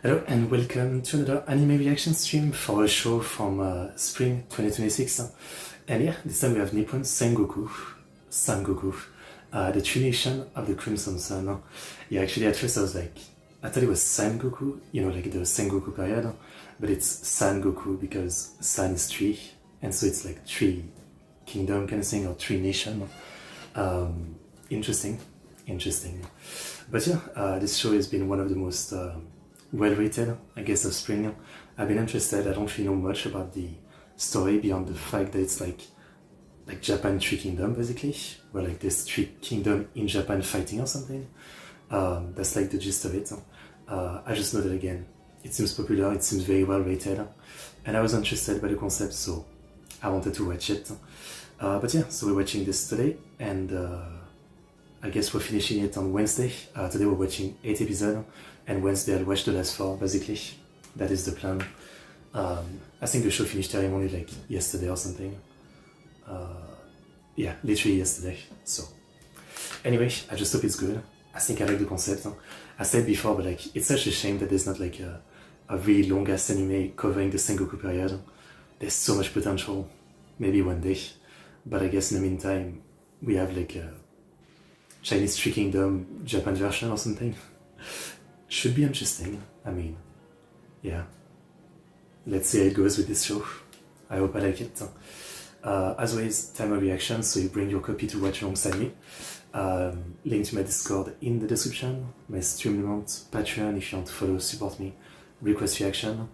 Hello and welcome to another anime reaction stream for a show from spring 2026. And yeah, this time we have Nippon Sangoku, the true nation of the Crimson Sun. Yeah, actually at first I thought it was Sangoku, like the Sengoku period, but it's Sangoku because San is tree, and so it's like tree kingdom kind of thing, or tree nation. Interesting. But yeah, this show has been one of the most well rated, I guess, of spring. I've been interested. I don't really know much about the story beyond the fact that it's like Japan Tree Kingdom, basically, where like this Tree Kingdom in Japan fighting or something. That's like the gist of it. I just know that again, it seems popular, it seems very well rated, and I was interested by the concept, so I wanted to watch it. But yeah, so we're watching this today, and I guess we're finishing it on Wednesday. Today we're watching 8 episodes, and Wednesday I'll watch the last 4, basically. That is the plan. I think the show finished time only like yesterday or something. Yeah, literally yesterday. So anyway, I just hope it's good. I think I like the concept. I said before, but like it's such a shame that there's not like a really long ass anime covering the Sengoku period. There's so much potential. Maybe one day. But I guess in the meantime, we have like a Chinese Tree Kingdom Japan version or something. Should be interesting. I mean, yeah. Let's see how it goes with this show. I hope I like it. As always, timer reaction, so you bring your copy to watch alongside me. Link to my Discord in the description, my stream account, Patreon if you want to follow, support me, request reaction.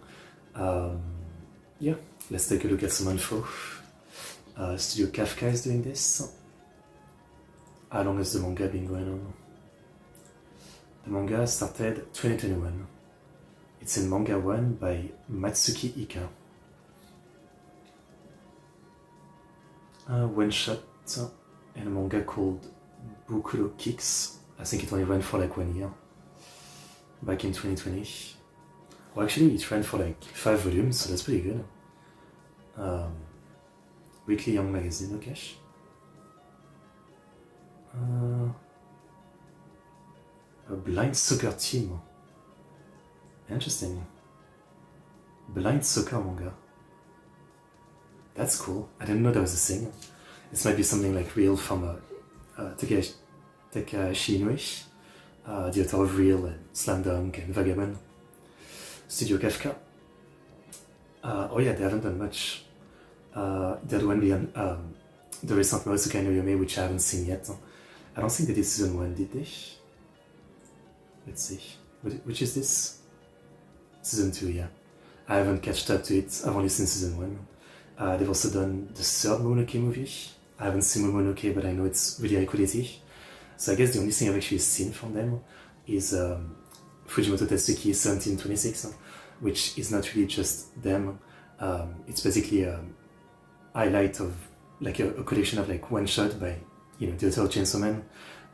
Yeah, let's take a look at some info. Studio Kafka is doing this. How long has the manga been going on? The manga started 2021. It's in Manga 1 by Matsuki Ika. One shot and a manga called Bukuro Kicks. I think it only ran for like 1 year. Back in 2020. Well, actually it ran for like 5 volumes, so that's pretty good. Weekly Young Magazine, okay. A blind soccer team. Interesting. Blind soccer manga. That's cool. I didn't know that was a thing. This might be something like Real from Takashi Inui, the author of Real and Slam Dunk and Vagabond. Studio Kafka. Oh yeah, they haven't done much. The other one being the recent Maotsukai no Yome, which I haven't seen yet. I don't think they did season 1, did they? Let's see. Which is this? Season 2, yeah. I haven't catched up to it. I've only seen season 1. They've also done the 3rd Momonoke movie. I haven't seen Momonoke, but I know it's really high quality. So I guess the only thing I've actually seen from them is Fujimoto Tatsuki 1726, which is not really just them. It's basically a highlight of like a collection of like one shot by the author of Chainsaw Man,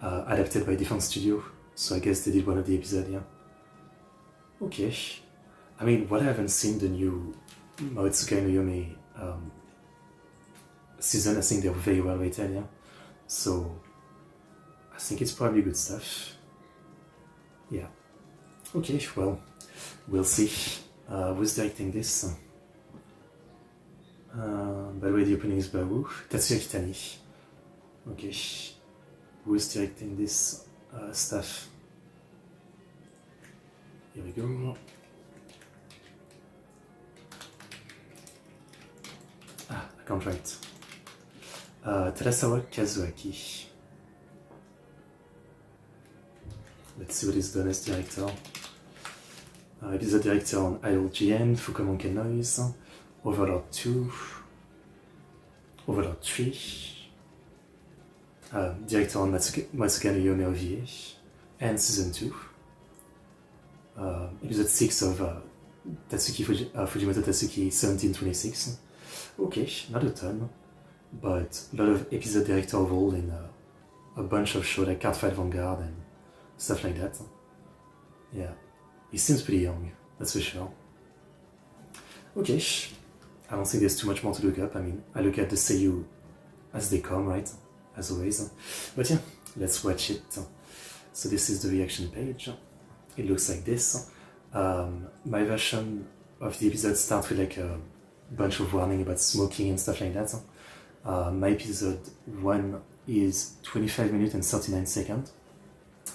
adapted by different studio. So I guess they did one of the episodes, yeah. Okay. I mean, what I haven't seen the new Maotsukai no Yome season, I think they're very well rated, yeah. So I think it's probably good stuff. Yeah. Okay, well, we'll see. Who's directing this? By the way, the opening is by who? Tatsuya Kitani. Okay. Who's directing this stuff? Here we go. I can't write. Terasawa Kazuaki. Let's see what he's done as director. He's a director on Idol GN, Fukamonke Noise, Overlord 2, Overlord 3, director on Maotsukai no Yome OVA, and season 2. Episode 6 of Fujimoto Tatsuki 1726. Okay, not a ton, but a lot of episode director role in a bunch of shows like Cardfight Vanguard and stuff like that. Yeah, he seems pretty young, that's for sure. Okay, I don't think there's too much more to look up. I mean, I look at the seiyuu as they come, right? As always. But yeah, let's watch it. So this is the reaction page. It looks like this. My version of the episode starts with like a bunch of warning about smoking and stuff like that. My episode 1 is 25 minutes and 39 seconds.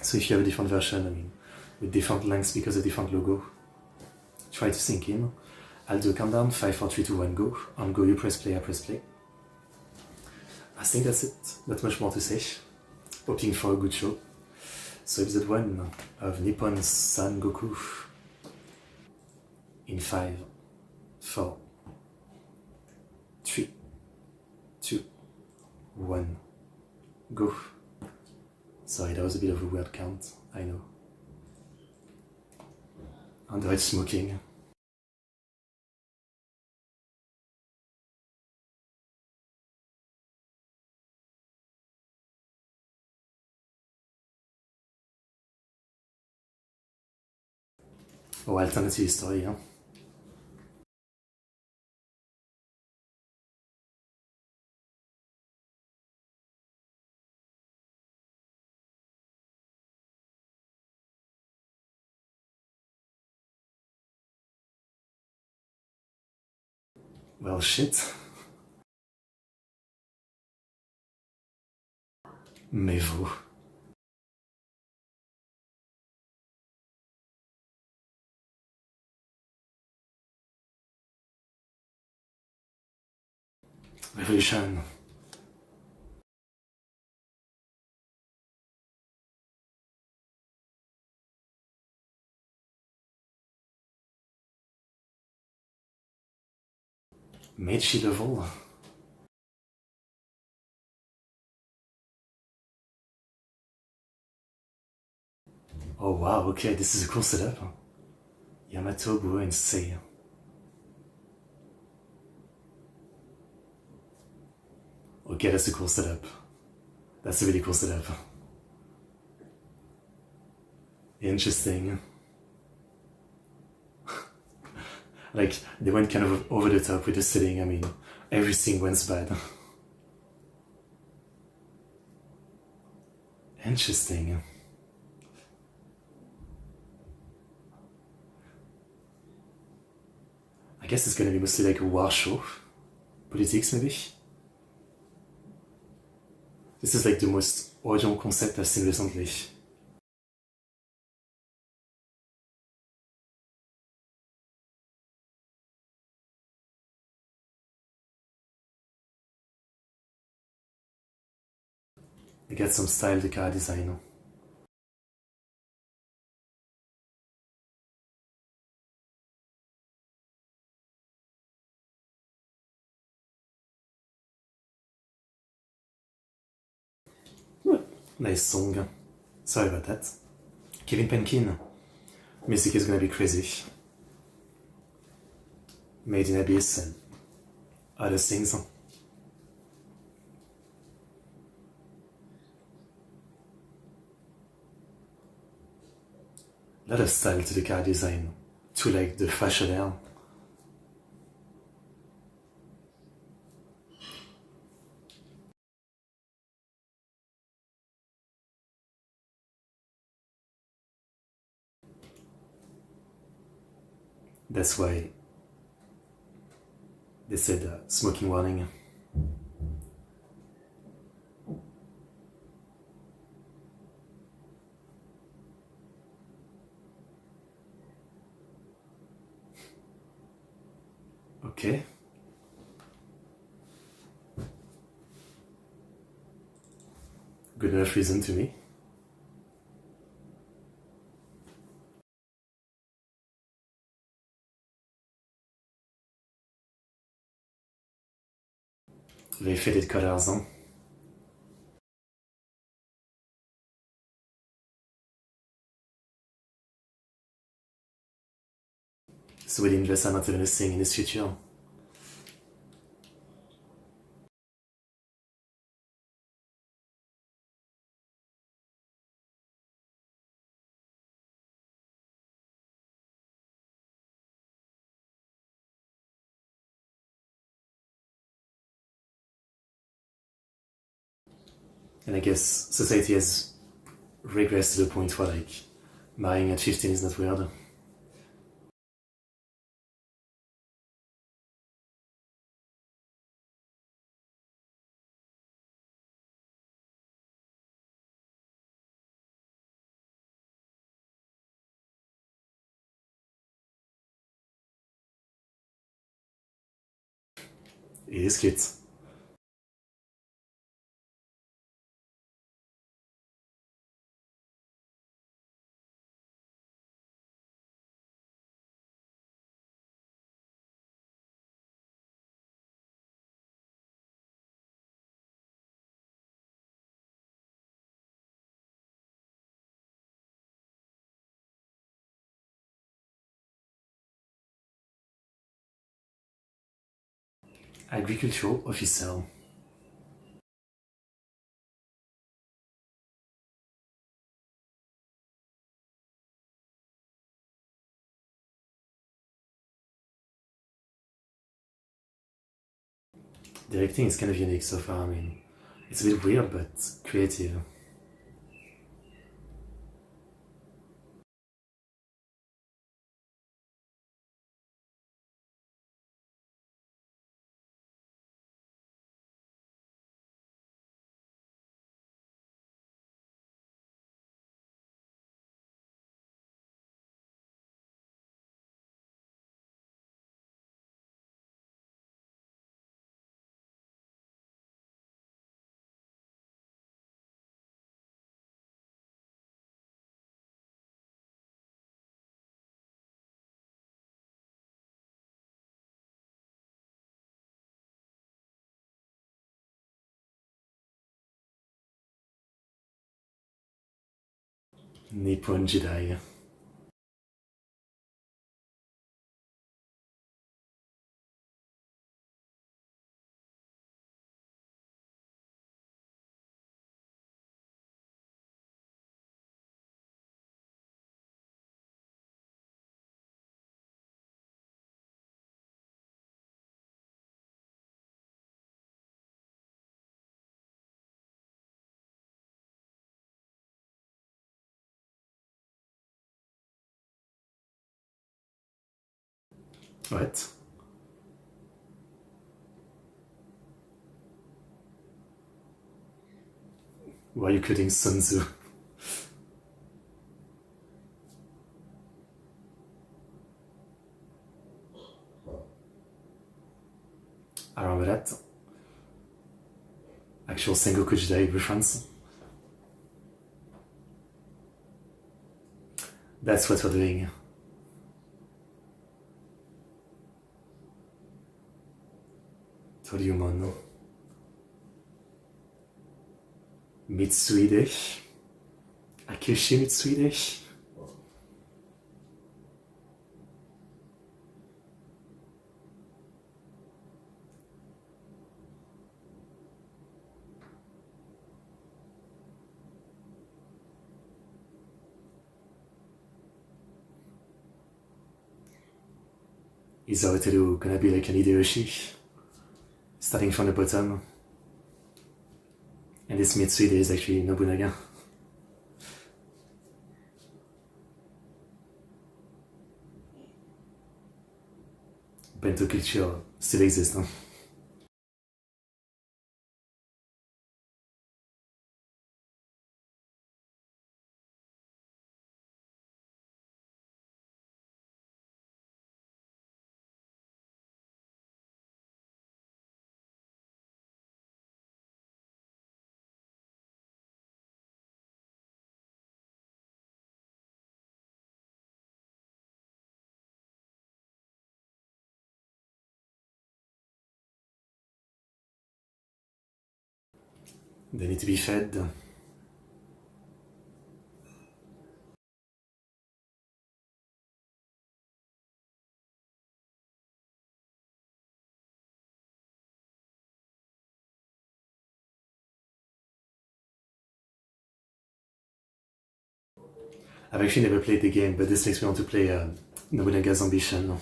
So if you have a different version, I mean, with different lengths because of different logo, try to sync in. I'll do a countdown, 5, 4, 3, 2, 1, go. On go, you press play, I press play. I think that's it. Not much more to say. Hoping for a good show. So episode 1 of Nippon Sangoku in 5, 4, 3, 2, 1, go. Sorry, that was a bit of a weird count, I know. Underage smoking. Oh, alternative story, hein. Well, shit. Mais vous. Revolution. Meiji level. Oh wow, okay, this is a cool setup. Yamato, Buo, and Sei. Okay, that's a cool setup. That's a really cool setup. Interesting. Like, they went kind of over the top with the setting, I mean, everything went bad. Interesting. I guess it's gonna be mostly like a war show. Politics, maybe? This is like the most original concept I've seen recently. They got some style, the car design. Nice song. Sorry about that. Kevin Penkin. Music is gonna be crazy. Made in Abyss and other things. A lot of style to the car design. To like the fashion air. That's why they said smoking warning. Okay. Good enough reason to me. Very faded colors, hein? So will invest a lot in this thing in his future. And I guess society has regressed to the point where like marrying at 15 is not weird. Et es geht. Agricultural officer. Directing is kind of unique so far. I mean, it's a bit weird, but creative. Nippon Jedi. What? Why are you quoting Sun Tzu? I remember that. Actual Sangoku Jedi reference. That's what we're doing. Toryumon. Mitsuide. Akishi Mitsuide. Is Aoteru gonna be like an Hideyoshi? Starting from the bottom. And this Mitsuide is actually Nobunaga. Bento culture still exists, huh? They need to be fed. I've actually never played the game, but this makes me want to play Nobunaga's Ambition.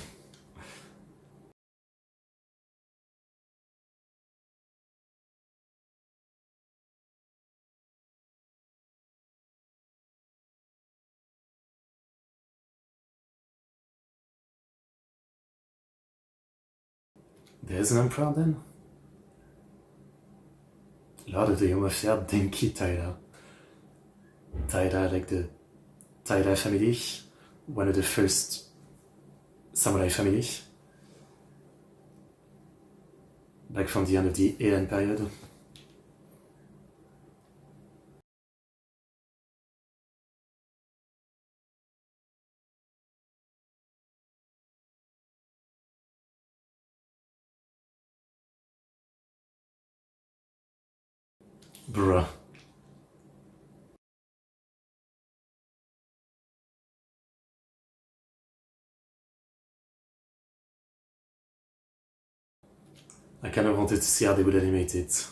There's an emperor then? Lord of the Yomofair Denki Taira. Taira, like the Taira family, one of the first samurai family. back from the end of the Heian period. Bruh. I kind of wanted to see how they would animate it.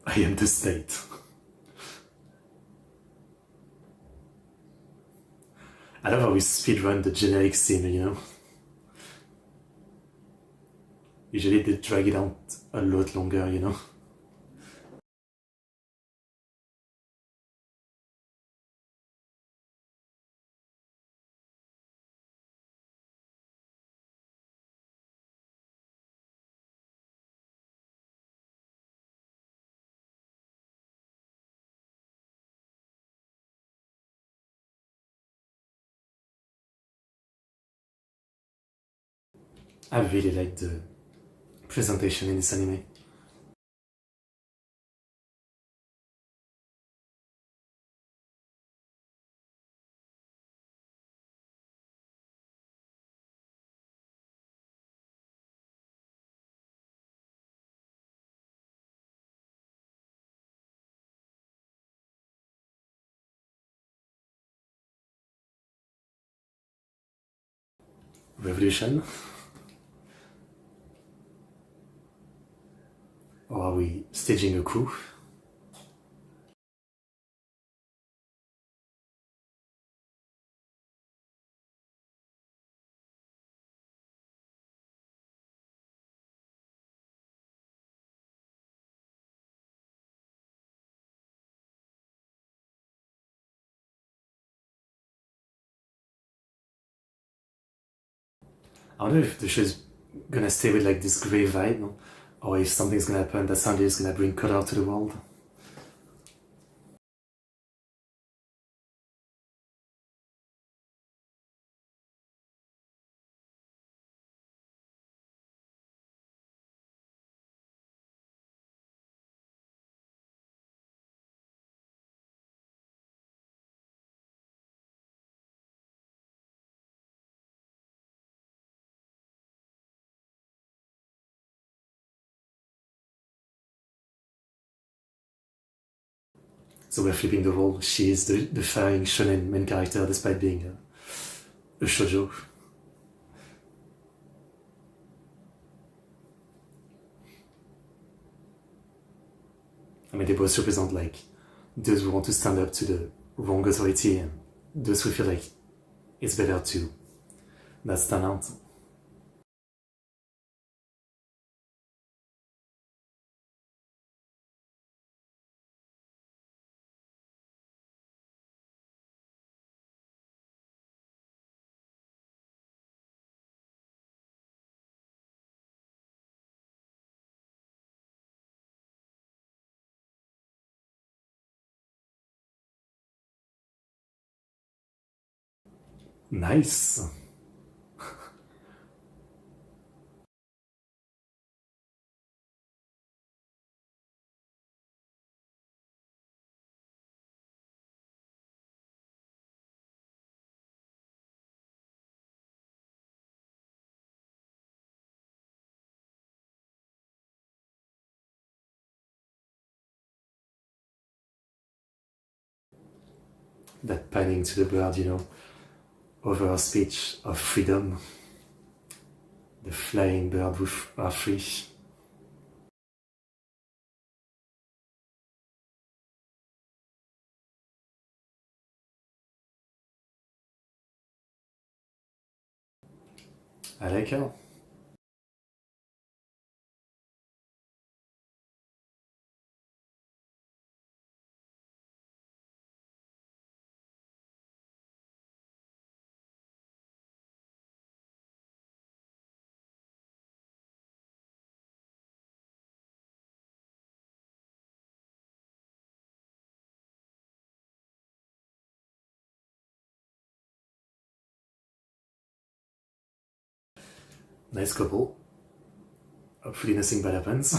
I am the state. I love how we speedrun the generic scene, you know? Usually they drag it out a lot longer, you know? I really like the presentation in this anime. Revolution? Or are we staging a coup? I wonder if the show is gonna stay with like this grey vibe, no? Or if something's gonna happen that Sandy is gonna bring color to the world. So we're flipping the role. She is the flying shonen main character despite being a shoujo. I mean, they both represent like those who want to stand up to the wrong authority and those who feel like it's better to not stand out. Nice. That panning to the bird, you know, over a speech of freedom. The flying bird who are free. I like her. Nice couple. Hopefully nothing bad happens.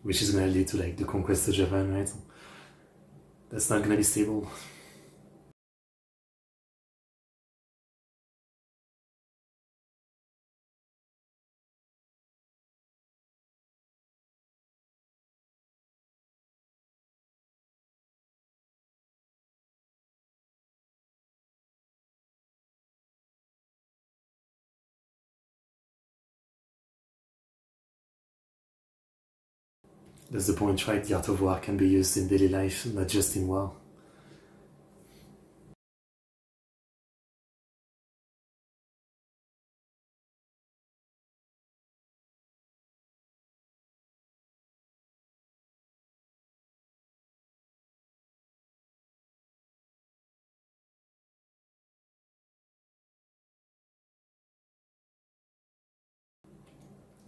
Which is gonna lead to like the conquest of Japan, right? That's not gonna be stable. That's the point, right? The art of war can be used in daily life, not just in war.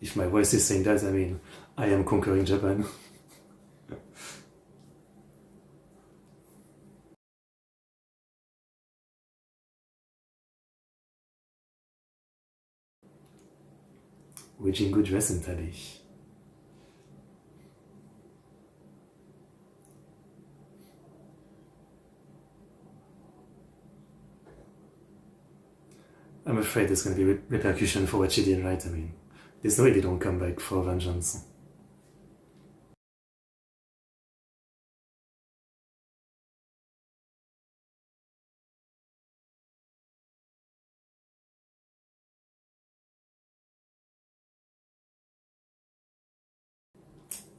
If my voice is saying that, I mean, I am conquering Japan. Waging good recently. I'm afraid there's going to be repercussion for what she did, right? I mean, there's no way they don't come back for vengeance.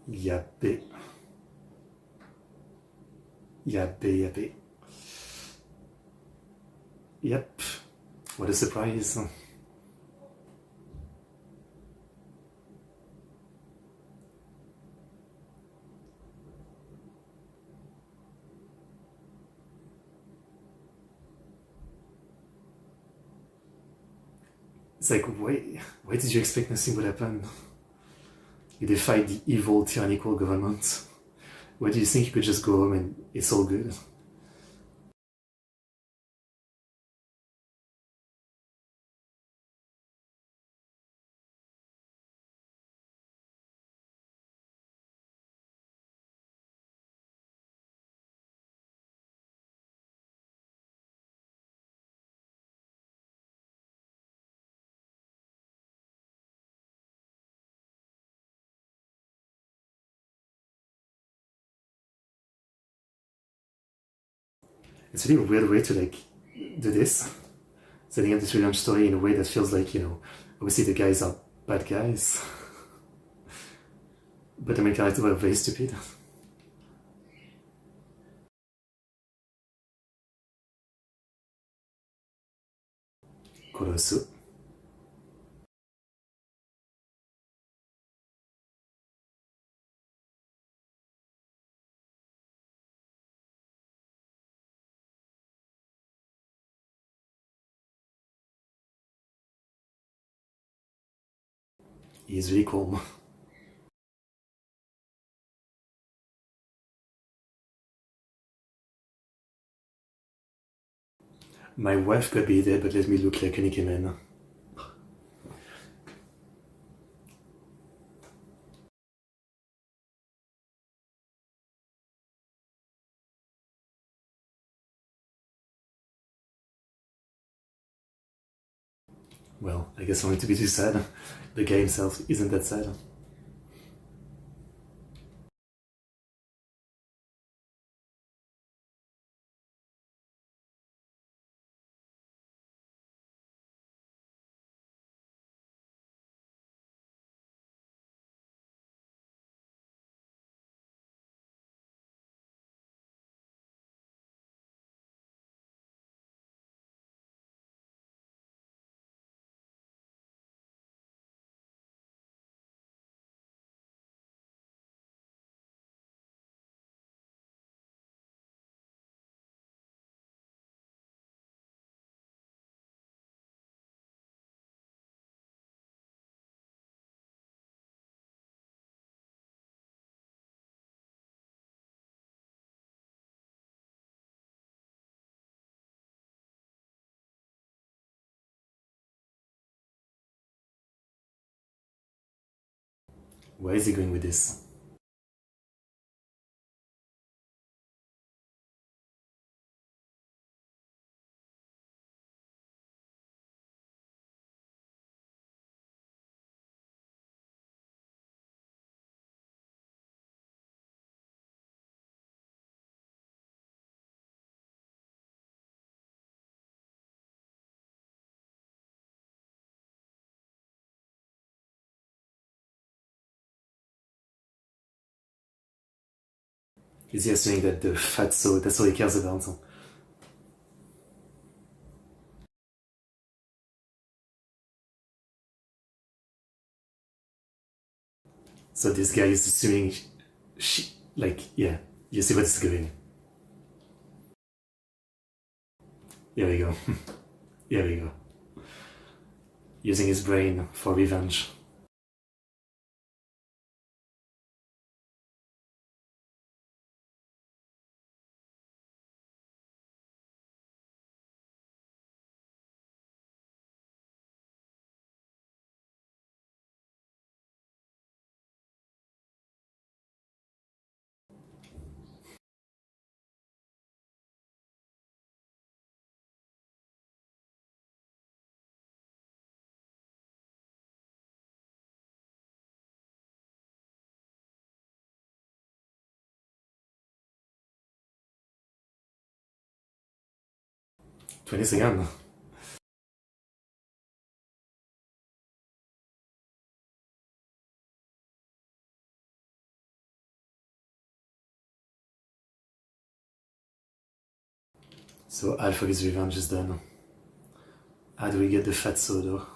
Yappé. Yappé, yappé. Yep. What a surprise. It's like, why did you expect nothing would happen? You defied the evil, tyrannical government. Why do you think you could just go home and it's all good? It's really a weird way to like do this. Setting up this revenge story in a way that feels like, obviously the guys are bad guys. But the main characters were very stupid. Korosu. He's really calm. My wife could be dead, but let me look like an Ikemen. Well, I guess I'm going to be too sad. The guy himself isn't that sad. Where is he going with this? Is he assuming that the fatso, that's all he cares about? So this guy is assuming, yeah, you see what it's going. Here we go. Here we go. Using his brain for revenge. Twenty seconds. So half of his revenge is done. How do we get the fatso though?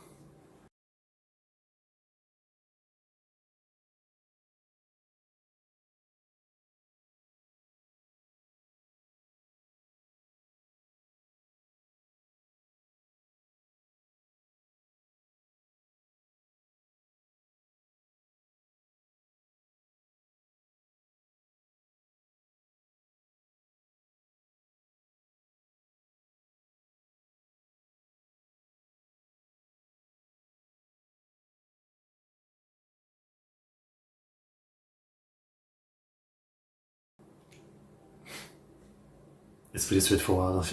It's pretty straightforward.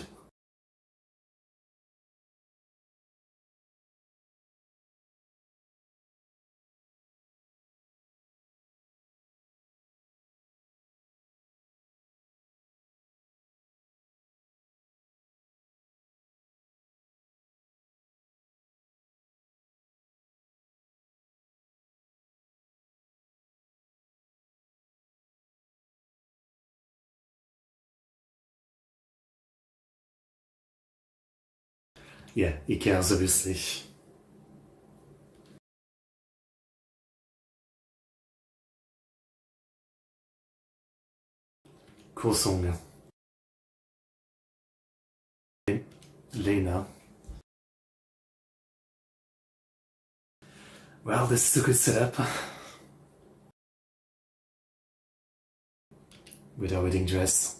Yeah, he cares obviously. Cool song. Lena. Well, this is a good setup. With our wedding dress.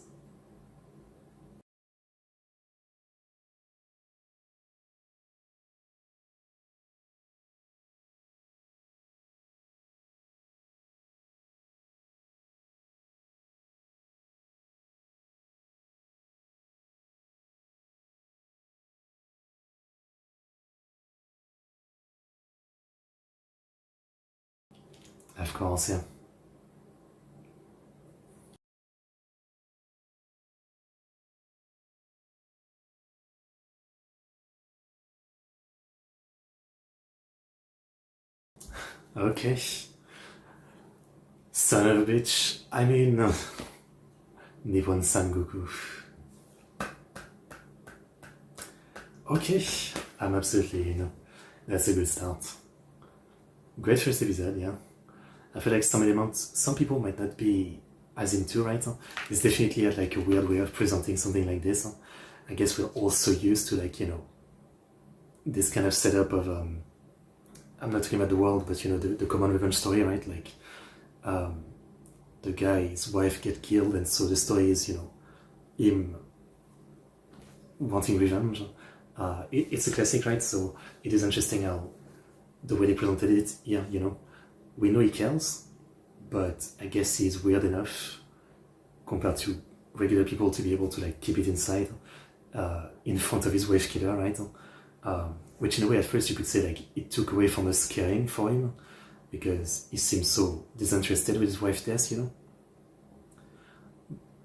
Of course, yeah. Okay. Son of a bitch. I mean, Nippon Sangoku. Okay, I'm absolutely, that's a good start. Great first episode, yeah. I feel like some people might not be as into, right? It's definitely like a weird way of presenting something like this. I guess we're also used to this kind of setup of, I'm not talking about the world, but the common revenge story, right? Like, the guy, his wife get killed, and so the story is, him wanting revenge. It's a classic, right? So it is interesting how the way they presented it here, we know he cares, but I guess he's weird enough compared to regular people to be able to like keep it inside in front of his wife killer, right? Which in a way at first you could say like it took away from the caring for him because he seems so disinterested with his wife's death, you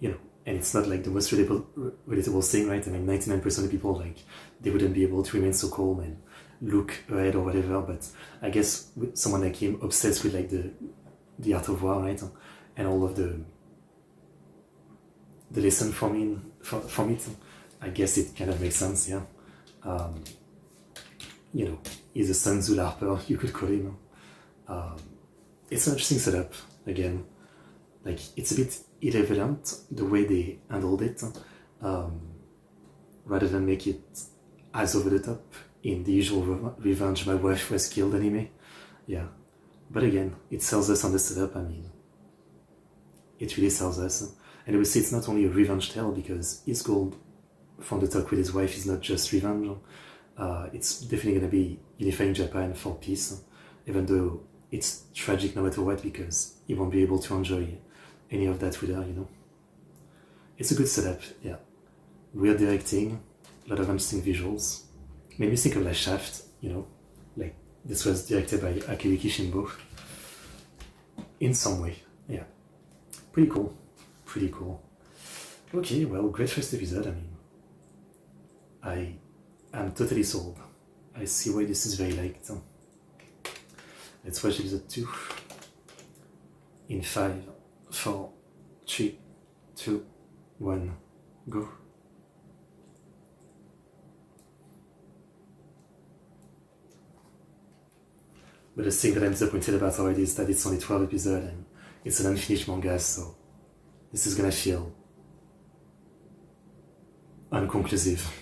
know, and it's not like the most relatable thing, right? I mean, 99% of people, like, they wouldn't be able to remain so calm and look ahead or whatever, but I guess with someone like him, obsessed with like the art of war, right? And all of the lesson from it, I guess it kind of makes sense, yeah. You know, he's a Sun Tzu Harper, you could call him. It's an interesting setup, again. Like, it's a bit irrelevant the way they handled it, rather than make it as over the top in the usual revenge my wife was killed anime. Yeah, but again, it sells us on the setup. I mean, it really sells us. And obviously it's not only a revenge tale because his goal from the talk with his wife is not just revenge. It's definitely going to be unifying Japan for peace, even though it's tragic no matter what because he won't be able to enjoy any of that with her, you know. It's a good setup, yeah. Weird directing, a lot of interesting visuals. Made me think of like Shaft, you know, like this was directed by Akiyuki Shinbo. In some way, yeah. Pretty cool, pretty cool. Okay, well, great first episode, I mean. I am totally sold. I see why this is very liked. Let's watch episode 2. In 5, 4, 3, 2, 1, go. But the thing that I'm disappointed about already is that it's only 12 episodes and it's an unfinished manga, so this is gonna feel unconclusive.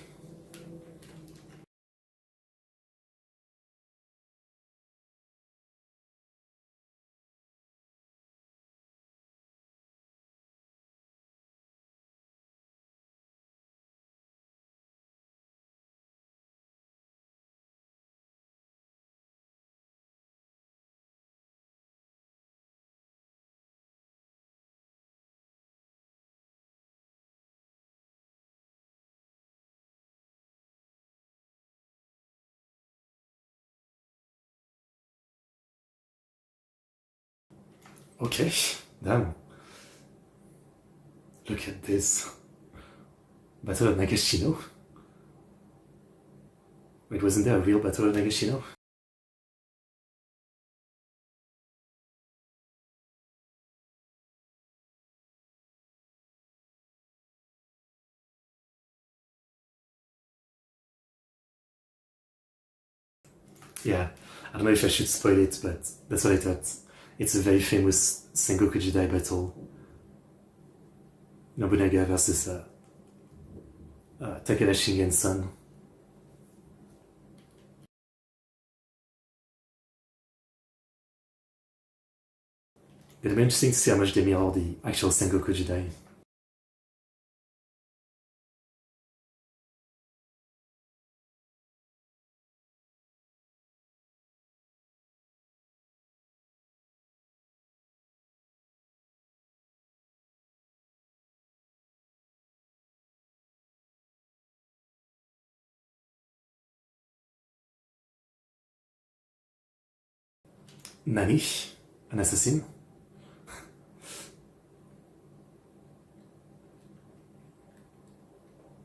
Okay, damn. Look at this. Battle of Nagashino? Wait, wasn't there a real Battle of Nagashino? Yeah, I don't know if I should spoil it, but that's what I thought. It's a very famous Sangoku Jidai battle. Nobunaga versus Takeda Shingen's son. It'll be interesting to see how much they mirror the actual Sangoku Jidai. Nani? Un assassin?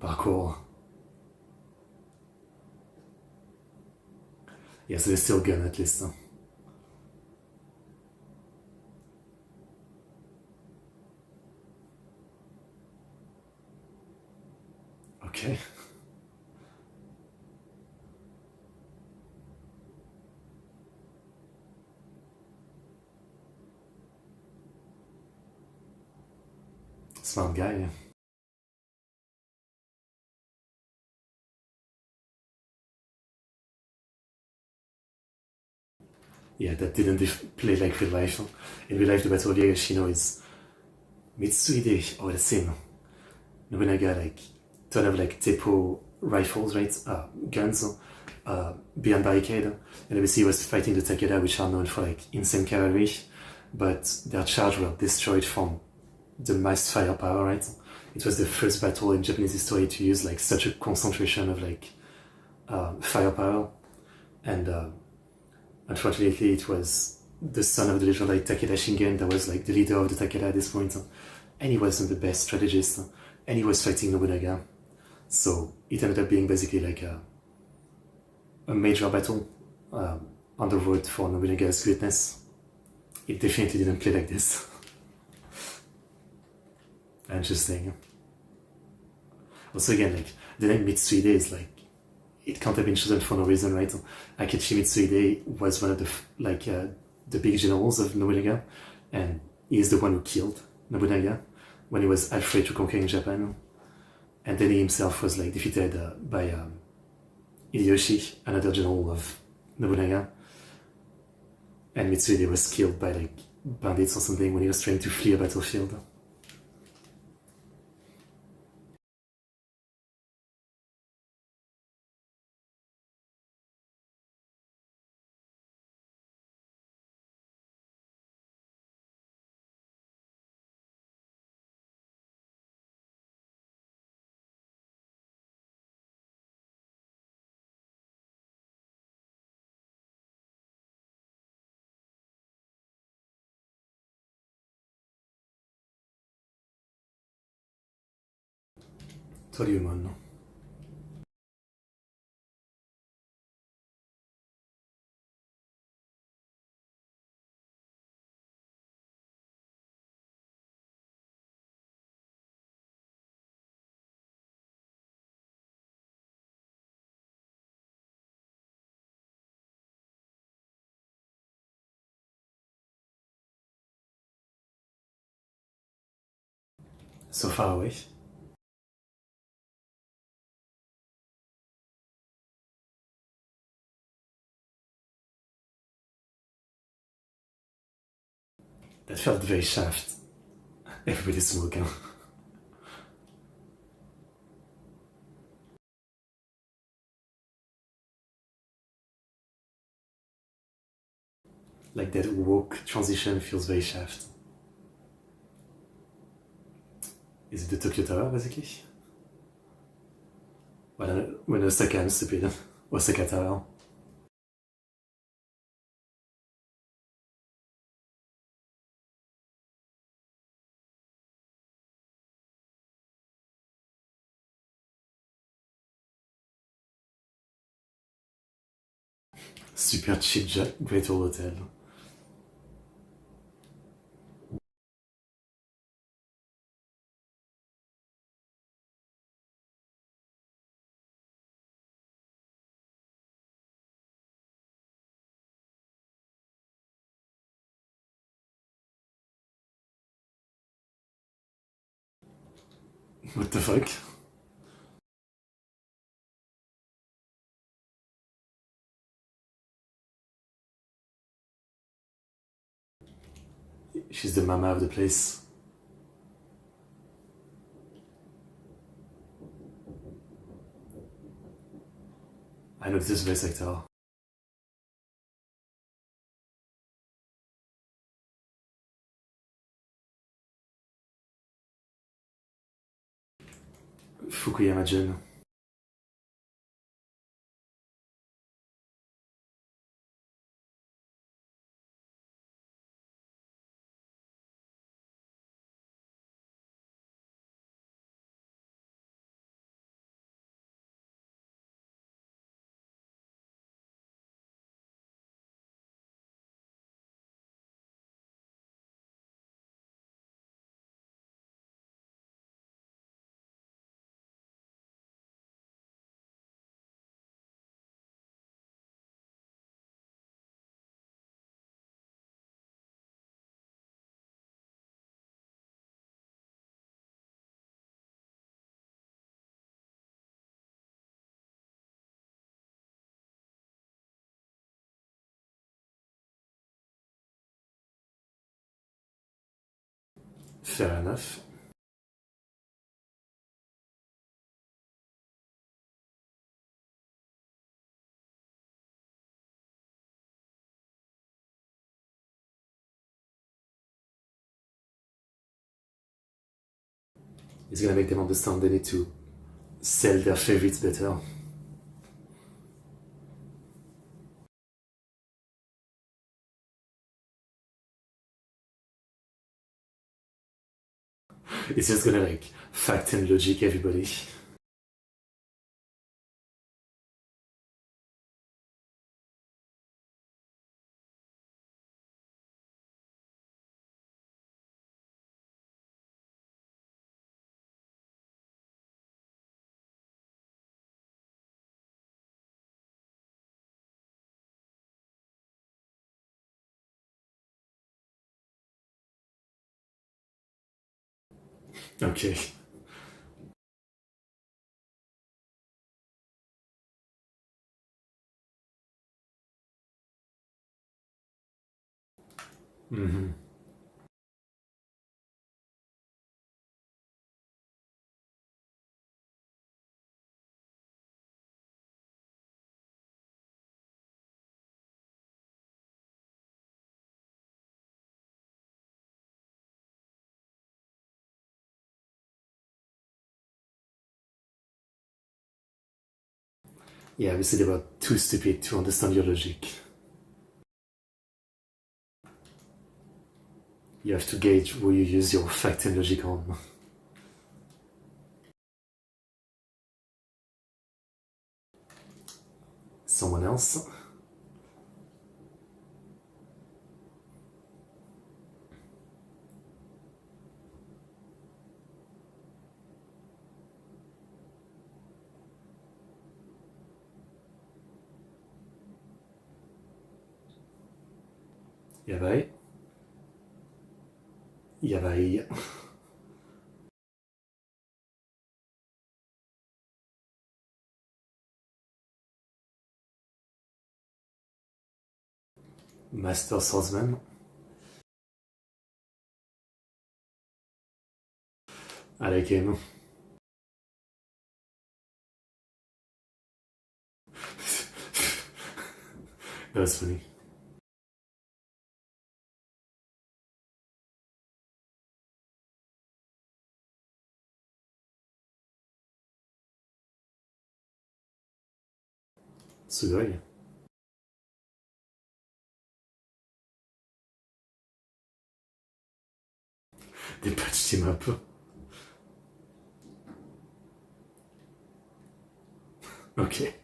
Parkour. Yeah, so they still gun at least. Huh? Okay. Smart guy, yeah. Yeah, that didn't play like real life. Huh? In real life, the Battle of Yagashino is Mitsuhide, oh, the same. Nobunaga, like, ton of like Teppo rifles, right? Guns. beyond barricade, and obviously he was fighting the Takeda, which are known for like insane cavalry, but their charge were destroyed from the mass firepower, right? It was the first battle in Japanese history to use like such a concentration of like firepower, and unfortunately it was the son of the legendary Takeda Shingen that was like the leader of the Takeda at this point, and he wasn't the best strategist, and he was fighting Nobunaga, so it ended up being basically like a major battle on the road for Nobunaga's greatness. It definitely didn't play like this. Interesting. Also again, like, the name Mitsuhide is like, it can't have been chosen for no reason, right? Akechi Mitsuhide was one of the big generals of Nobunaga, and he is the one who killed Nobunaga when he was halfway to conquering Japan. And then he himself was like defeated by Hideyoshi, another general of Nobunaga. And Mitsuhide was killed by like bandits or something when he was trying to flee a battlefield. Toryumon. So far away. That felt very shaft. Everybody's smoking. Like that woke transition feels very shaft. Is it the Tokyo Tower, basically? When Osaka, I'm stupid. Osaka Tower. Super cheap Great Wall Hotel. What the fuck? She's the mama of the place. I know this voice actor. Fukuyama Jun. Fair enough. It's gonna make them understand they need to sell their favorites better. It's just gonna like fact and logic everybody. Okay. Mm-hmm. Yeah, obviously they were too stupid to understand your logic. You have to gauge who you use your fact and logic on. Someone else? Yabai. Yabai. Master Swordsman. I like him. That was funny. Sugoi. They patched him up. Okay.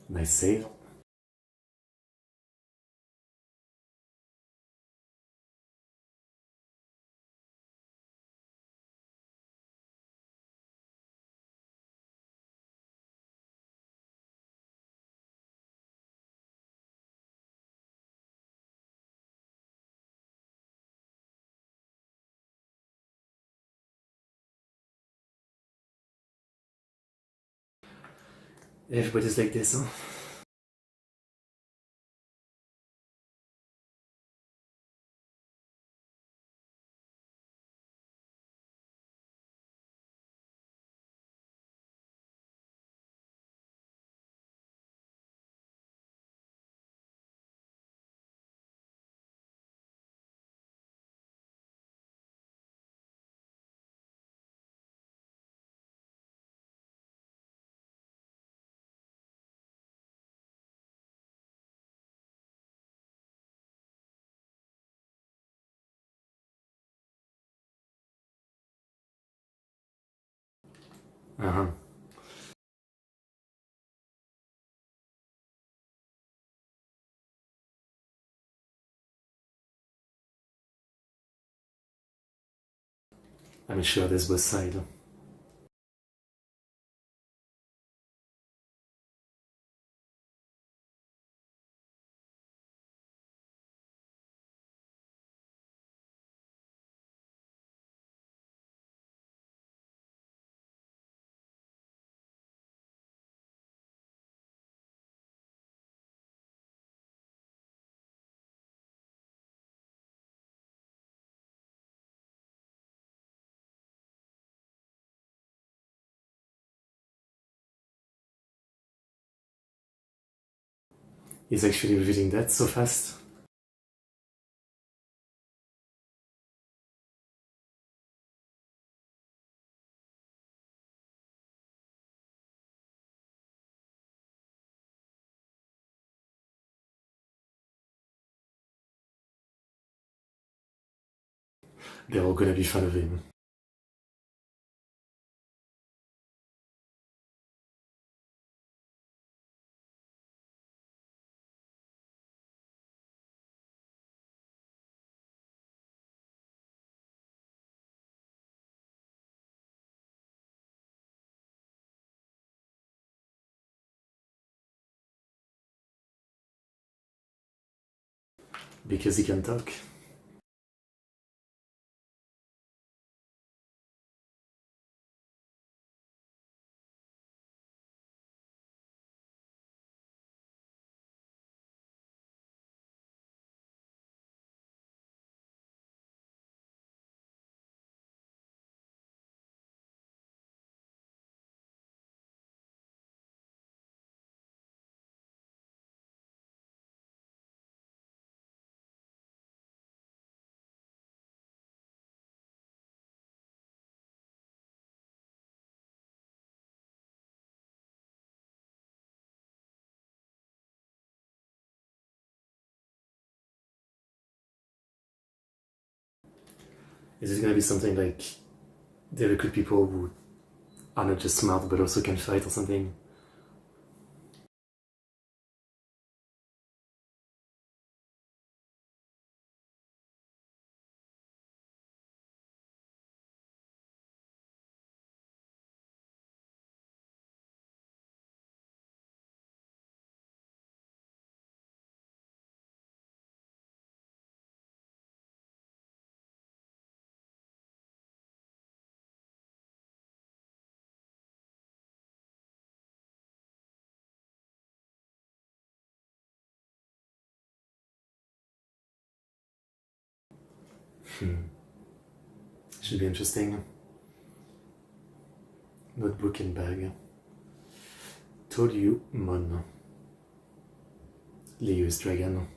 Nice save. Everybody's like this, huh? Uh-huh. I'm sure there's both sides. He's actually revealing that so fast. they're all gonna be fan of him. Because he can talk. Is it gonna be something like they recruit people who are not just smart but also can fight or something? Should be interesting. Notebook and bag. Told you, Mon. Leo's dragon.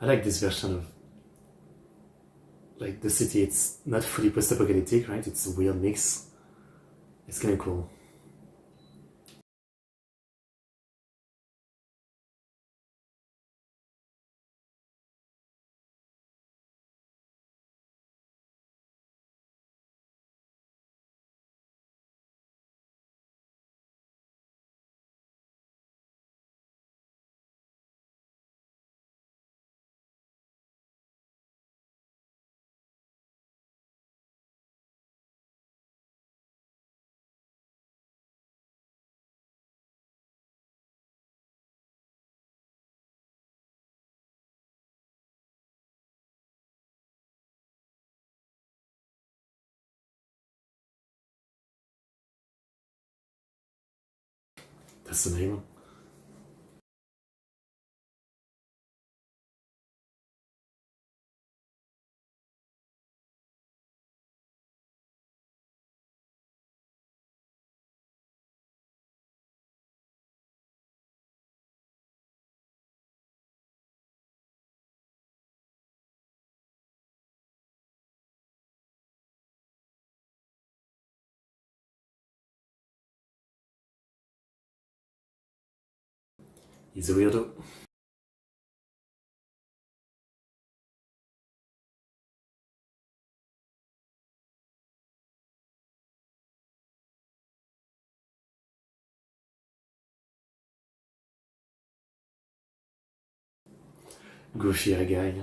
I like this version of like the city. It's not fully post-apocalyptic, right? It's a weird mix. It's kind of cool. That's the name. He's a weirdo. Goofy guy.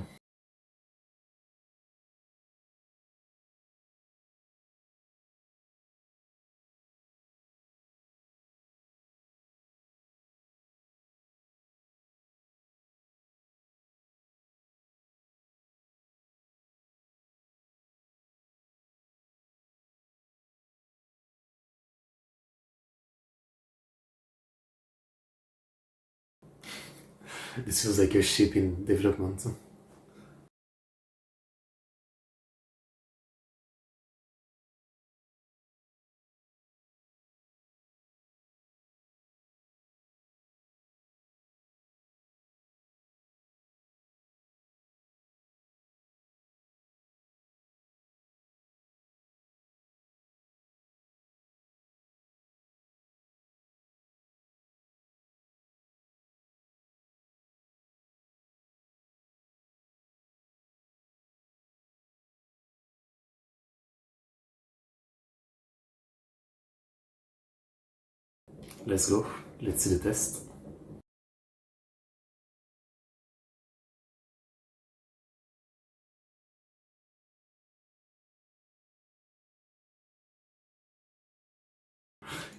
This feels like a ship in development. let's go. Let's see the test.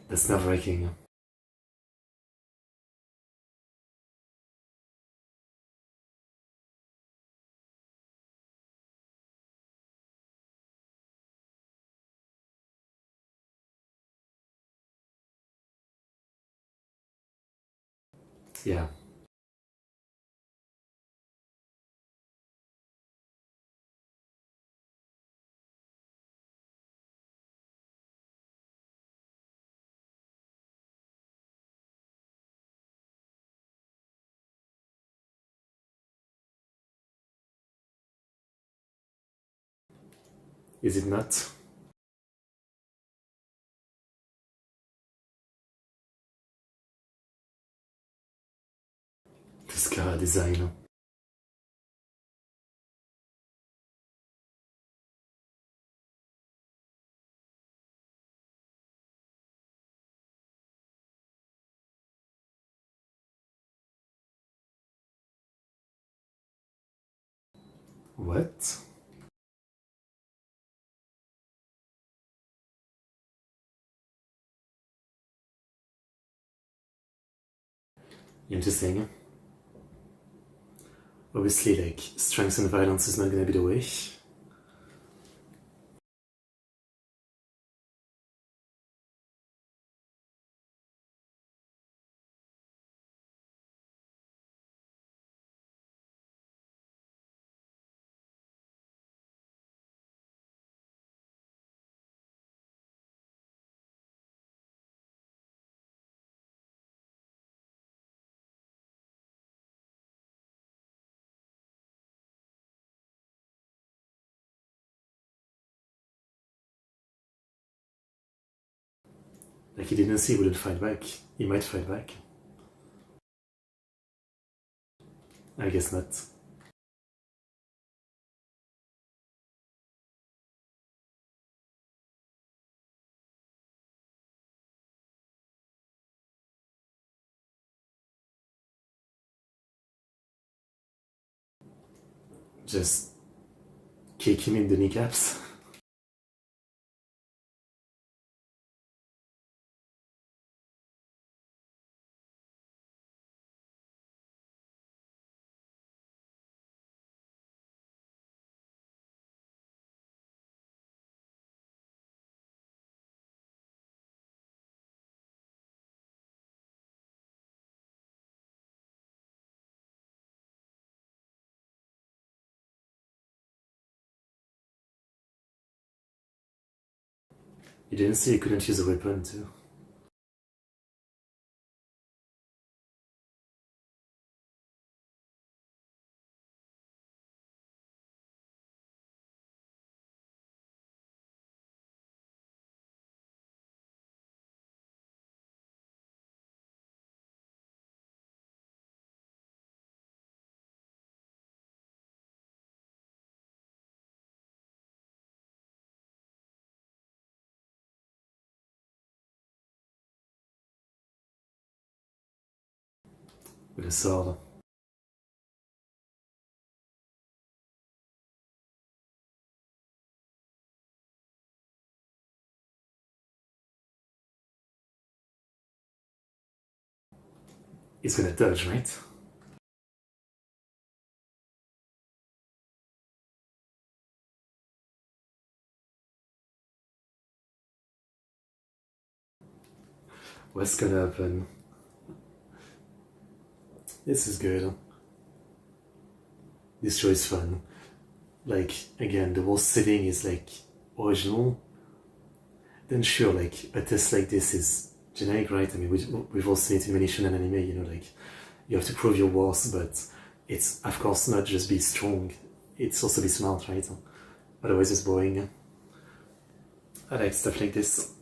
That's nerve-wracking. Yeah. Is it not? This car design. What? Interesting. Obviously, like, strength and violence is not gonna be the way. Like, he didn't say he wouldn't fight back. He might fight back. I guess not. Just kick him in the kneecaps. You didn't say he couldn't use a weapon too. With a sword. He's gonna dodge, right? What's gonna happen? This is good. This show is fun. Like, again, the whole setting is like original. Then sure, like, a test like this is generic, right? I mean, we've all seen it in many shonen anime, you know, like, you have to prove your worth, but it's, of course, not just be strong, it's also be smart, right? Otherwise it's boring. I like stuff like this.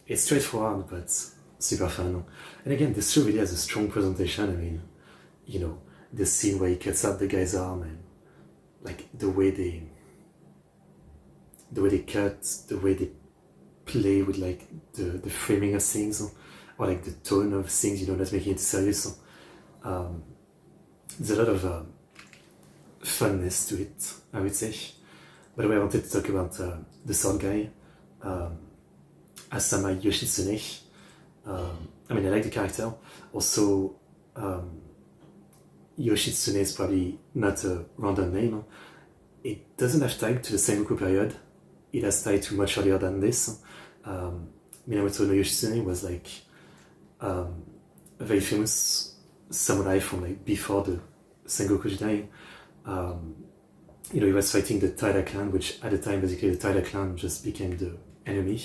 It's straightforward, but super fun. And again, this show really has a strong presentation. I mean, you know, the scene where he cuts out the guy's arm and like the way they cut, the way they play with like the framing of things. or like the tone of things, you know, not making it serious. There's a lot of funness to it, I would say. By the way, I wanted to talk about the sword guy, Asama Yoshitsune. I mean, I like the character. Also, Yoshitsune is probably not a random name. It doesn't have tie to the Sengoku period. It has tie to much earlier than this. Minamoto no Yoshitsune was like a very famous samurai from like before the Sengoku Jidai. You know, he was fighting the Taira clan, which at the time, basically, the Taira clan just became the enemy.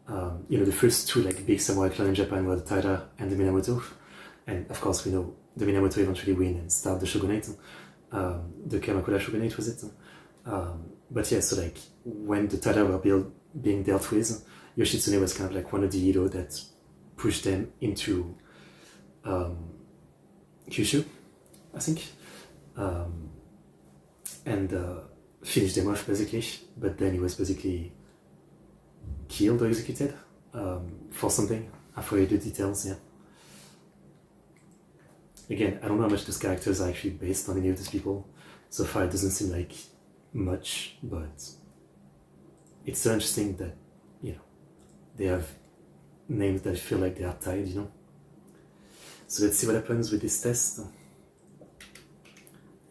You know, the first two like big samurai clan in Japan were the Taira and the Minamoto, and of course we know the Minamoto eventually win and start the shogunate. The Kamakura shogunate was it? But yeah, so like when the Taira were being dealt with, Yoshitsune was kind of like one of the heroes that pushed them into Kyushu, I think, and finished them off basically. But then he was basically killed or executed for something. I forget the details. Yeah. Again, I don't know how much those characters are actually based on any of these people. So far, it doesn't seem like much, but it's so interesting that, you know, they have names that feel like they are tied, you know. So let's see what happens with this test.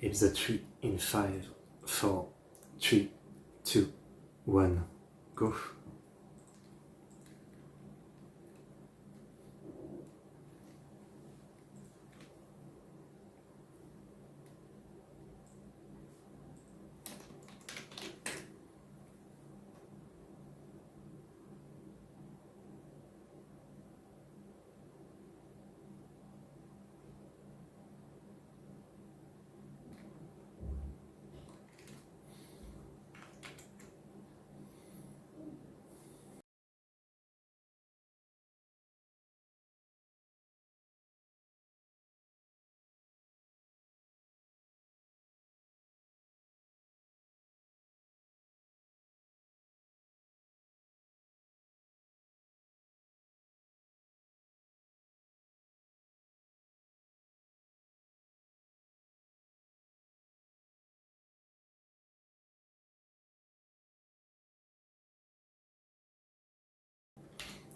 Episode 3 in 5, 4, 3, 2, 1, go.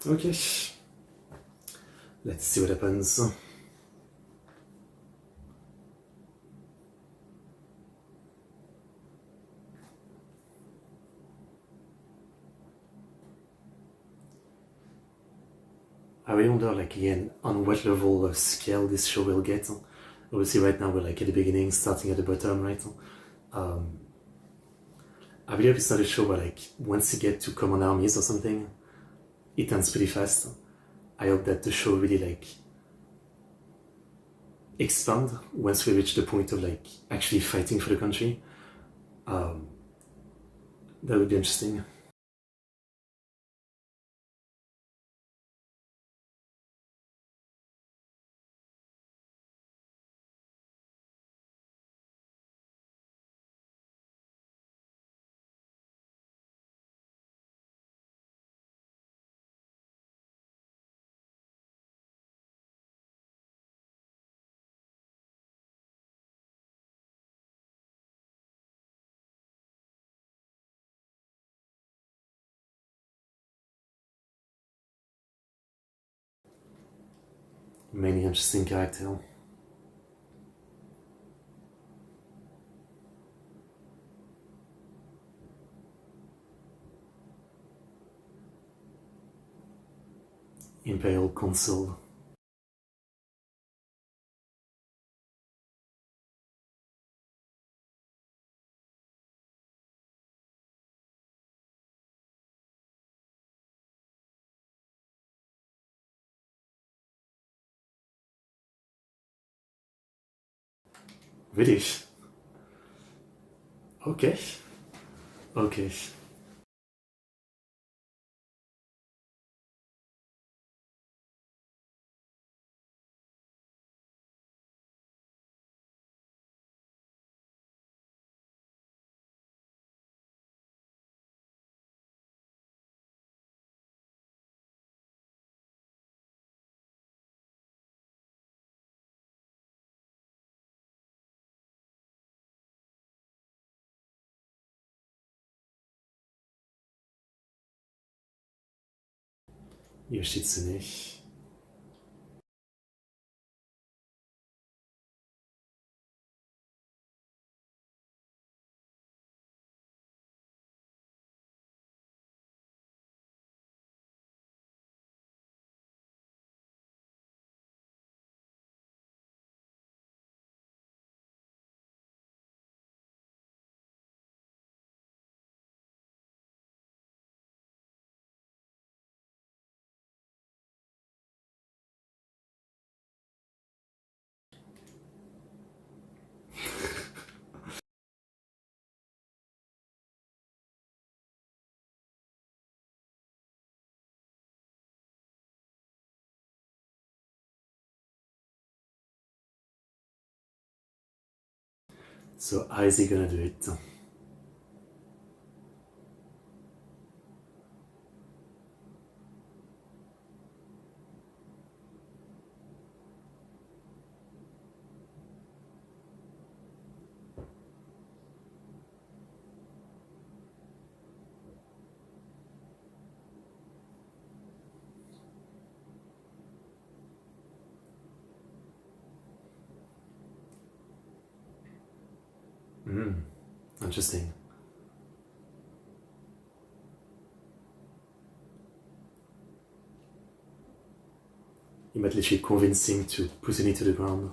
Okay, let's see what happens. I really wonder, like, again, on what level of scale this show will get. Obviously, right now we're like at the beginning, starting at the bottom, right? I believe it's not a show where, like, once you get to common armies or something, it ends pretty fast. I hope that the show really, like, expand once we reach the point of, like, actually fighting for the country. That would be interesting. Many interesting character. Imperial Council. Really? Okay. Okay. Yoshitsune. So how is he gonna do it? Interesting. You might literally convince him to put it to the ground.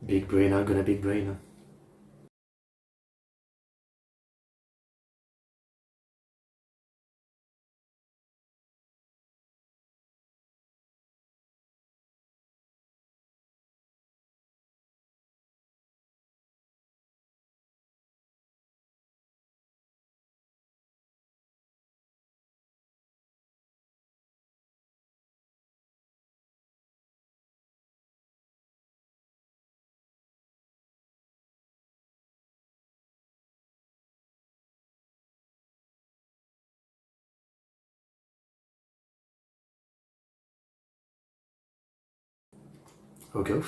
Big brainer, gonna big brainer. Okay.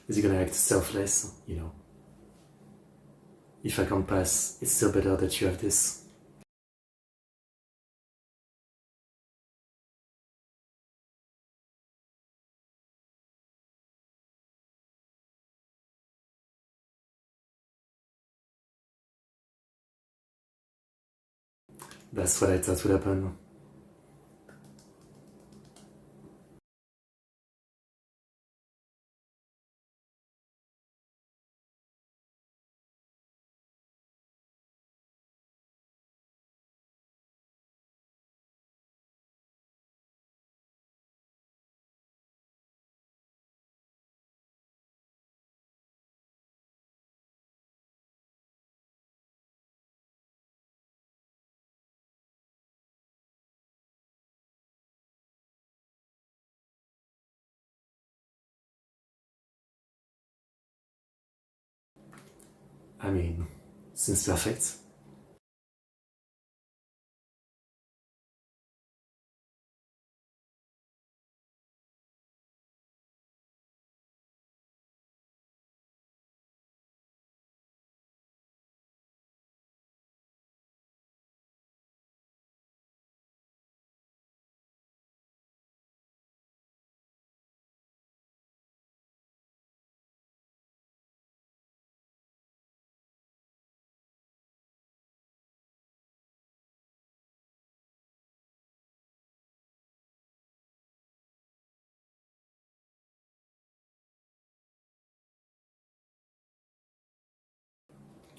Is he gonna act selfless? You know, if I can't pass, it's still better that you have this. That's what I thought would happen. I mean, seems perfect.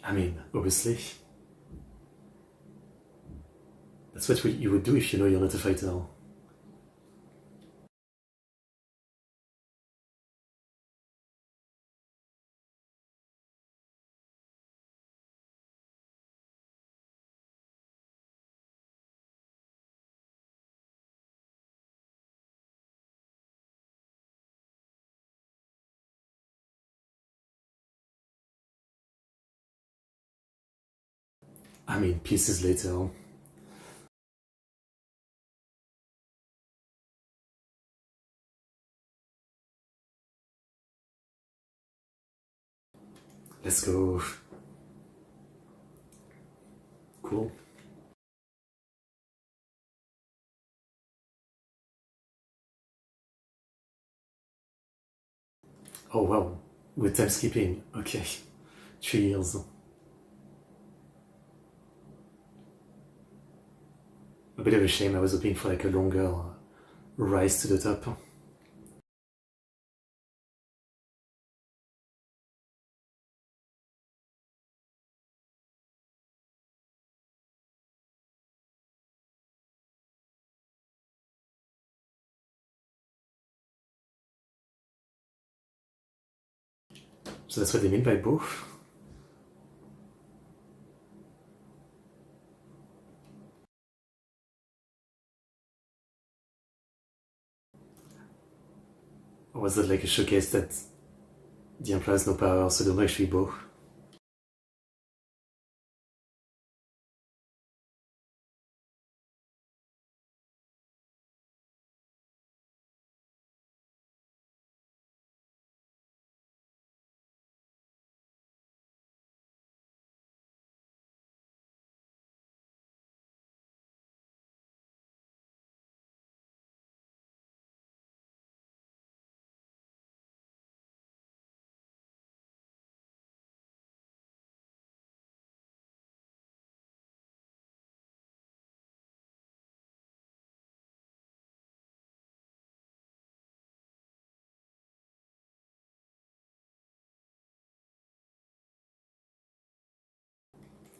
I mean, obviously. That's what you would do if you know you're not a fighter. I mean, pieces later. Let's go. Cool. Oh wow, with time skipping. Okay, 3 years. A bit of a shame. I was hoping for like a longer rise to the top. So that's what they mean by both. Or was that like a showcase that the Emperor has no power, so they'll actually both?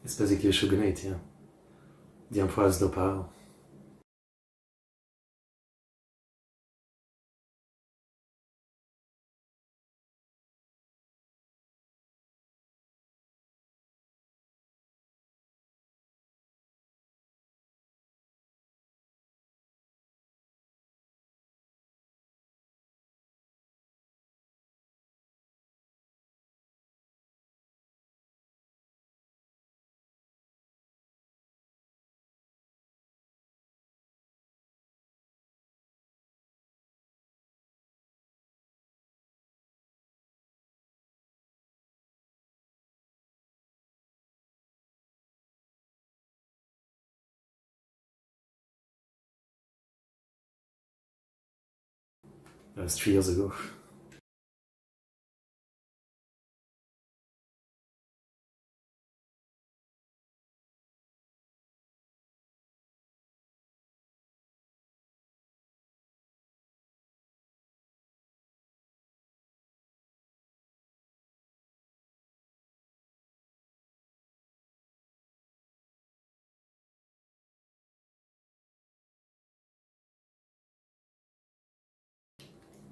It's basically a shogunate, yeah. The Emperor has no power. That was 3 years ago.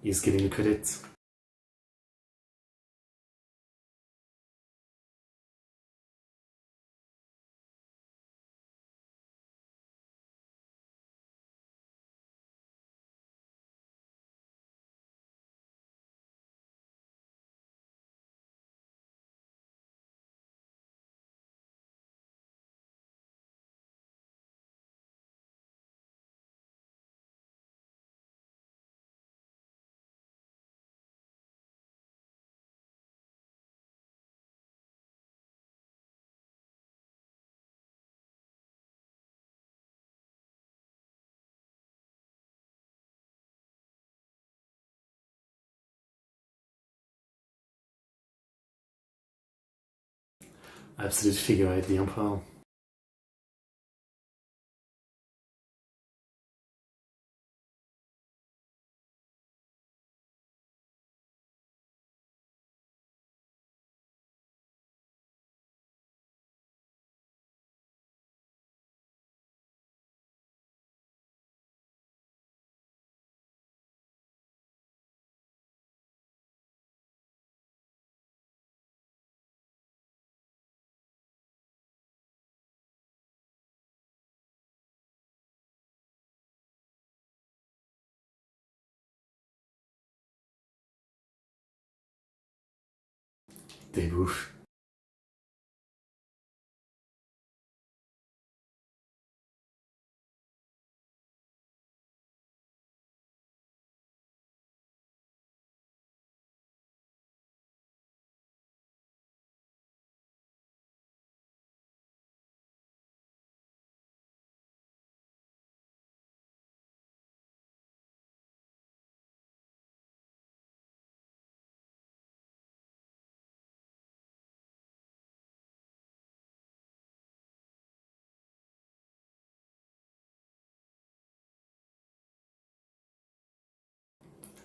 He's getting the credit. Absolute figurehead, the Emperor. debut.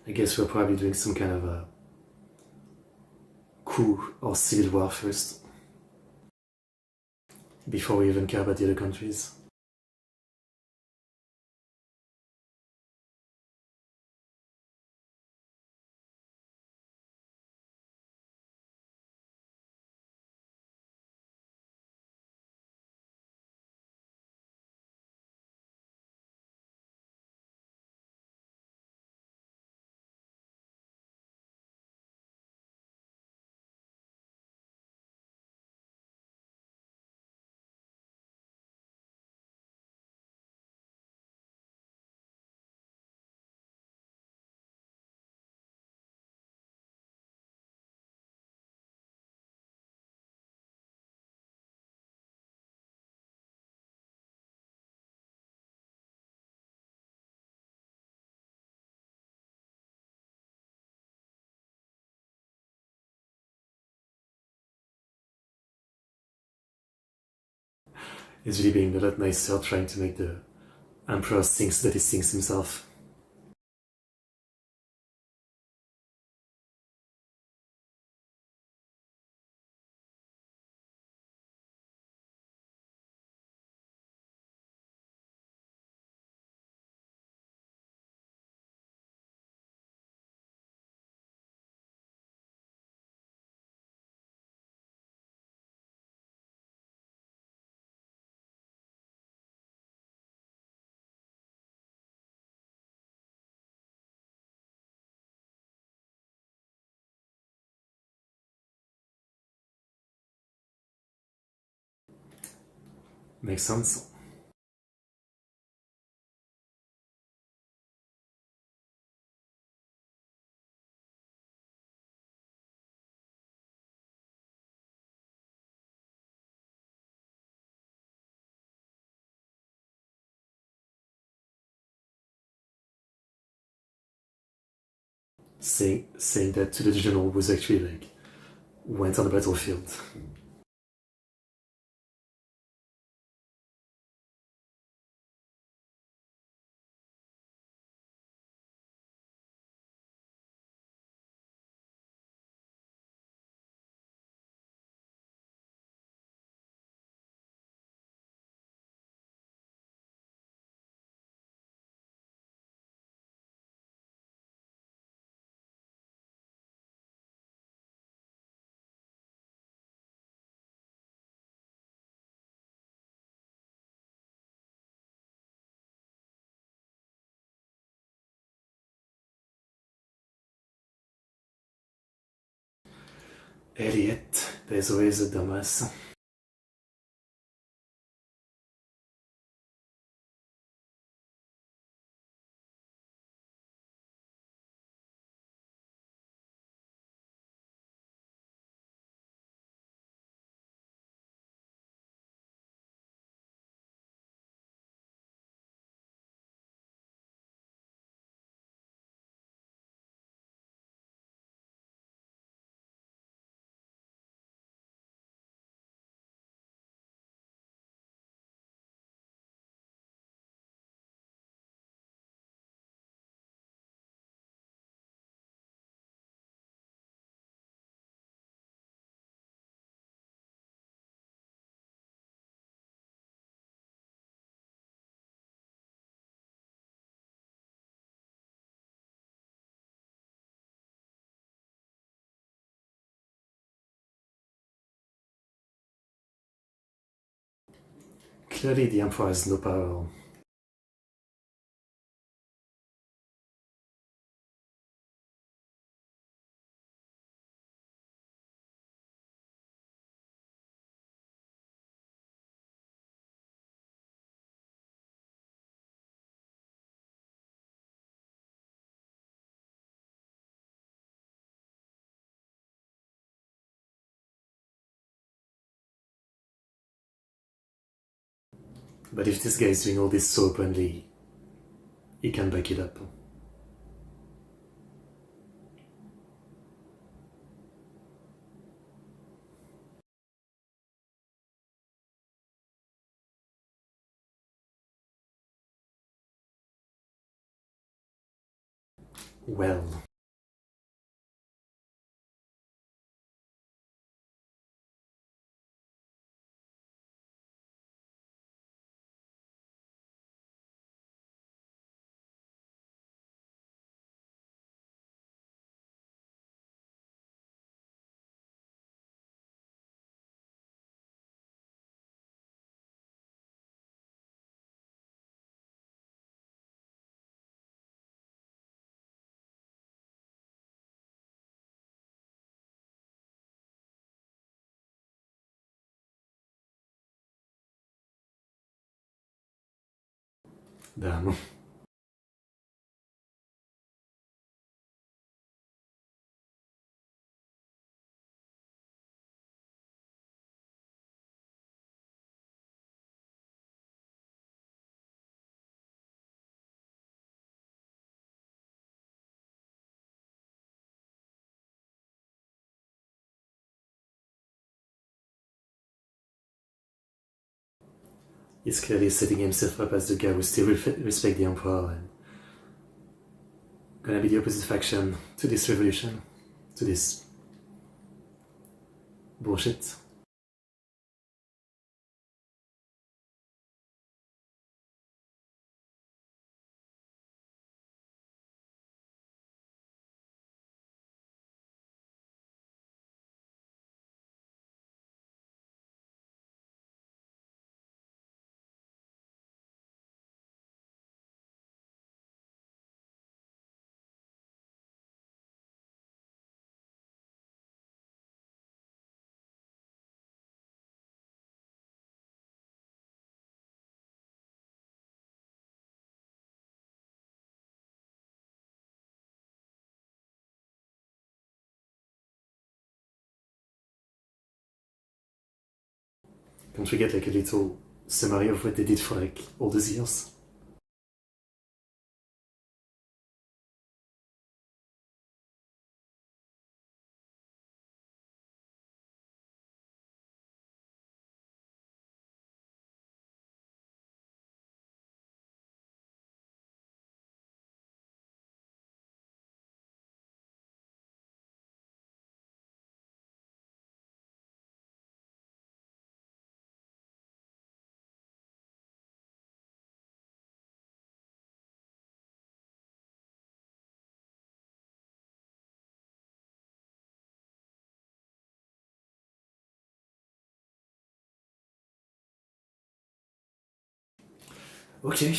I guess we're probably doing some kind of a coup or civil war first, before we even care about the other countries. He's really being a lot nicer, trying to make the Emperor think that he thinks himself. Makes sense. Saying that to the general was actually like went on the battlefield. Elliot, there's always a dumbass. Clearly the Emperor has no power. But if this guy is doing all this so openly, he can back it up. Well. Damn. He's clearly setting himself up as the guy who still respects the Emperor and gonna be the opposite faction to this revolution, to this bullshit. Can't we get like a little summary of what they did for like all those years? Okay.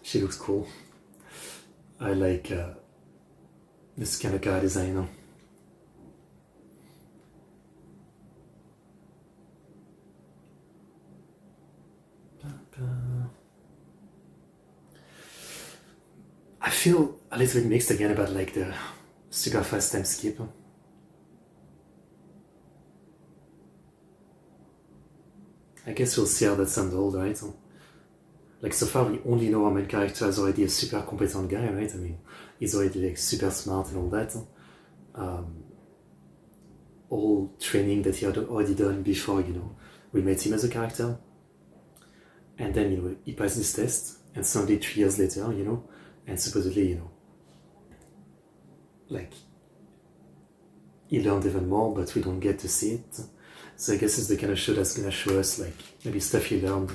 She looks cool. I like this kind of car design. I feel a little bit mixed again about like the super fast time skip. I guess we'll see how that's handled, right? Like so far we only know our main character is already a super competent guy, right? I mean, he's already like super smart and all that. All training that he had already done before, we met him as a character. And then, he passed this test, and suddenly 3 years later, and supposedly, like, he learned even more, but we don't get to see it. So I guess it's the kind of show that's gonna show us, like, maybe stuff he learned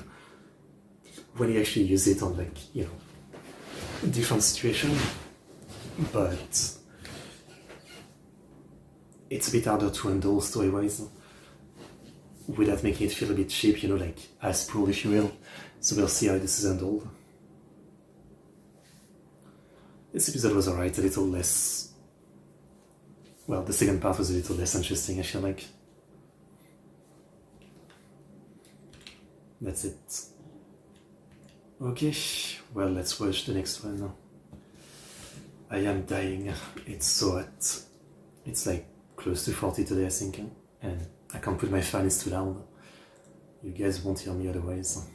when he actually used it on, like, different situations. But it's a bit harder to handle story-wise without making it feel a bit cheap, like Aspool, if you will. So we'll see how this is handled. This episode was alright, a little less... Well, the second part was a little less interesting, I feel like. That's it. Okay, well, let's watch the next one now. I am dying. It's so hot. It's like close to 40 today, I think. And I can't put my fan, it's too loud. You guys won't hear me otherwise.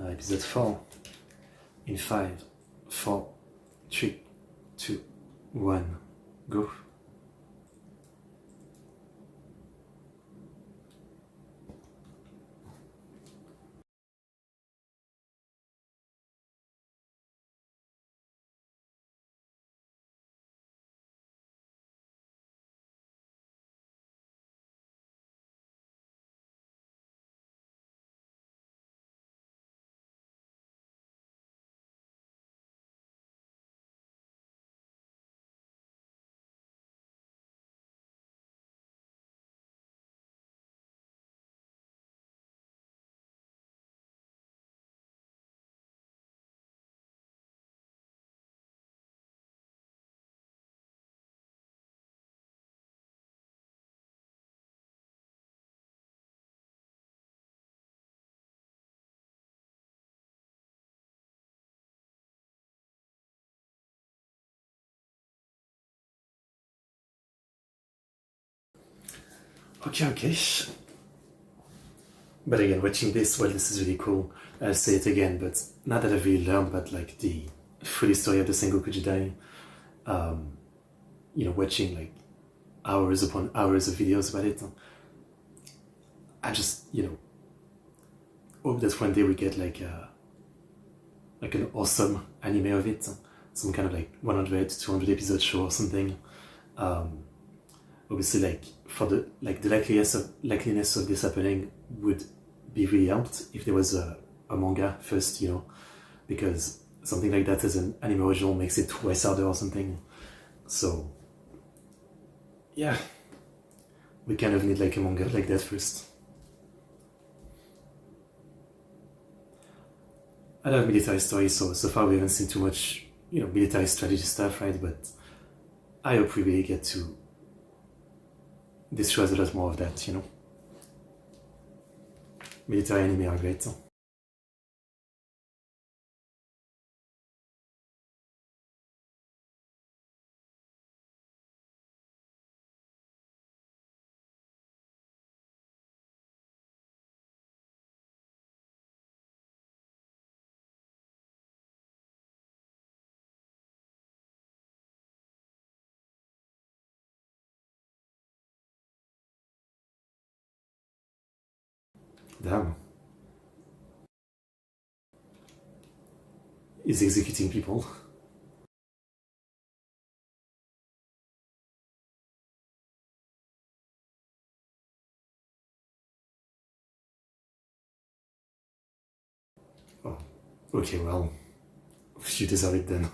Episode 4 in 5, 4, 3, 2, 1, go. Okay. But again, watching this, well, this is really cool. I'll say it again, but now that I've really learned about like the full history of the Sengoku Jidai, watching like hours upon hours of videos about it, I just, hope that one day we get like an awesome anime of it, some kind of like 100 to 200 episode show or something. Obviously, like for the likeliness of this happening would be really helped if there was a manga first, because something like that as an anime original makes it twice harder or something. So yeah, we kind of need like a manga like that first. I love military stories, so far we haven't seen too much, military strategy stuff, right? But I hope we really get to. This shows a lot more of that, Military anime are great. Damn. Is executing people. Oh, okay, well, you deserve it then.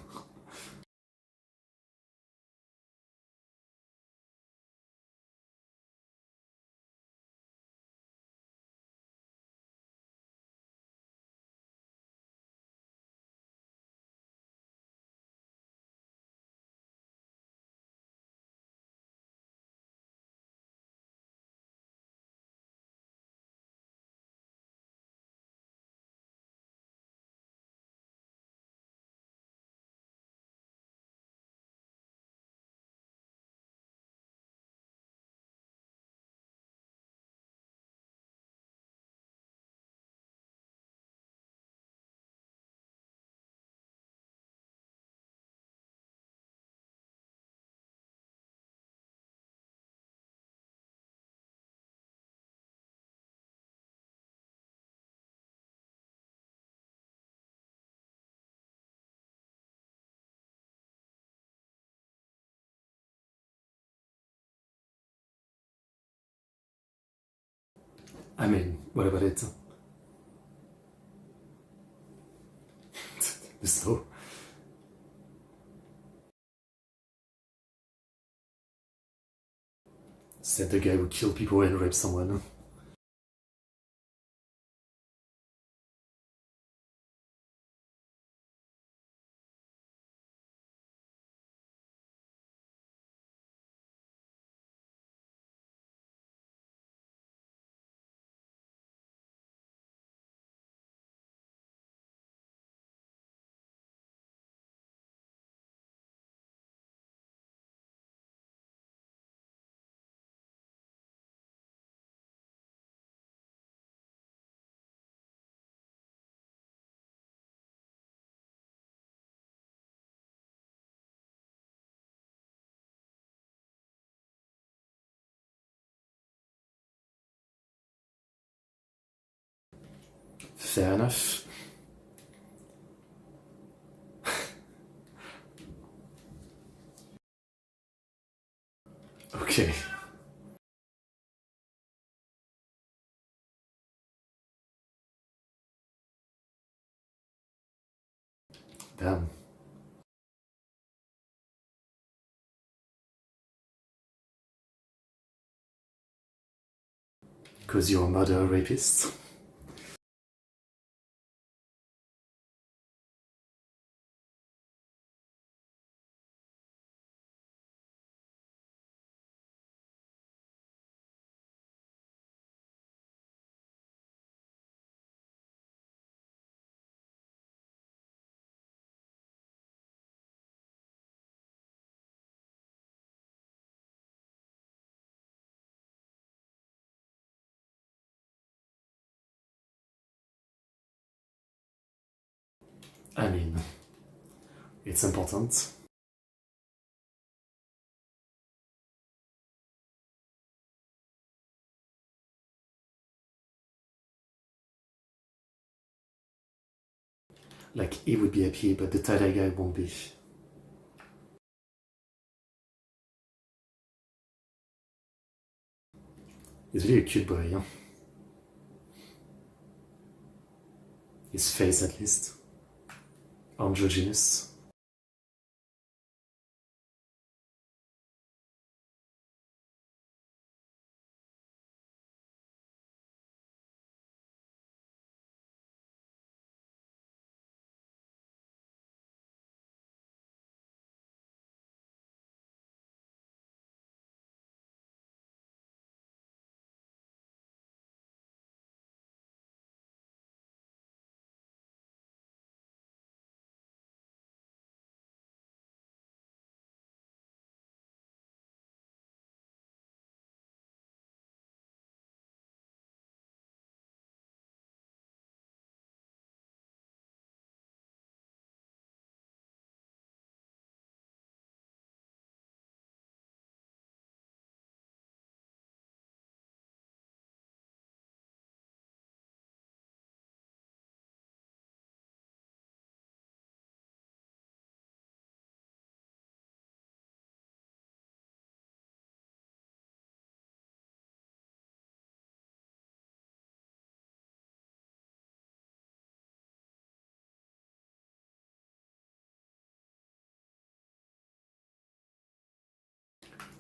I mean, what about it? The snow. Said the guy who killed people and raped someone. Fair enough. Okay. Damn. Because you're a murderer rapist? I mean, it's important. Like, he would be happy, but the tie-dye guy won't be. He's really a cute boy, huh? His face, at least. Androgynous.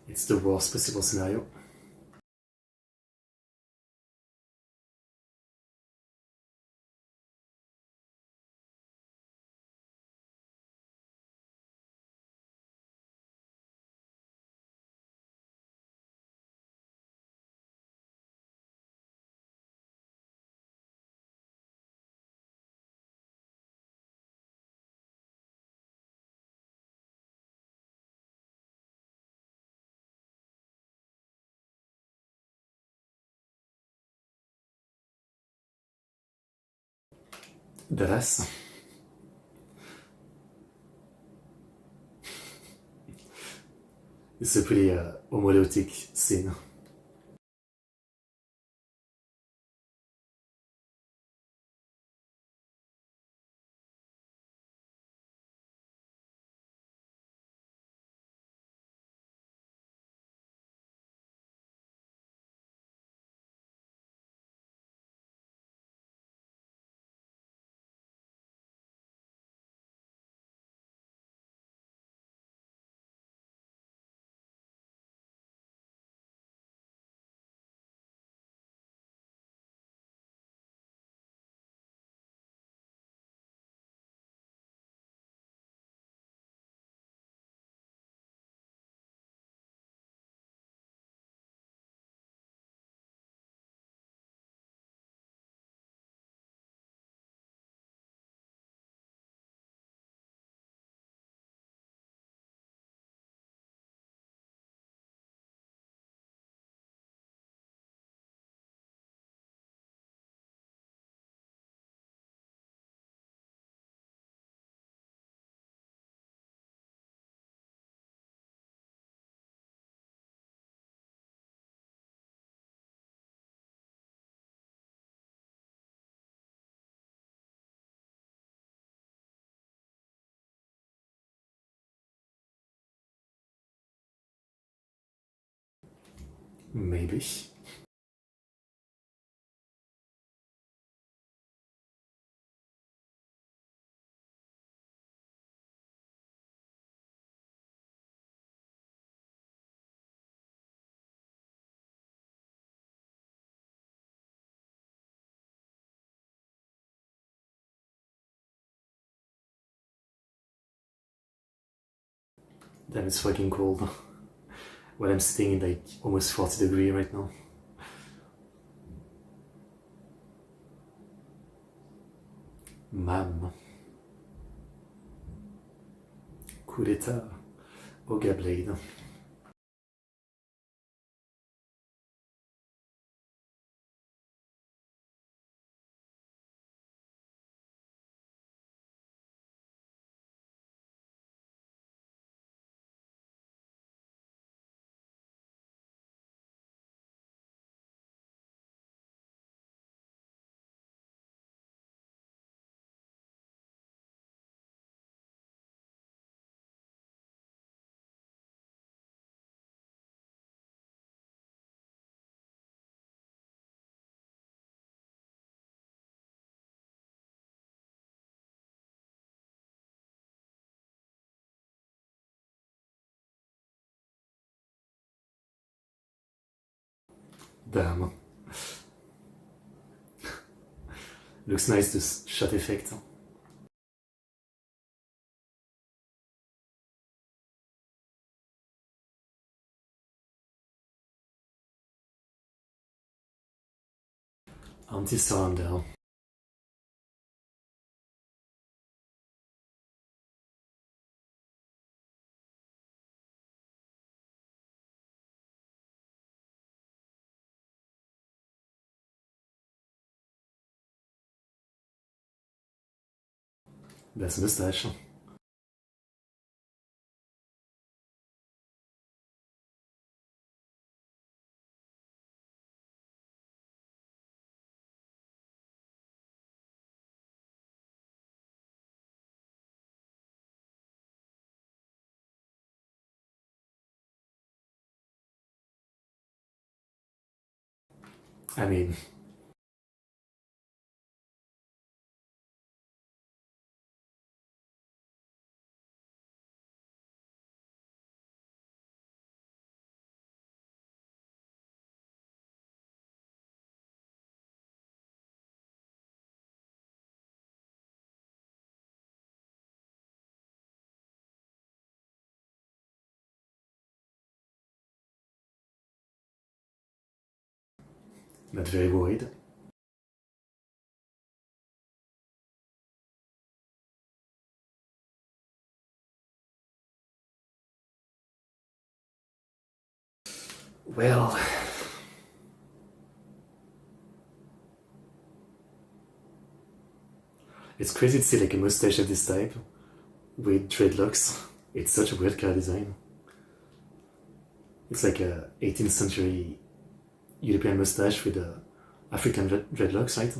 It's the worst possible scenario. Badass. It's a pretty homoerotic scene. Maybe. Damn, it's fucking cold. Well, I'm sitting in like almost 40 degrees right now. Mam. Coup d'état. Oga Blade. Damn. Looks nice, this shot effect. Anti-cylinder. That's a mustache. I mean, not very worried. Well, it's crazy to see like a mustache of this type with dreadlocks. It's such a weird car design. It's like a 18th century European mustache with African dreadlocks, right?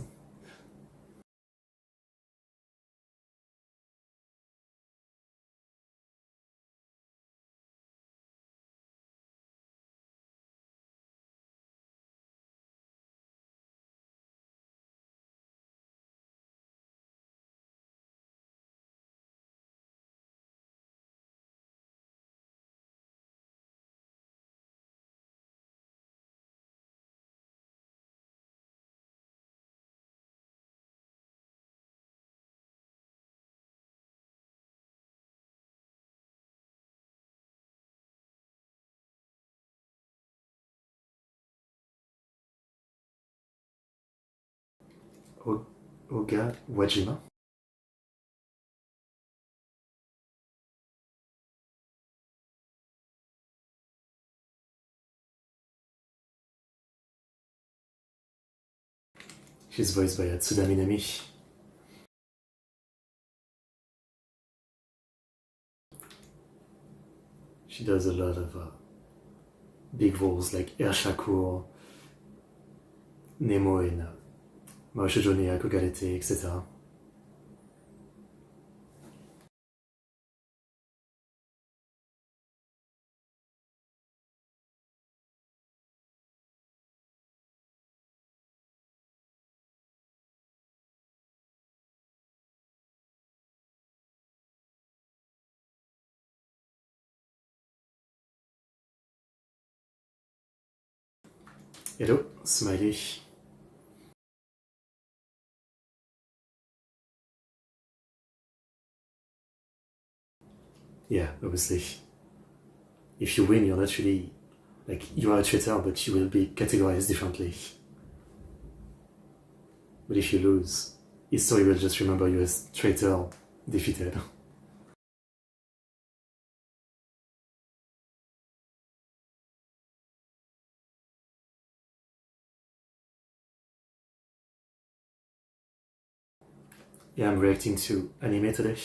Oga Wajima. She's voiced by Tsuda Minami. She does a lot of big roles like Ershakur, Nemo in Maoshoujo ni Akogarete, etc. Hello, smiley. Yeah, obviously. If you win, you're not really, like, you are a traitor, but you will be categorized differently. But if you lose, history will just remember you as traitor defeated. Yeah, I'm reacting to anime today.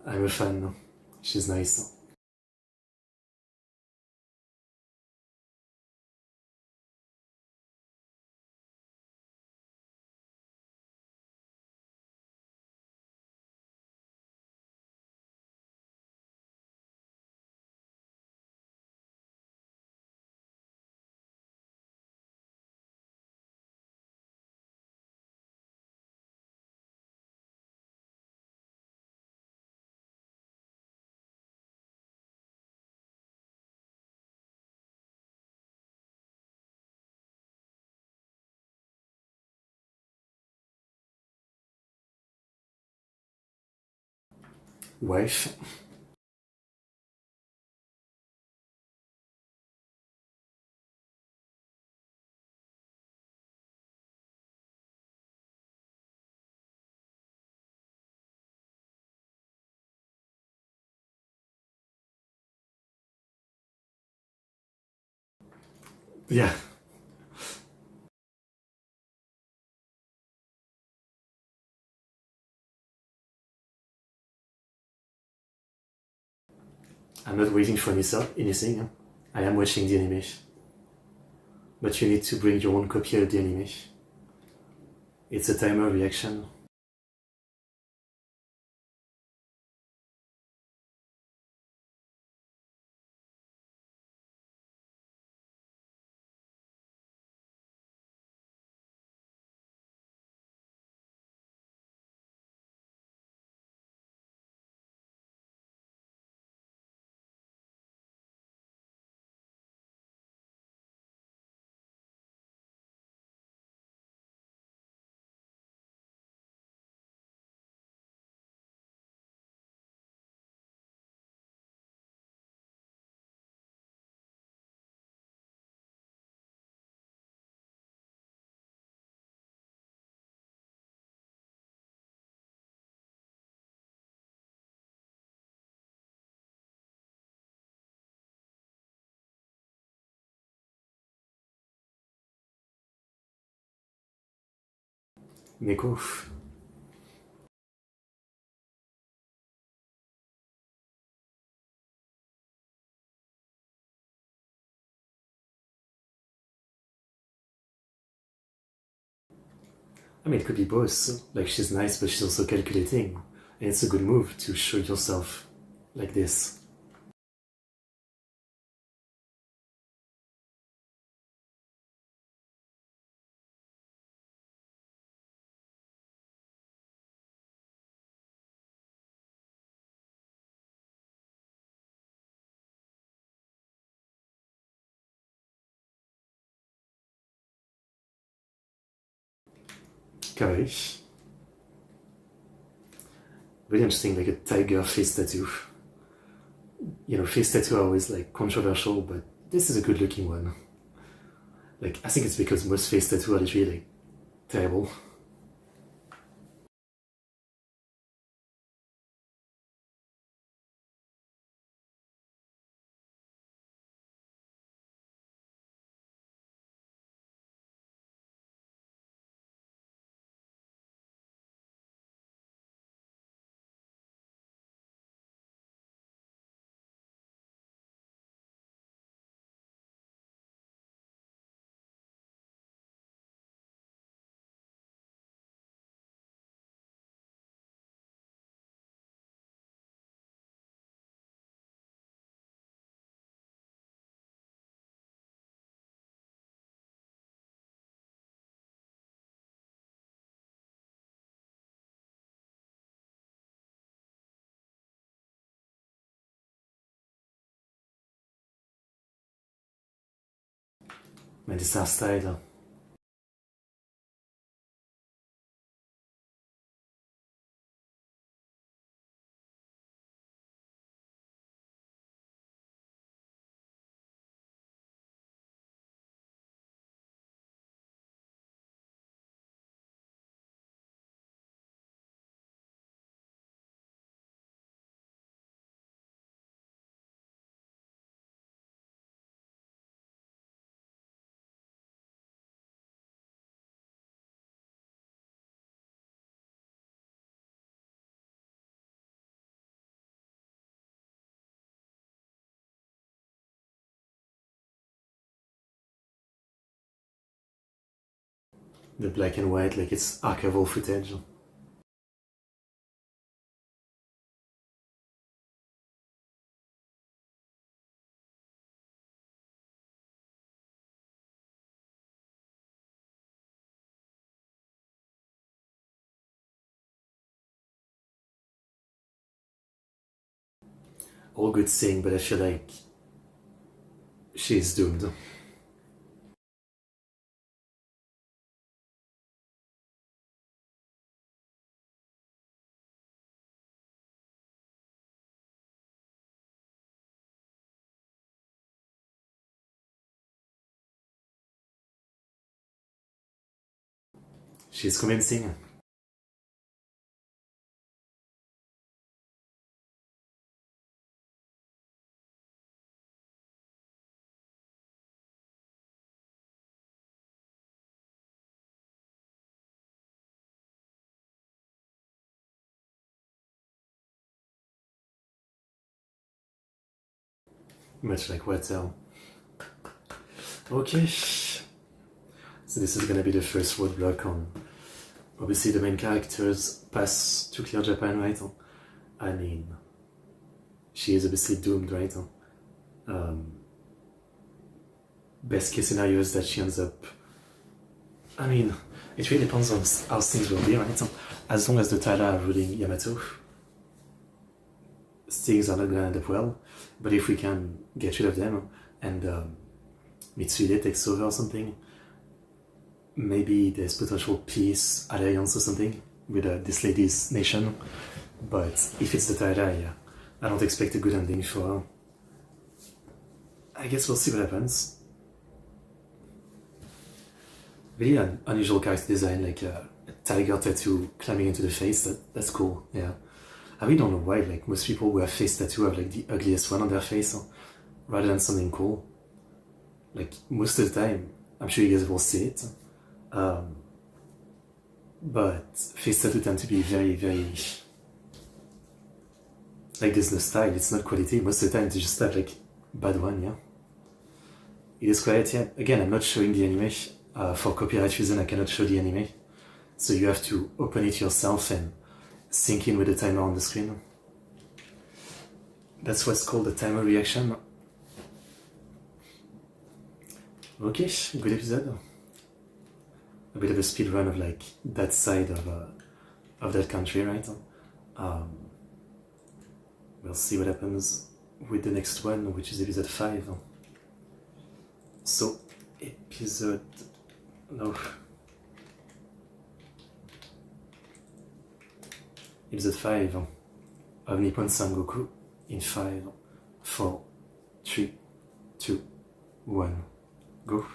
I'm a fan. She's nice. Wife. Yeah. I'm not waiting for anything. I am watching the anime. But you need to bring your own copy of the anime. It's a timer reaction. Neko. I mean, it could be both. Like, she's nice, but she's also calculating. And it's a good move to show yourself like this. Kawaii. Really interesting, like a tiger face tattoo. You know, face tattoo are always like controversial, but this is a good looking one. Like, I think it's because most face tattoo are literally like terrible. Men det är style. The black and white, like it's archival footage. All good saying, but I feel like she's doomed. She's convincing. Much like what Okay. So this is gonna be the first roadblock on... Obviously the main characters pass to clear Japan, right? I mean, she is obviously doomed, right? Best case scenario is that she ends up... I mean, it really depends on how things will be, right? As long as the Taira are ruling Yamato, things are not gonna end up well. But if we can get rid of them and Mitsuhide takes over or something, maybe there's potential peace, alliance or something with this lady's nation. But if it's the Taira, yeah, I don't expect a good ending for her. I guess we'll see what happens. Really an unusual character design, like a tiger tattoo climbing into the face. That's cool, yeah. I really don't know why, like most people who have face tattoo have like the ugliest one on their face, rather than something cool. Like most of the time, I'm sure you guys will see it. But face tattoo tend to be very, very... Like there's no style, it's not quality. Most of the time they just have like bad one, yeah. It is quiet, yeah. Again, I'm not showing the anime. For copyright reason, I cannot show the anime. So you have to open it yourself and sync in with the timer on the screen. That's what's called a timer reaction. Okay, good episode. A bit of a speed run of like that side of that country, right? We'll see what happens with the next one, which is episode 5. So, episode... No. Episode 5 of Nippon Sangoku in 5, 4, 3, 2, 1, go.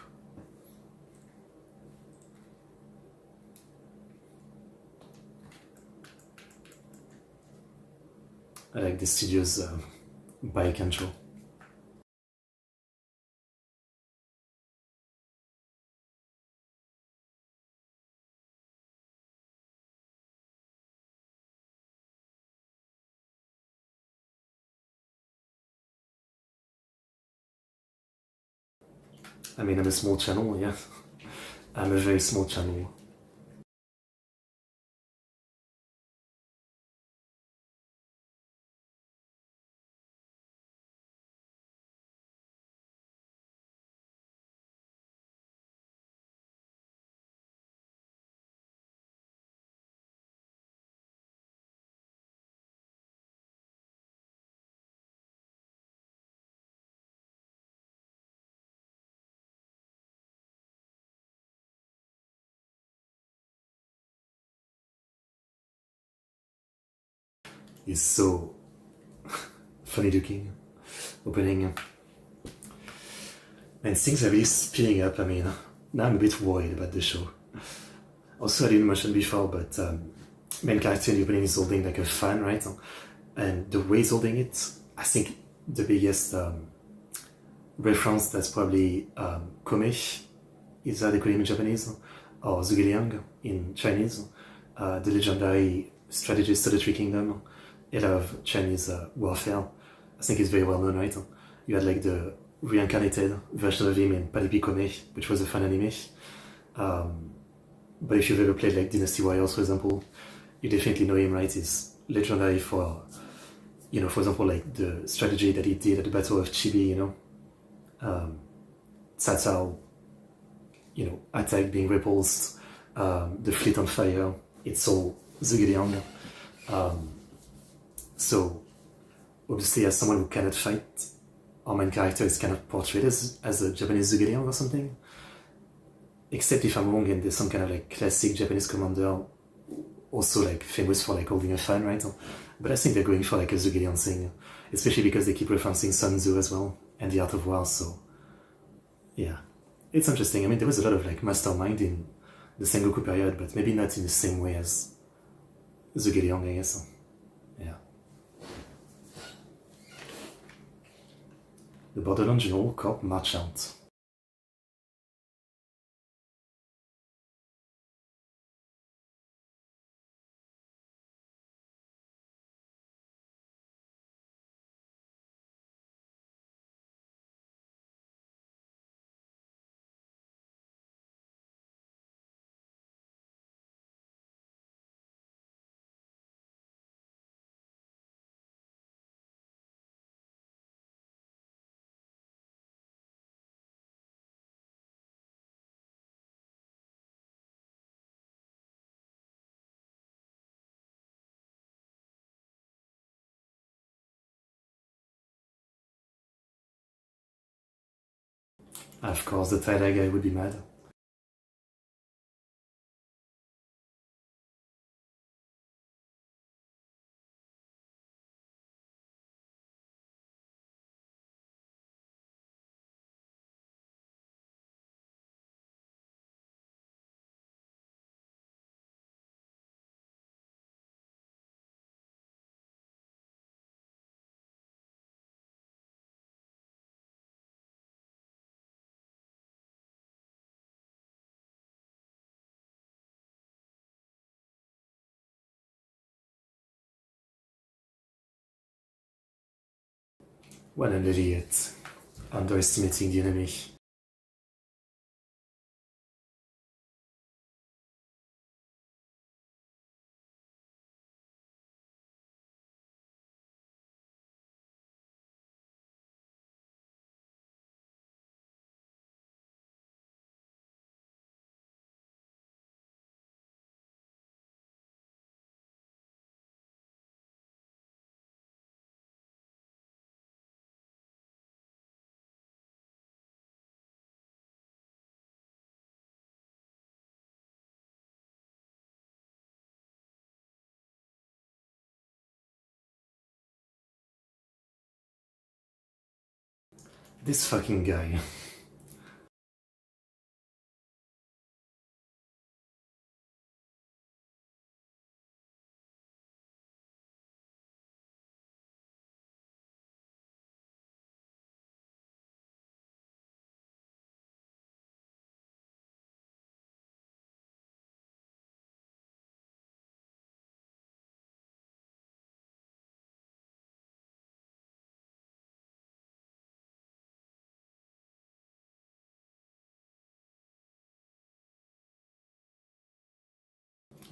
I like the studio's bike control. I mean, I'm a small channel, yeah. I'm a very small channel. is so funny looking opening. And things are really speeding up. I mean, now I'm a bit worried about the show. Also, I didn't mention before, but main character in the opening is holding like a fan, right? And the way he's holding it, I think the biggest reference, that's probably Kome, is that they call him in Japanese, or Zhuge in Chinese, the legendary strategist of the Three Kingdoms, head of Chinese warfare. I think it's very well known, right? You had like the reincarnated version of him in Palipi Kome, which was a fun anime. But if you've ever played like Dynasty Warriors, for example, you definitely know him, right? He's legendary for, you know, for example, like the strategy that he did at the Battle of Chibi, you know, Cao Cao, you know, attack being repulsed, the fleet on fire, it's all Zhuge Liang. So, obviously, as someone who cannot fight, our main character is kind of portrayed as a Japanese Zhuge Liang or something. Except if I'm wrong and there's some kind of like classic Japanese commander also like famous for like holding a fan, right? But I think they're going for like a Zhuge Liang thing, especially because they keep referencing Sun Tzu as well and the Art of War, so yeah. It's interesting. I mean, there was a lot of like mastermind in the Sangoku period, but maybe not in the same way as Zhuge Liang, I guess. Yeah. The Borderland General Corps march out. Of course, the tie-dye guy would be mad. What an idiot. Underestimating the enemy. This fucking guy.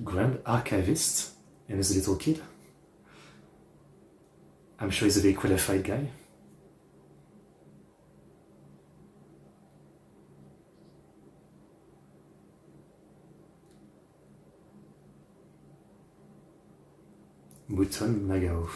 Grand Archivist? And he's a little kid? I'm sure he's a very qualified guy. Mouton Nagao.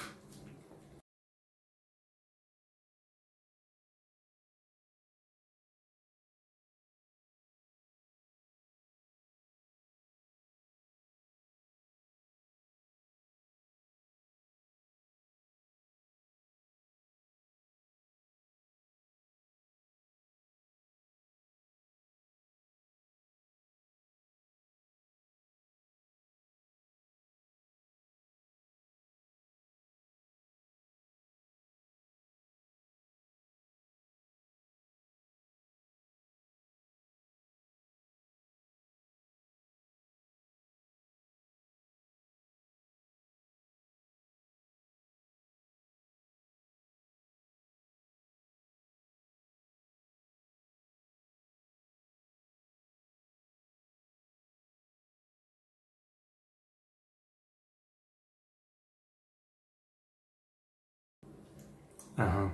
Uh-huh.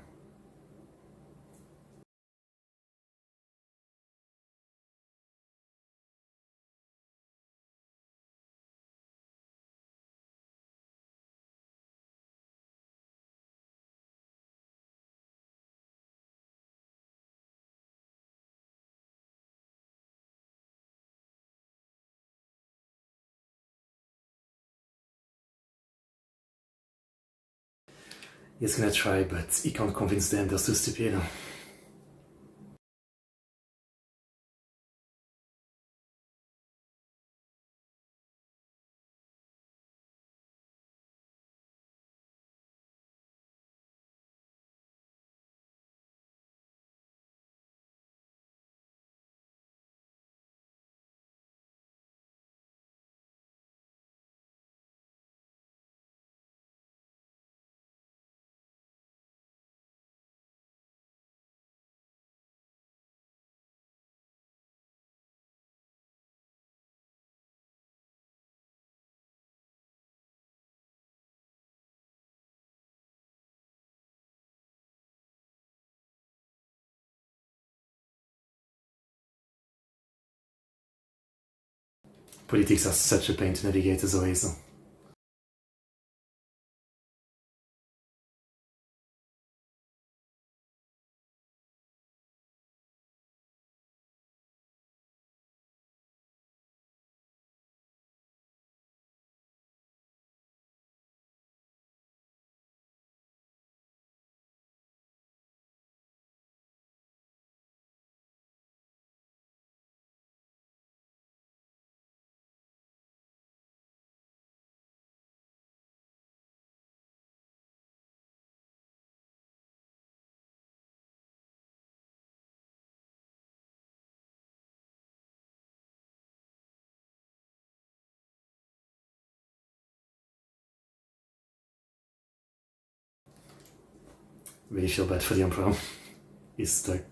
He's gonna try, but he can't convince them, they're too stupid. Politics are such a pain to navigate as always. Really feel bad for the Emperor. He's stuck.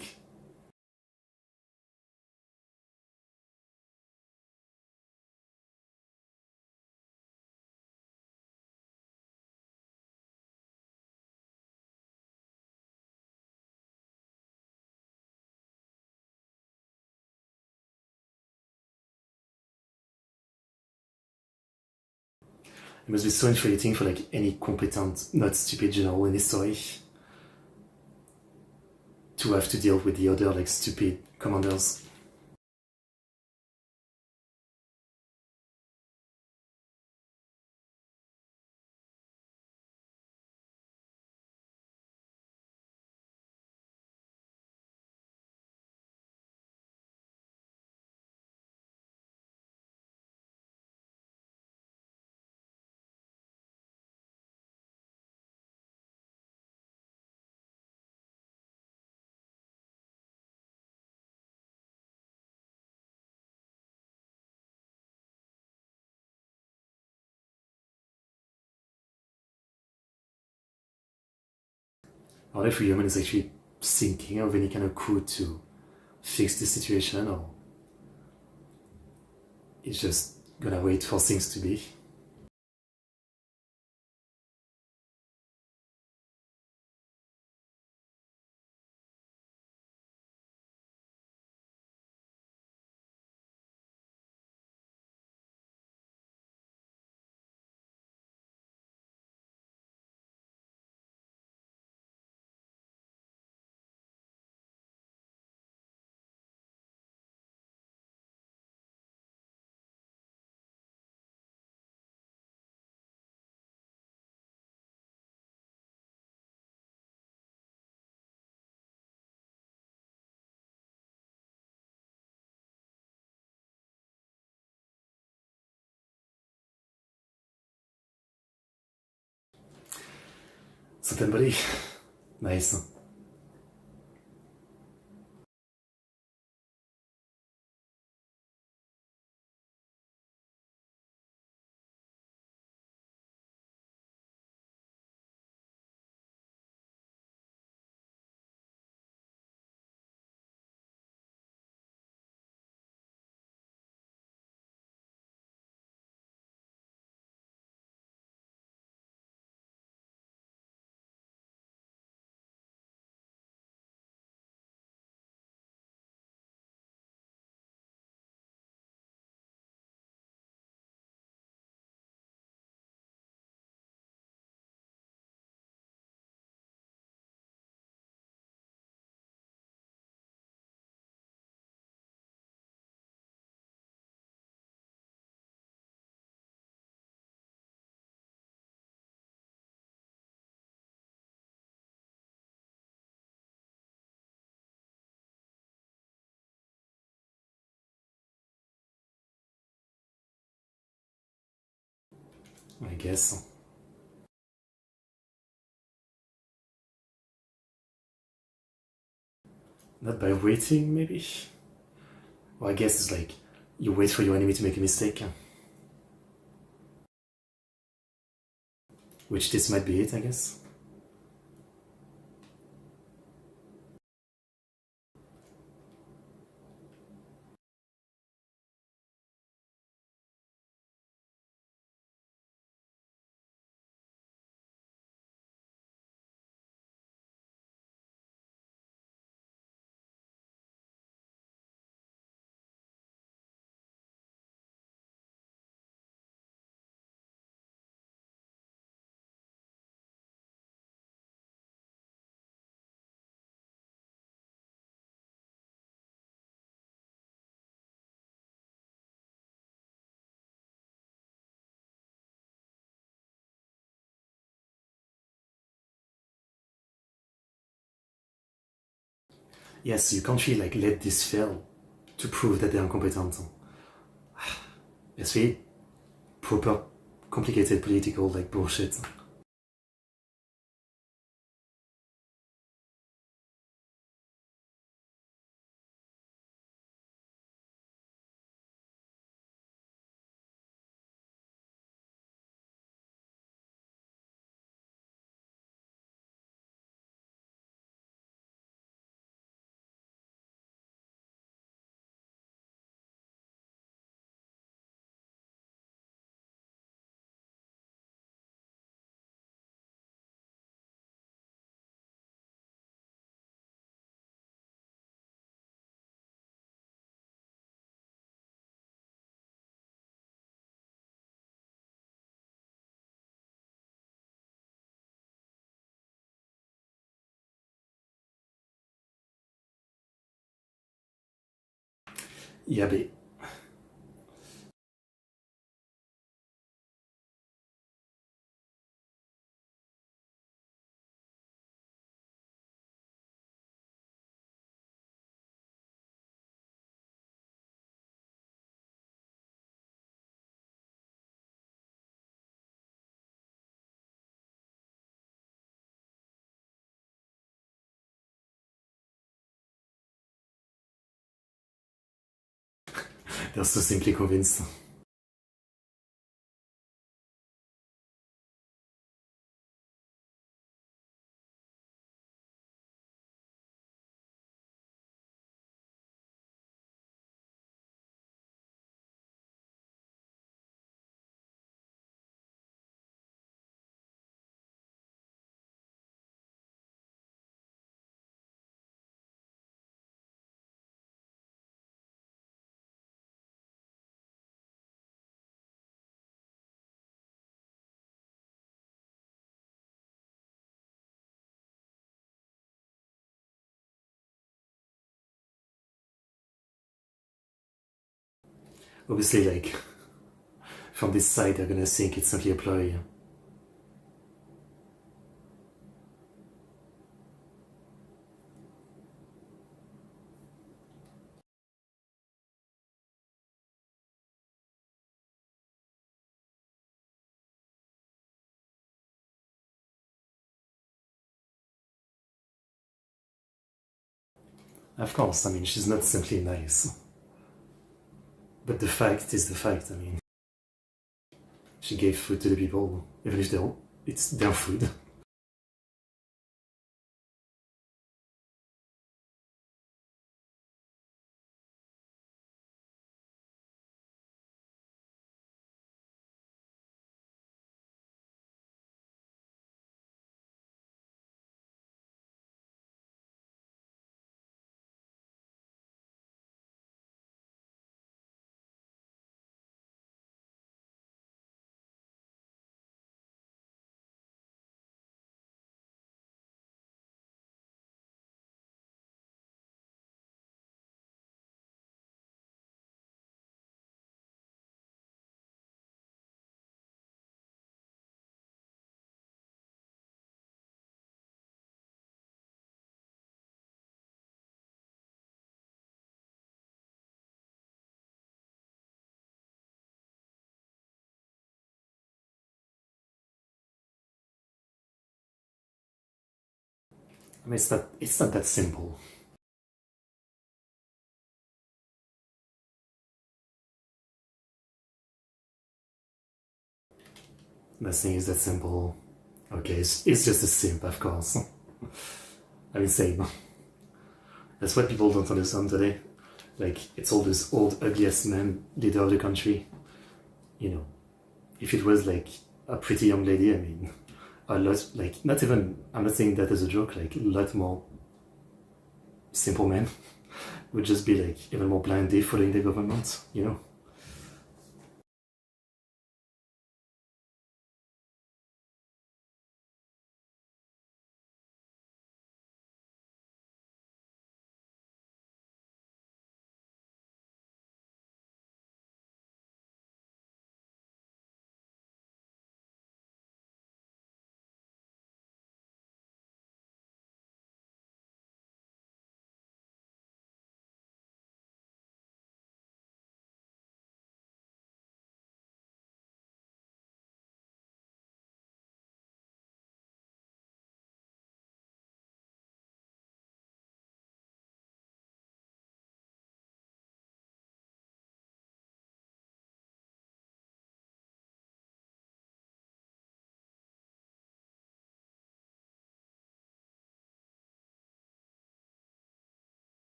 It must be so infuriating for like any competent, not stupid general in history to have to deal with the other like stupid commanders. I wonder if Human is actually thinking of any kind of coup to fix the situation, or he's just gonna wait for things to be. September. Nice. I guess. Not by waiting, maybe? Well, I guess it's like you wait for your enemy to make a mistake. Which this might be it, I guess. Yes, you can't really like let this fail to prove that they're incompetent. It's really proper, complicated political like bullshit. Yeah, but they're so simply convinced. Obviously, like, from this side, they're gonna think it's simply a ploy. Of course, I mean, she's not simply nice. But the fact is the fact, I mean. She gave food to the people, even if it's their food. mean, it's not that simple. Nothing is that simple. Okay, it's just a simp, of course. I mean, same. That's what people don't understand today. Like, it's all this old, ugliest man leader of the country. You know, if it was like a pretty young lady, I mean, a lot, like, not even, I'm not saying that as a joke, like, a lot more simple men would just be like even more blindly following the government, you know?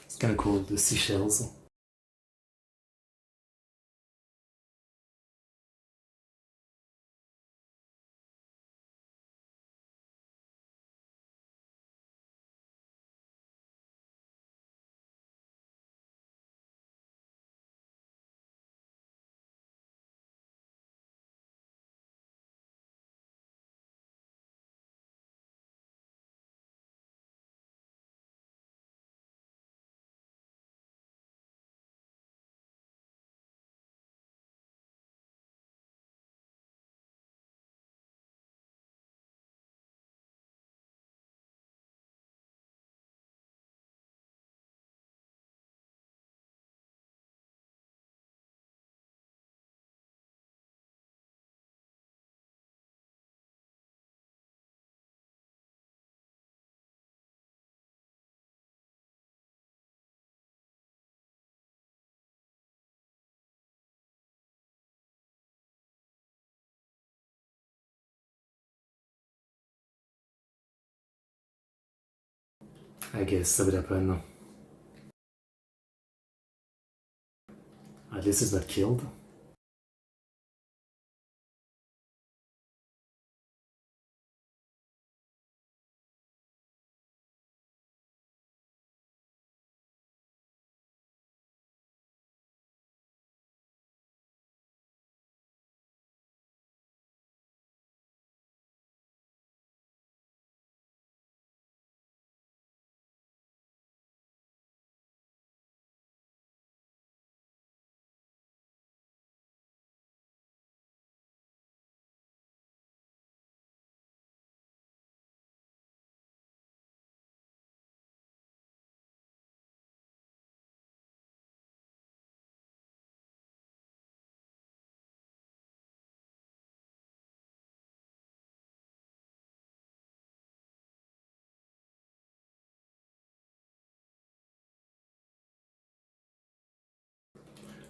It's kind of cool, the seashells. I guess that would happen. At least it's not killed.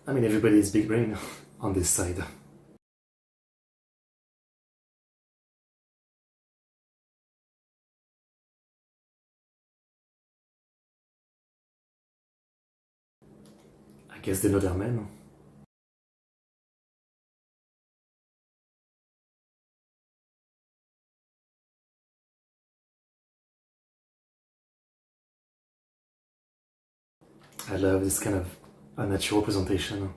I mean, everybody is big brain on this side. I guess they know their men. I love this kind of unnatural presentation.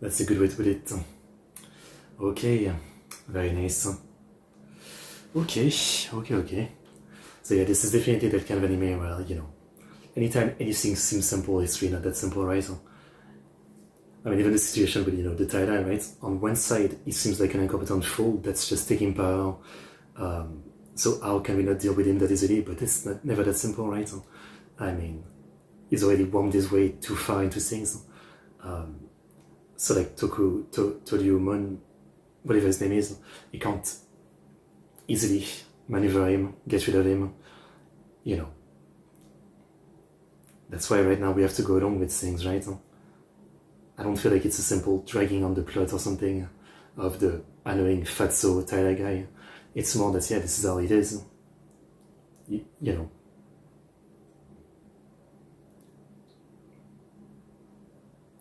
That's a good way to put it. Okay, very nice. Okay. So yeah, this is definitely that kind of anime where, you know, anytime anything seems simple, it's really not that simple, right? I mean, even the situation with, you know, the tie-dye, right? On one side, it seems like an incompetent fool that's just taking power. So how can we not deal with him that easily? But it's never that simple, right? I mean, he's already warmed his way too far into things. So like Toryumon, whatever his name is, he can't easily maneuver him, get rid of him, you know. That's why right now we have to go along with things, right? I don't feel like it's a simple dragging on the plot or something of the annoying fatso tie-dye guy. It's more that, yeah, this is how it is. You know.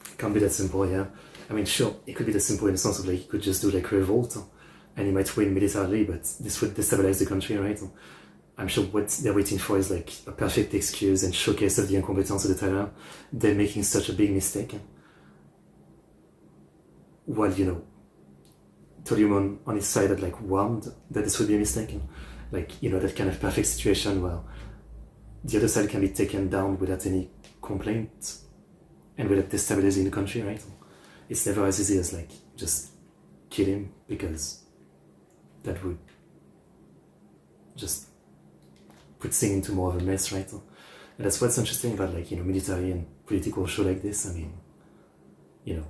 It can't be that simple, yeah. I mean, sure, it could be that simple in the sense of like, he could just do like revolt and he might win militarily, but this would destabilize the country, right? I'm sure what they're waiting for is like a perfect excuse and showcase of the incompetence of the Tyler. They're making such a big mistake. While, you know, Toryumon on his side had like warned that this would be a mistake. Like, you know, that kind of perfect situation where the other side can be taken down without any complaint and without destabilizing the country, right? It's never as easy as like just kill him, because that would just put things into more of a mess, right? And that's what's interesting about, like, you know, military and political show like this. I mean, you know,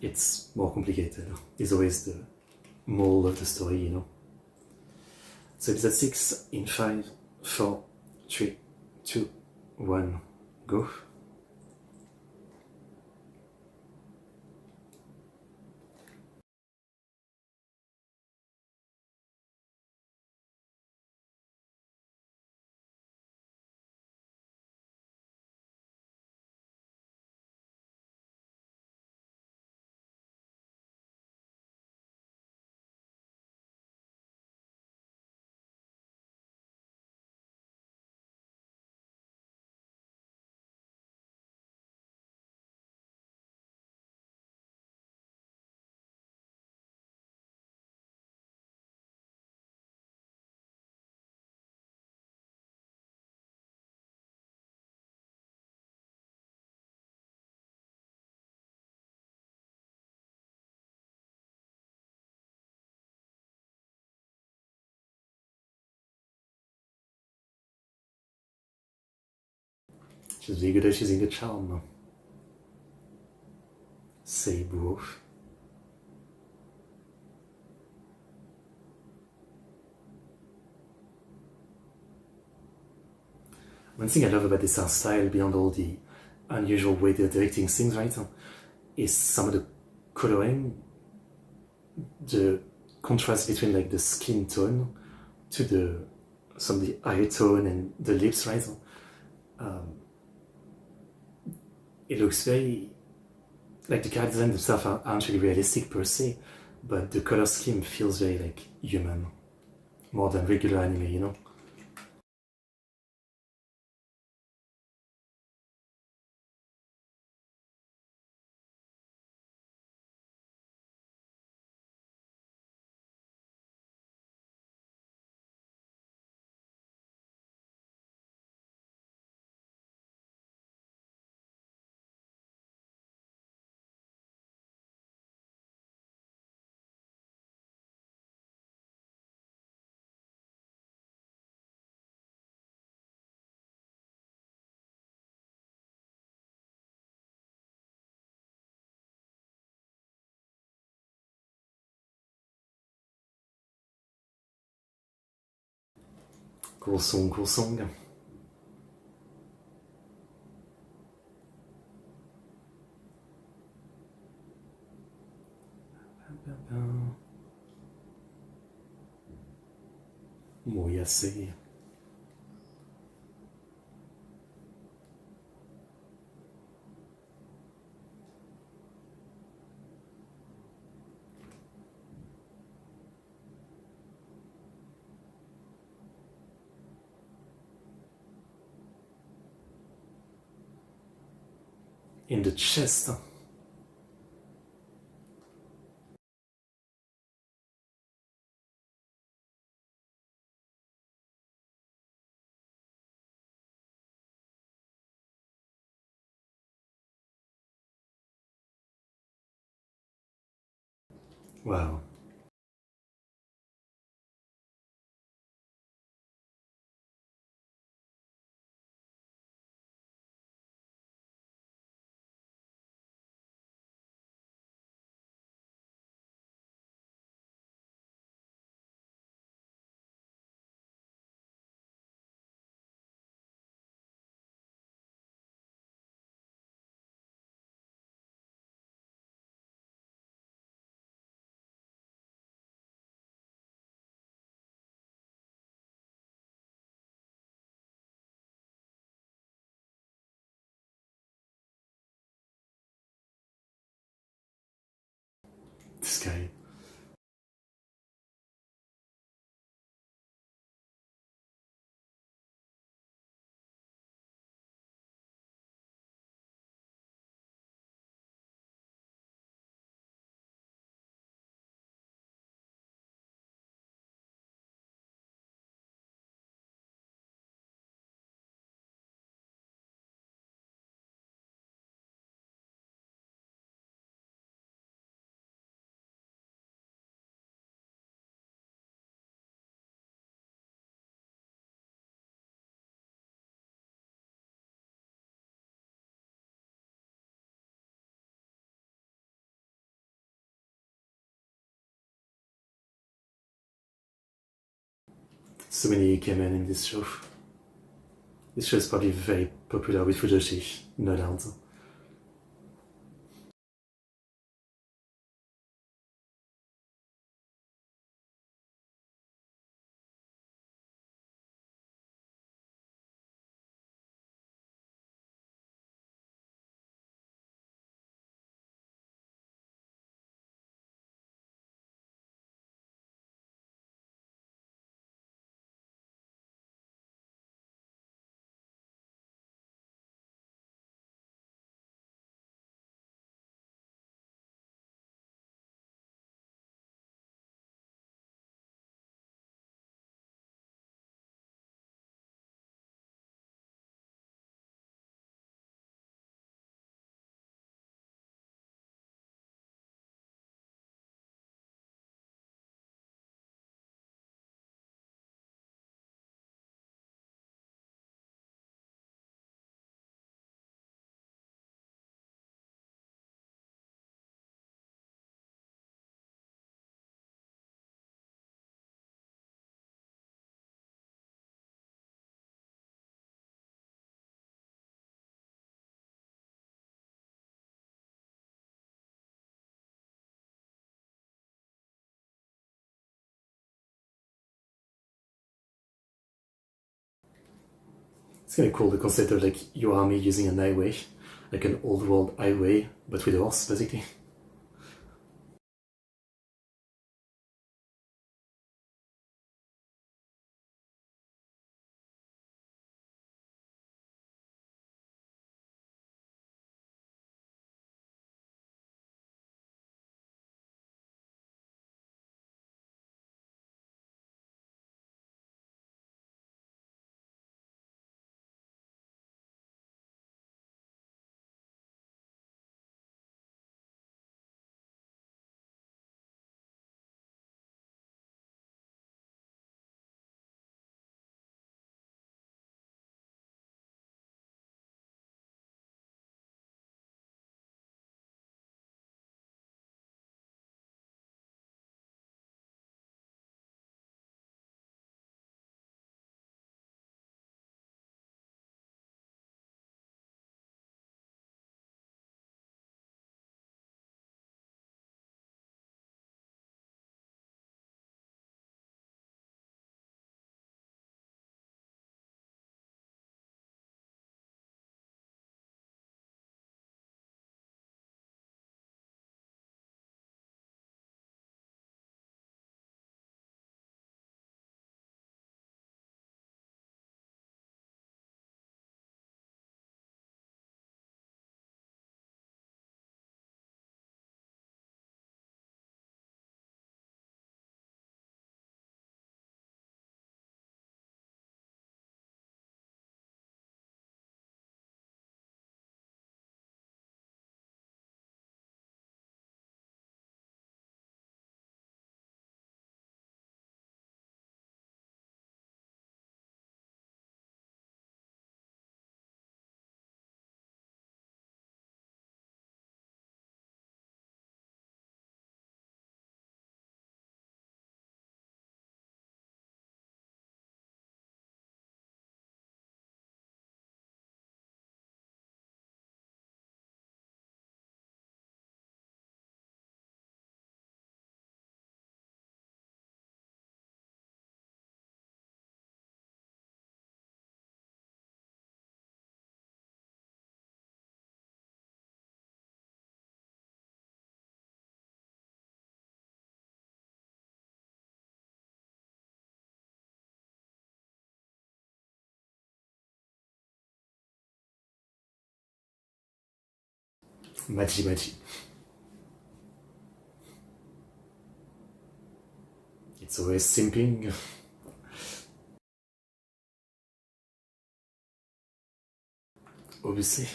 it's more complicated. It's always the moral of the story, you know. So episode 6 in 5, 4, 3, 2, 1, go. She's really good at using the charm. Seibo. One thing I love about this art style, beyond all the unusual way they're directing things, right, is some of the coloring, the contrast between like the skin tone to the some of the eye tone and the lips, right? It looks very like the characters themselves aren't really realistic per se, but the color scheme feels very like human, more than regular anime, you know. Cool song, cool song. Moyase. in the chest. Wow. This guy. So many gay men in this show. This show is probably very popular with Fujoshi, no doubt. It's kind of cool, the concept of like your army using an highway, like an old world highway, but with a horse, basically. Maji Maji. It's always simping. Obviously.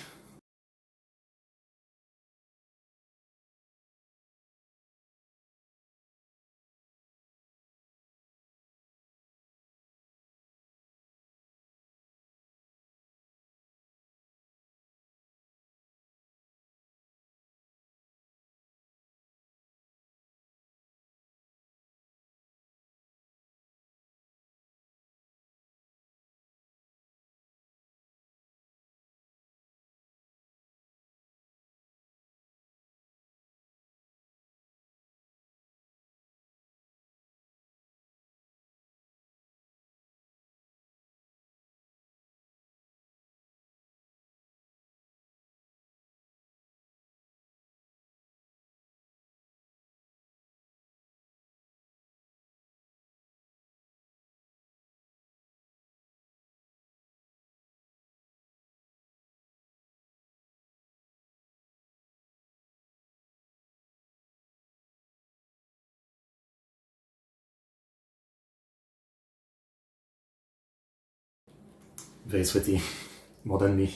Very sweaty. More than me.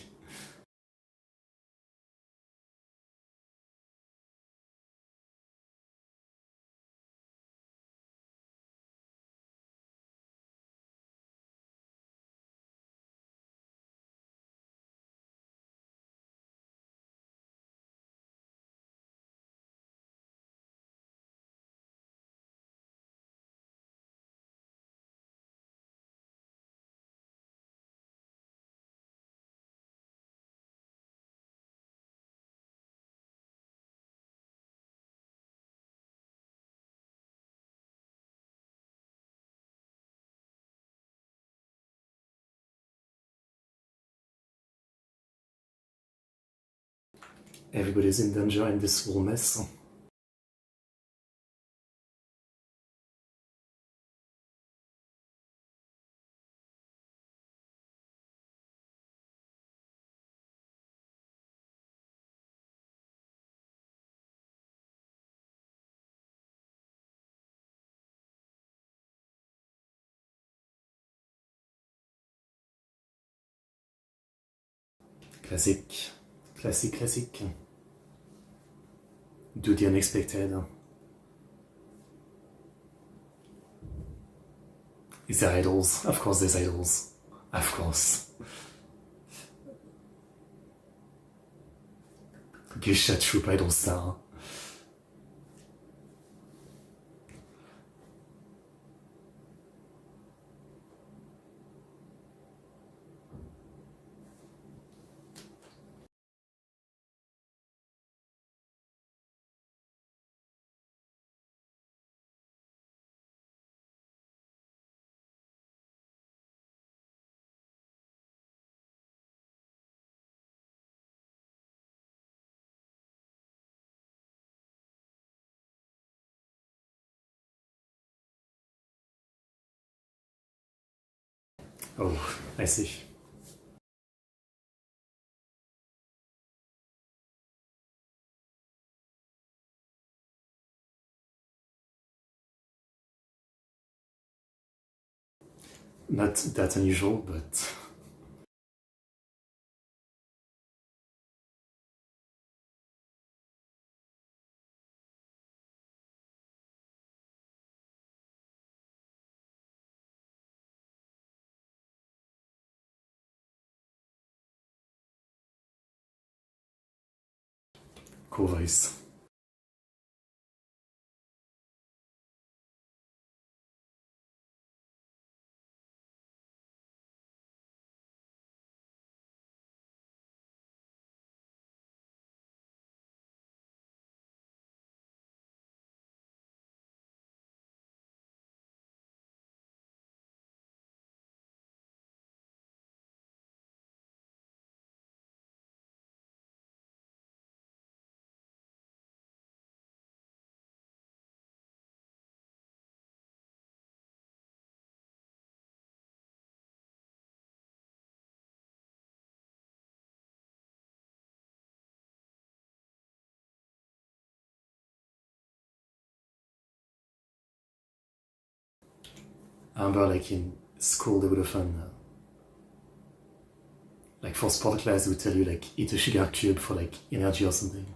Everybody's in danger in this whole mess. Classic. Classic, classic. Do the unexpected. Is there idols? Of course there's idols. Of course. Geisha Troop Idol Star. Oh, I see. Not that unusual, but cool voice. I remember like in school they would often like for sport class they would tell you like eat a sugar cube for like energy or something.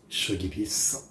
Shogi peace.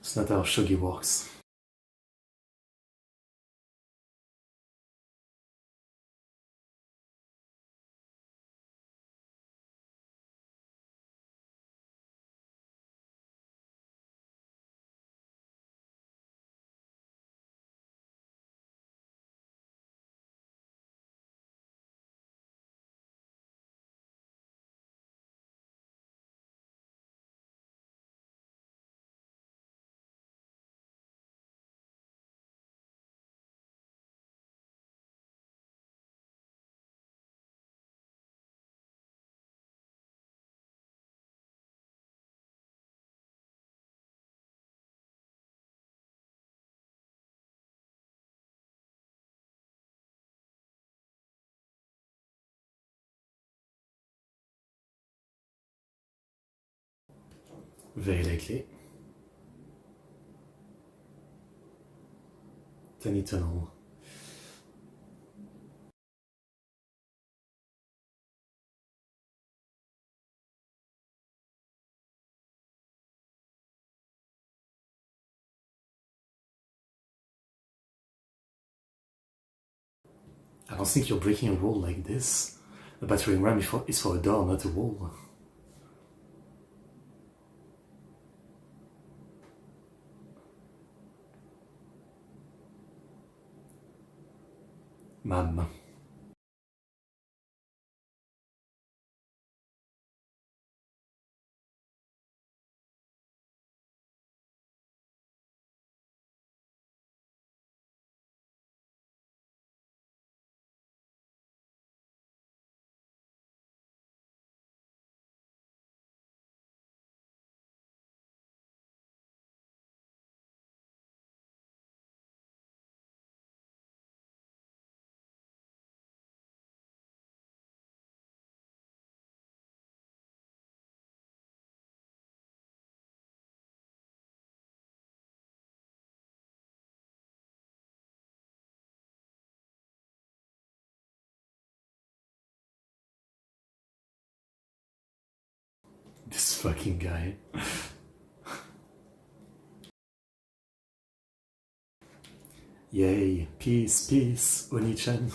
It's not how shogi works. Very likely. Tiny tunnel. I don't think you're breaking a wall like this. The battering ram is for a door, not a wall. Mam. This fucking guy. Yay, peace, peace, Oni-chan.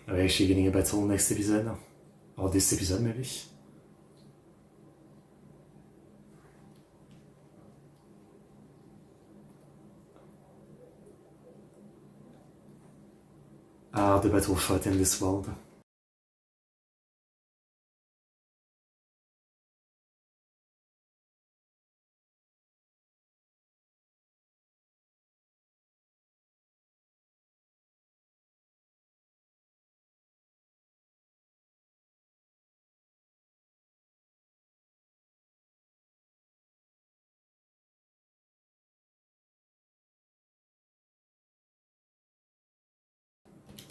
Are we actually getting a battle next episode? Or this episode, maybe. The battle fought in this world.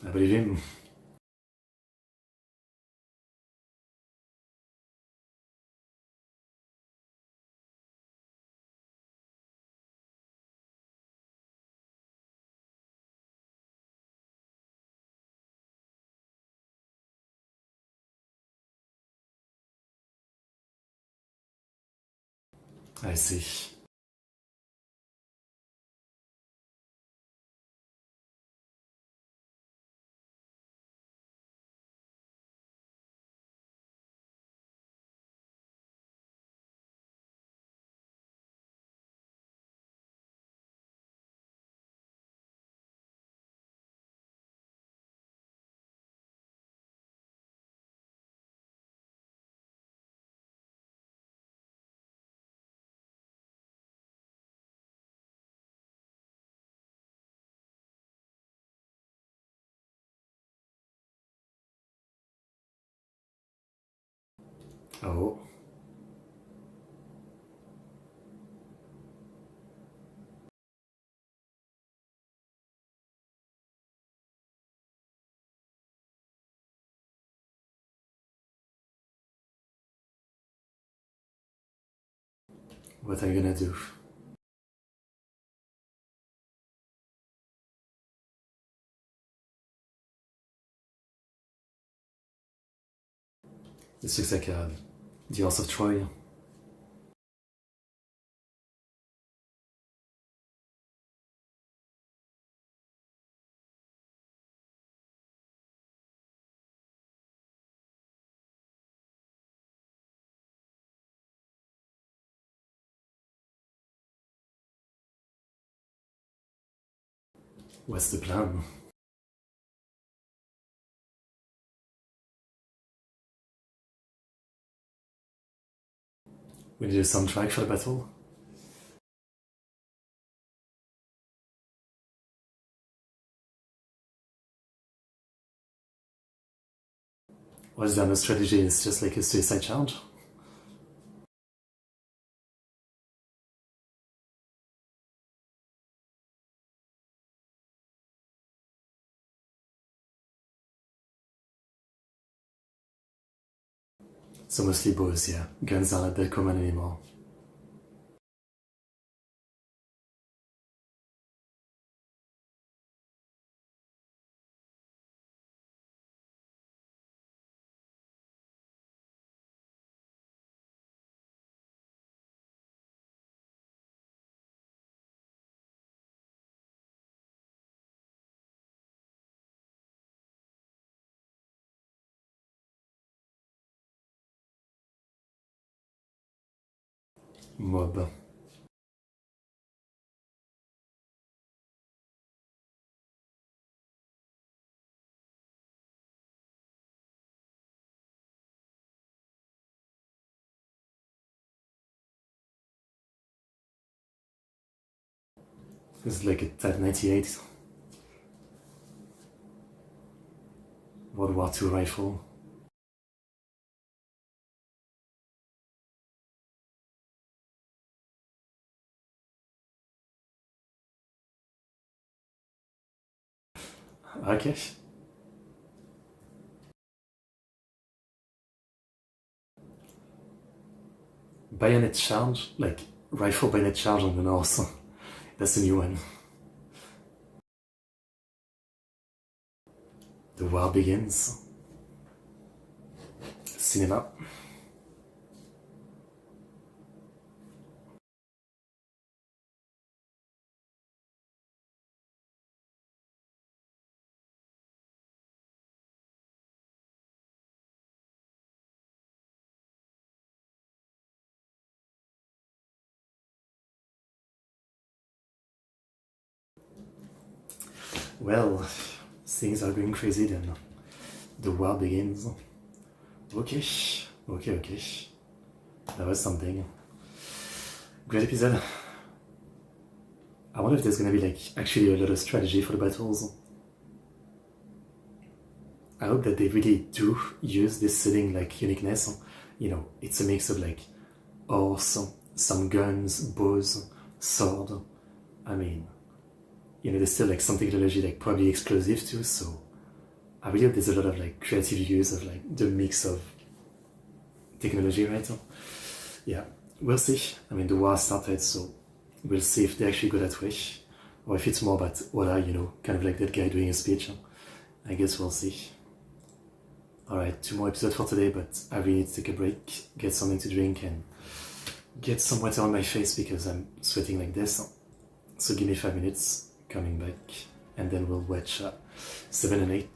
I believe him. I see. Oh. What are you gonna do? This looks like the Horse of Troy. What's the plan? We need a soundtrack for the battle. Or is there no strategy? It's just like a suicide charge? So mostly bows, yeah. Guns are not that common anymore. Mob. It's like a Type 98 World War II rifle. Okay. Bayonet charge, like rifle bayonet charge on the north. That's a new one. The war begins. Cinema. Well, things are going crazy then. The war begins. Okay. That was something. Great episode. I wonder if there's gonna be like actually a lot of strategy for the battles. I hope that they really do use this setting like uniqueness. You know, it's a mix of like horse, some guns, bows, sword. I mean, you know, there's still like some technology like probably explosive too, so I really hope there's a lot of like creative use of like the mix of technology, right? Yeah, we'll see. I mean, the war started, so we'll see if they actually go that way, or if it's more about Oda, you know, kind of like that guy doing a speech. I guess we'll see. Alright, 2 more episodes for today, but I really need to take a break, get something to drink, and get some water on my face because I'm sweating like this. So give me 5 minutes, coming back, and then we'll watch 7 and 8.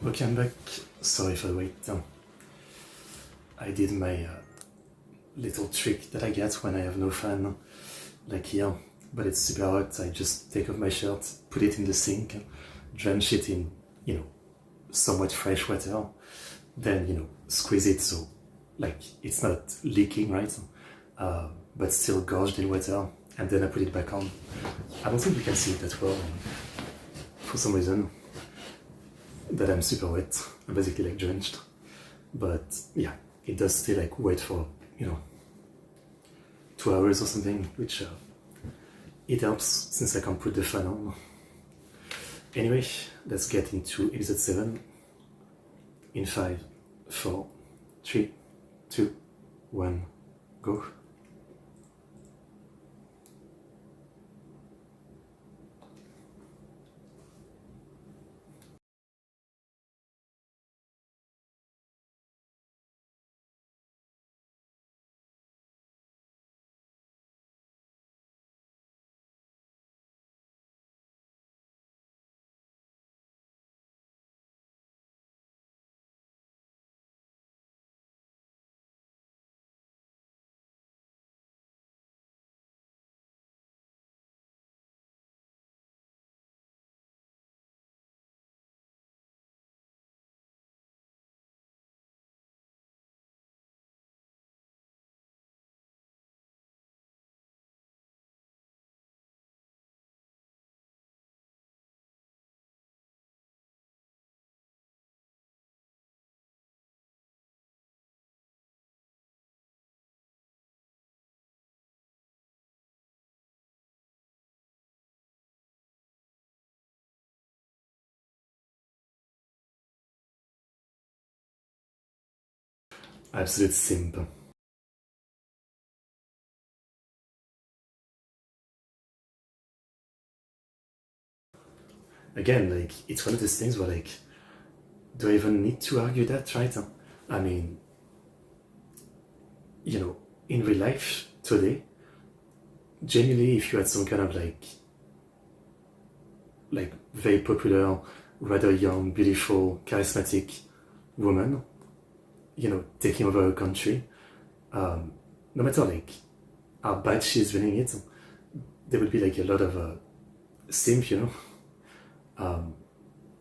Okay, I'm back. Sorry for the wait. I did my little trick that I get when I have no fan, like here, but it's super hot. I just take off my shirt, put it in the sink, drench it in, somewhat fresh water, then, squeeze it so, like, it's not leaking, right? But still gorged in water, and then I put it back on. I don't think you can see it that well, for some reason, that I'm super wet. I'm basically like drenched. But yeah, it does stay like wet for, 2 hours or something, which it helps since I can't put the fan on. Anyway, let's get into episode 7 in 5, 4, 3, 2, 1, go. Absolute simp. Again, like, it's one of those things where, like, do I even need to argue that, right? I mean, in real life today, genuinely, if you had some kind of like very popular, rather young, beautiful, charismatic woman, taking over a country, no matter like how bad she's running it, there would be like a lot of simp,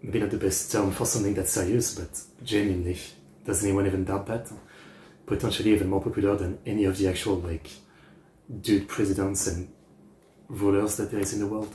maybe not the best term for something that's serious, but genuinely, does anyone even doubt that? Potentially even more popular than any of the actual like dude presidents and rulers that there is in the world.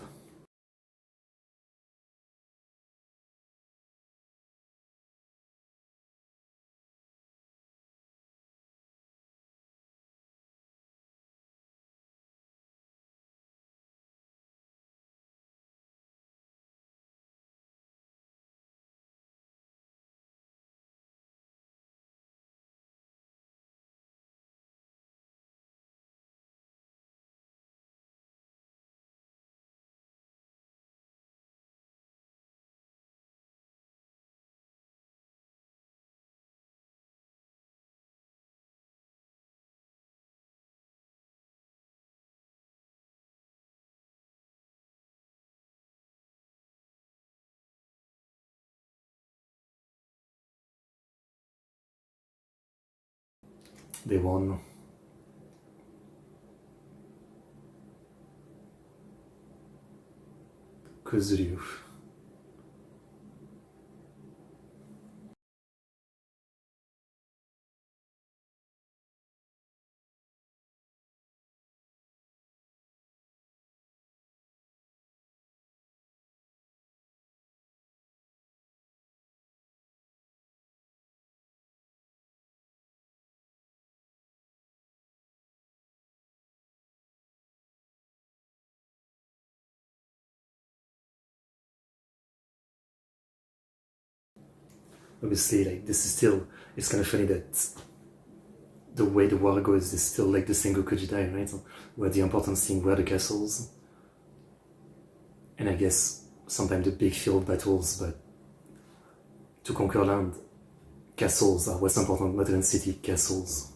They won. Kuzuryu. Obviously, like, this is still, it's kind of funny that the way the war goes is still like the Sengoku Jidai, right? Where the important thing were the castles. And I guess sometimes the big field battles, but to conquer land, castles are what's important, not even city castles.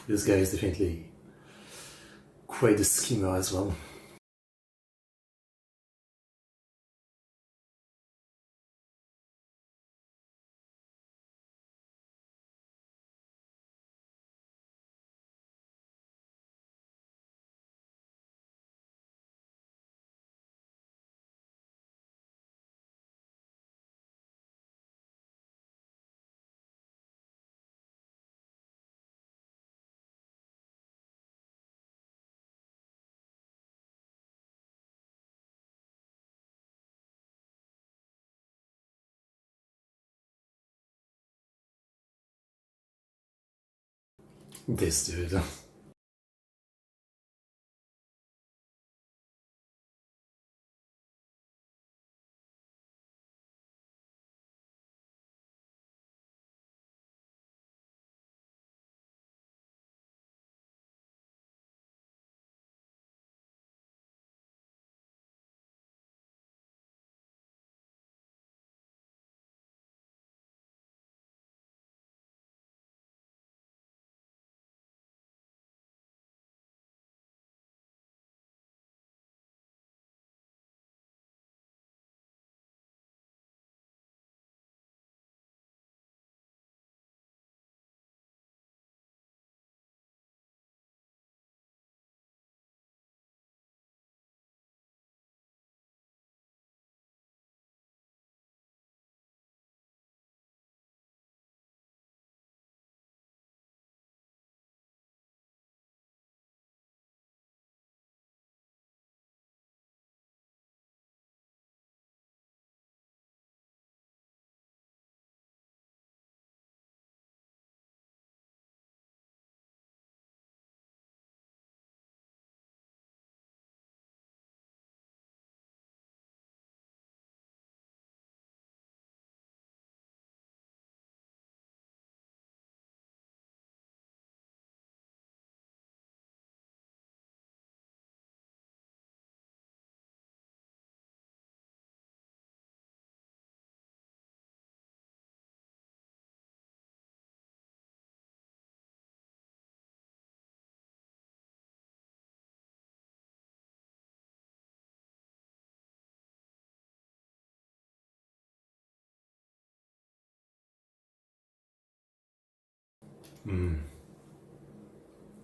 This guy is definitely quite a schemer as well. This dude.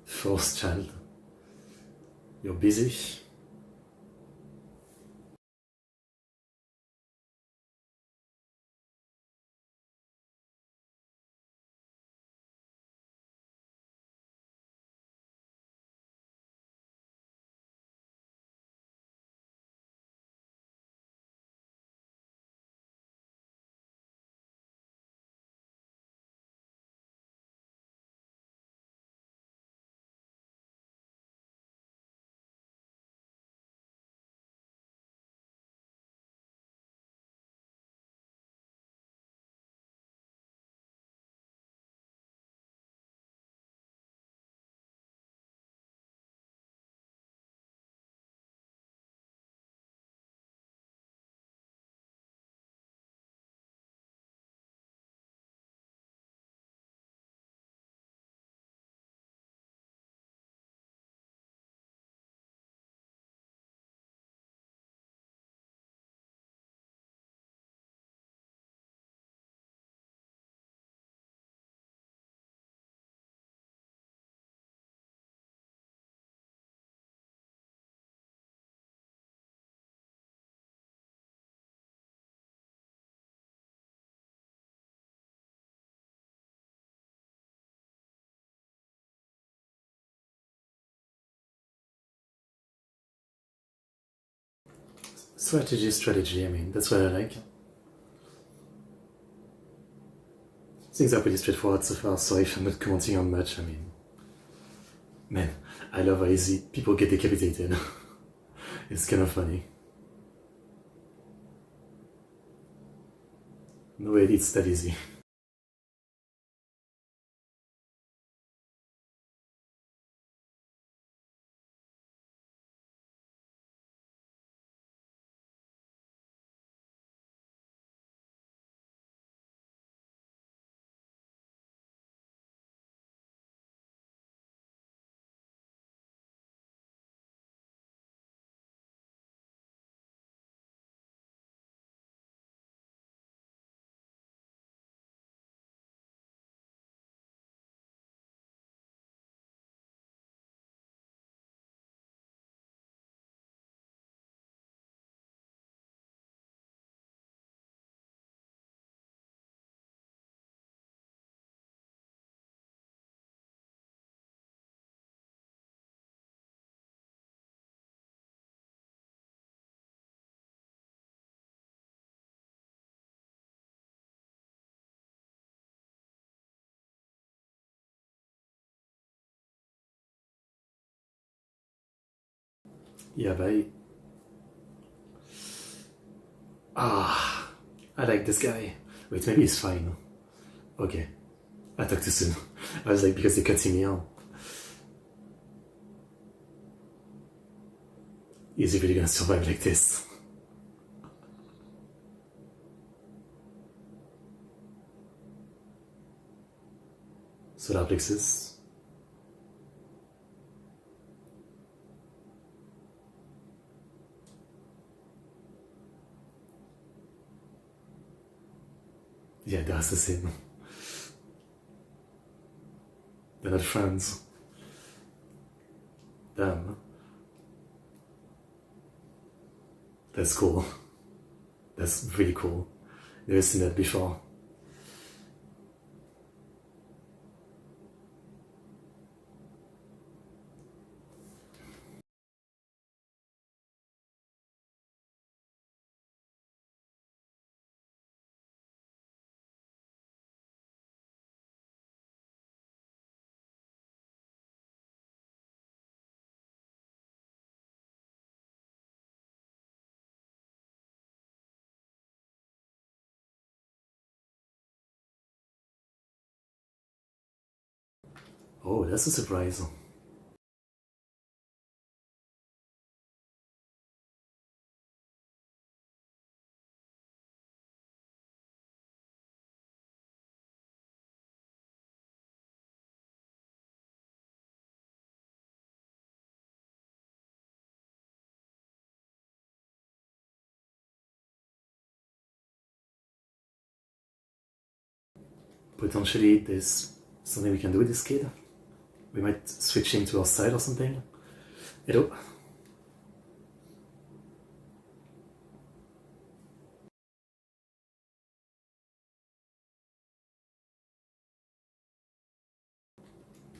Fourth child. You're busy? Strategy, I mean, that's what I like. Things are pretty straightforward so far, so if I'm not commenting on much, I mean... Man, I love how easy people get decapitated. It's kind of funny. No way it's that easy. Yeah, bye. Ah, I like this guy. Wait, maybe he's fine. Okay. I talked too soon. I was like, because they're cutting me out. Is he really gonna survive like this? Solar plexus. Yeah, that's the same. They're not friends. Damn. That's cool. That's really cool. Never seen that before. Oh, that's a surprise. Potentially there's something we can do with this kid. We might switch him to our side or something. Hello?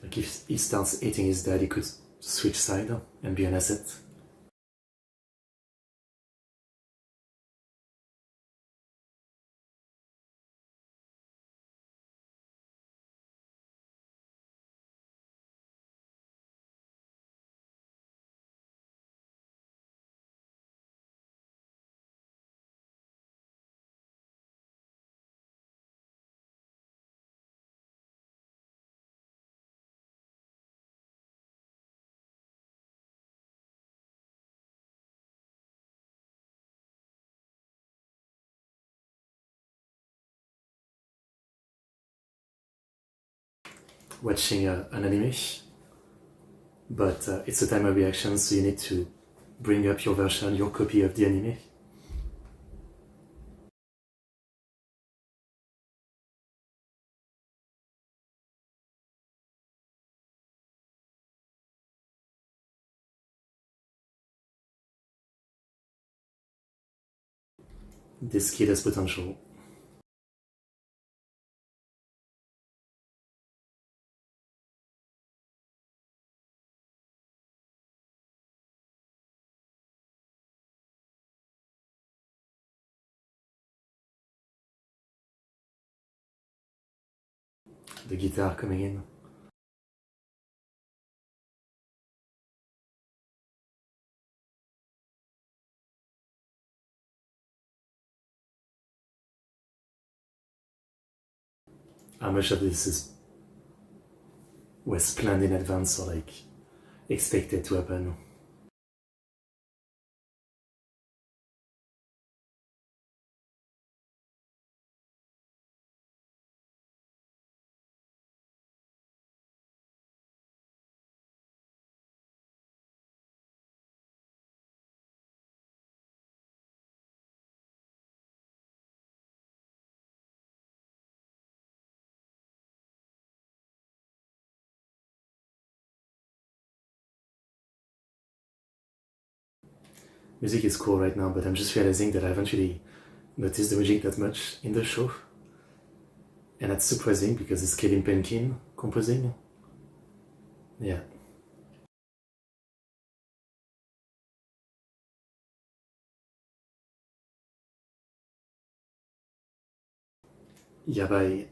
Like if he starts eating his dad, he could switch side and be an asset. Watching an anime, but it's a timer reaction, so you need to bring up your version, your copy of the anime. This kid has potential. The guitar coming in. How much of this was planned in advance or like expected to happen? Music is cool right now, but I'm just realizing that I haven't really noticed the music that much in the show. And that's surprising because it's Kevin Penkin composing. Yeah. Yabai.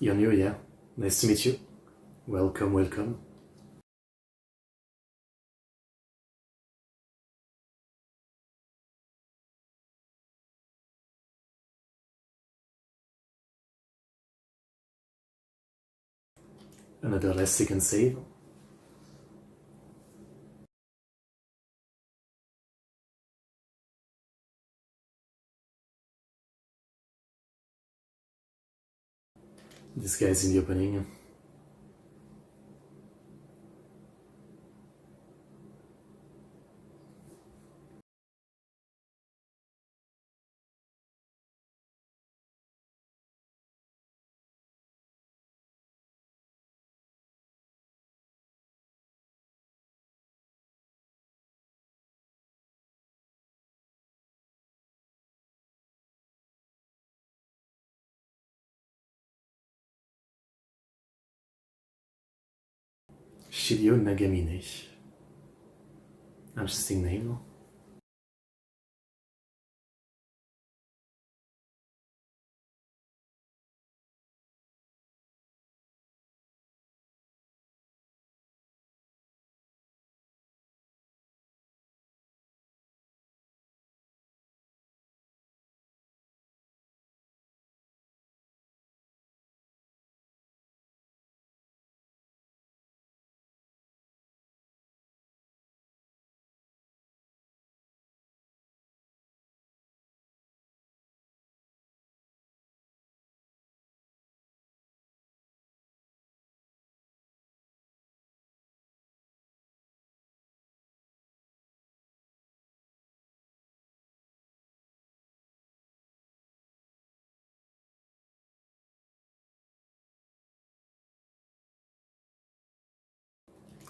You're new, yeah? Nice to meet you. Welcome, welcome. Another last second save. This guy's in the opening. Shiryo Nagamine. Interesting name.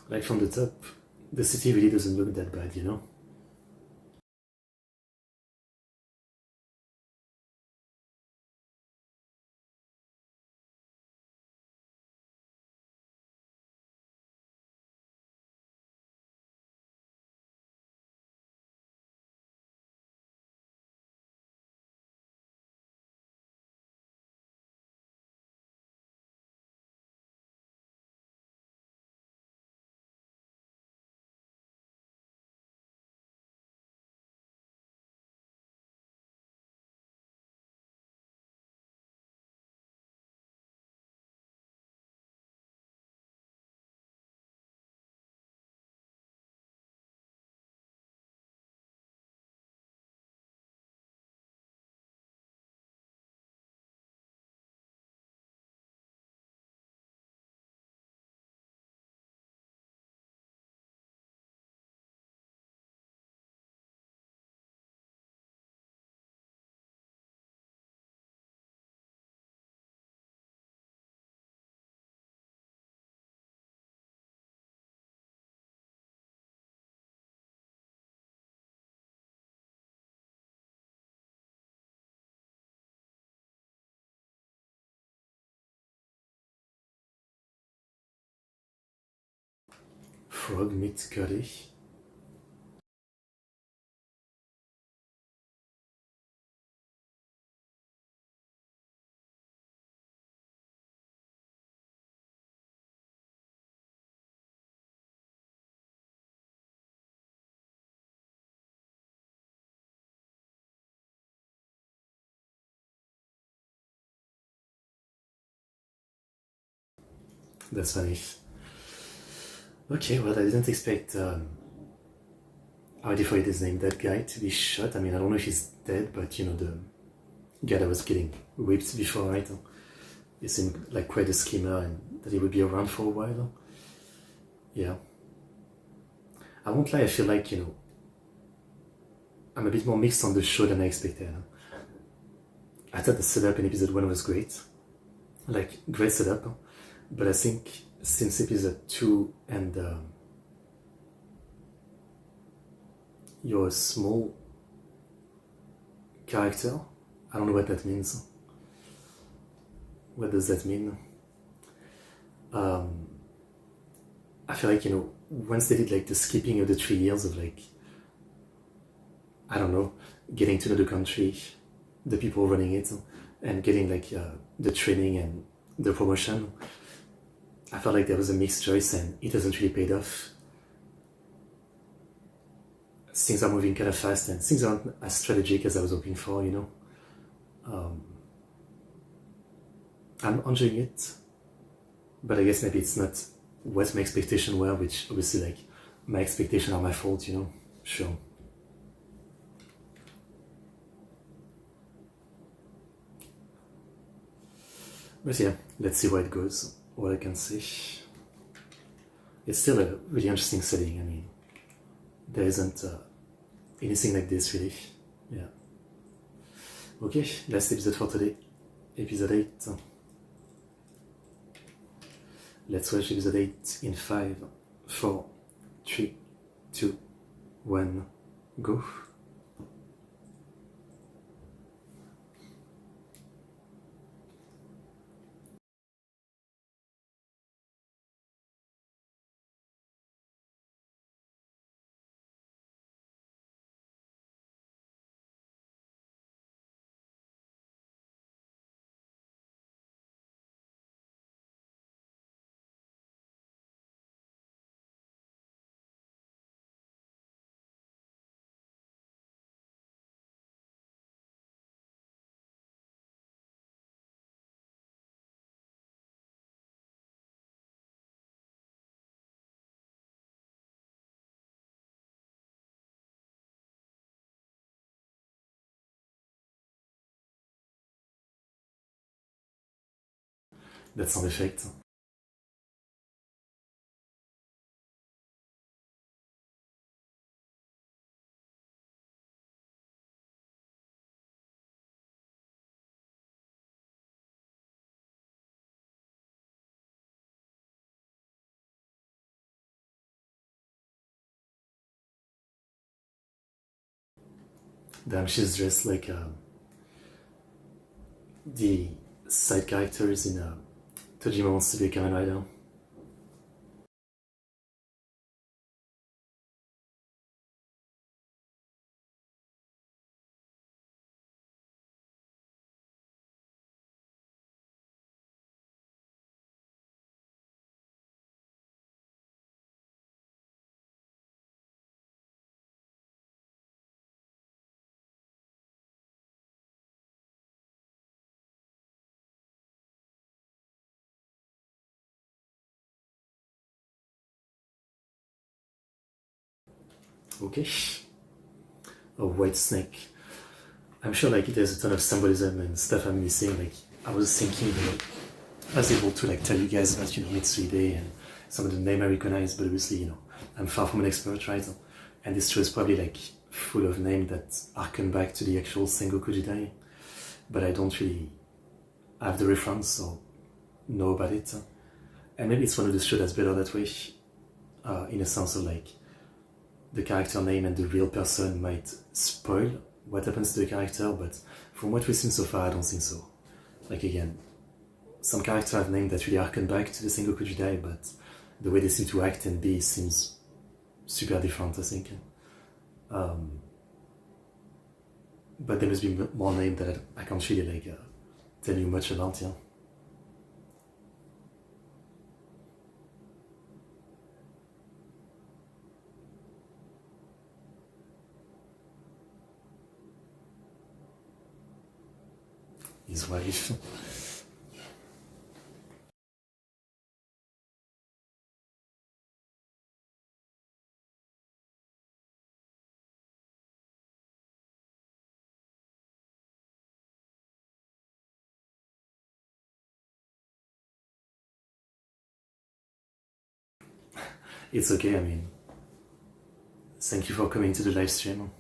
Like from the top, the city really doesn't look that bad, you know? Frog mit Curry. That's funny. Okay, well, I didn't expect how do you forget his name? That guy to be shot. I mean, I don't know if he's dead, but you know, the guy that was getting whipped before, right? He seemed like quite a schemer and that he would be around for a while. Yeah. I won't lie, I feel like, you know, I'm a bit more mixed on the show than I expected. I thought the setup in episode 1 was great. Like, great setup. But I think since episode 2 and you're a small character, I don't know what that means. What does that mean? I feel like, you know, once they did like the skipping of the 3 years of like, I don't know, getting to know the country, the people running it, and getting like the training and the promotion, I felt like there was a mixed choice and it hasn't really paid off. Things are moving kind of fast and things aren't as strategic as I was hoping for, you know. I'm enjoying it, but I guess maybe it's not what my expectations were, which obviously, like, my expectations are my fault, you know. Sure. But yeah, let's see where it goes. What I can say, it's still a really interesting setting. I mean, there isn't anything like this really. Yeah. Okay, last episode for today, episode 8. Let's watch episode 8 in 5, 4, 3, 2, 1, go. That sound effect. Damn, she's dressed like the side characters in Tojima Wants to Be a Kamen Rider. Okay. A white snake. I'm sure like there's a ton of symbolism and stuff I'm missing. Like I was thinking that I was able to like tell you guys about, you know, Mitsuhide and some of the name I recognize, but obviously, you know, I'm far from an expert, right? And this show is probably like full of names that harken back to the actual Sangoku Jedi, but I don't really have the reference or know about it. And maybe it's one of the shows that's better that way, in a sense of like the character name and the real person might spoil what happens to the character, but from what we've seen so far, I don't think so. Like again, some characters have names that really harken back to the Sengoku Jedi, but the way they seem to act and be seems super different, I think. But there must be more names that I can't really like tell you much about, yeah. His wife. It's okay, I mean, thank you for coming to the live stream.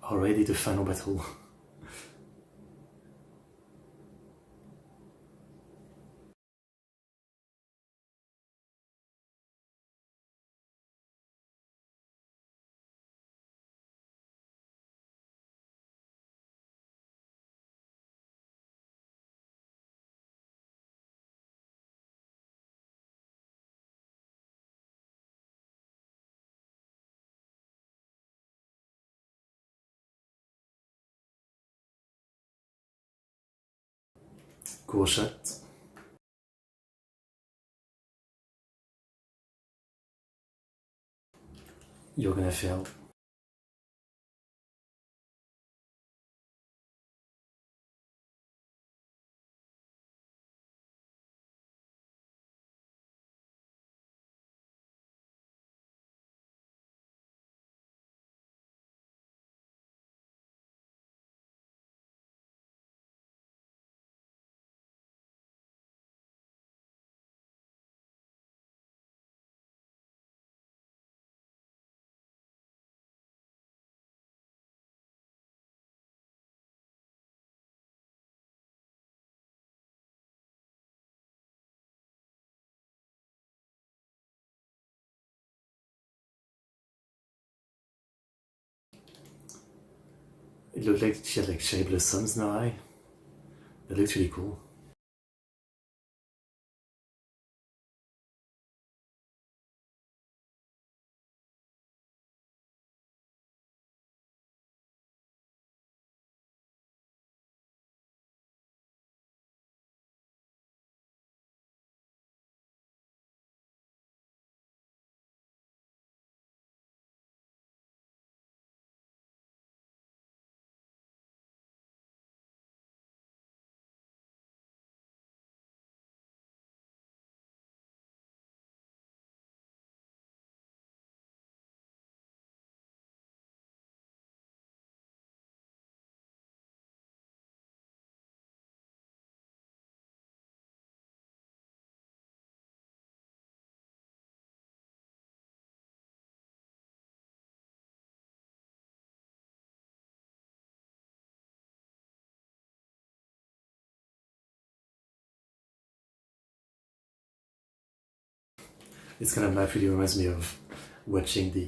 Already the final battle. Cool shot. You're gonna fail. It looked like she had like cherry blossoms in her eye. That looked really cool. This kind of map really reminds me of watching the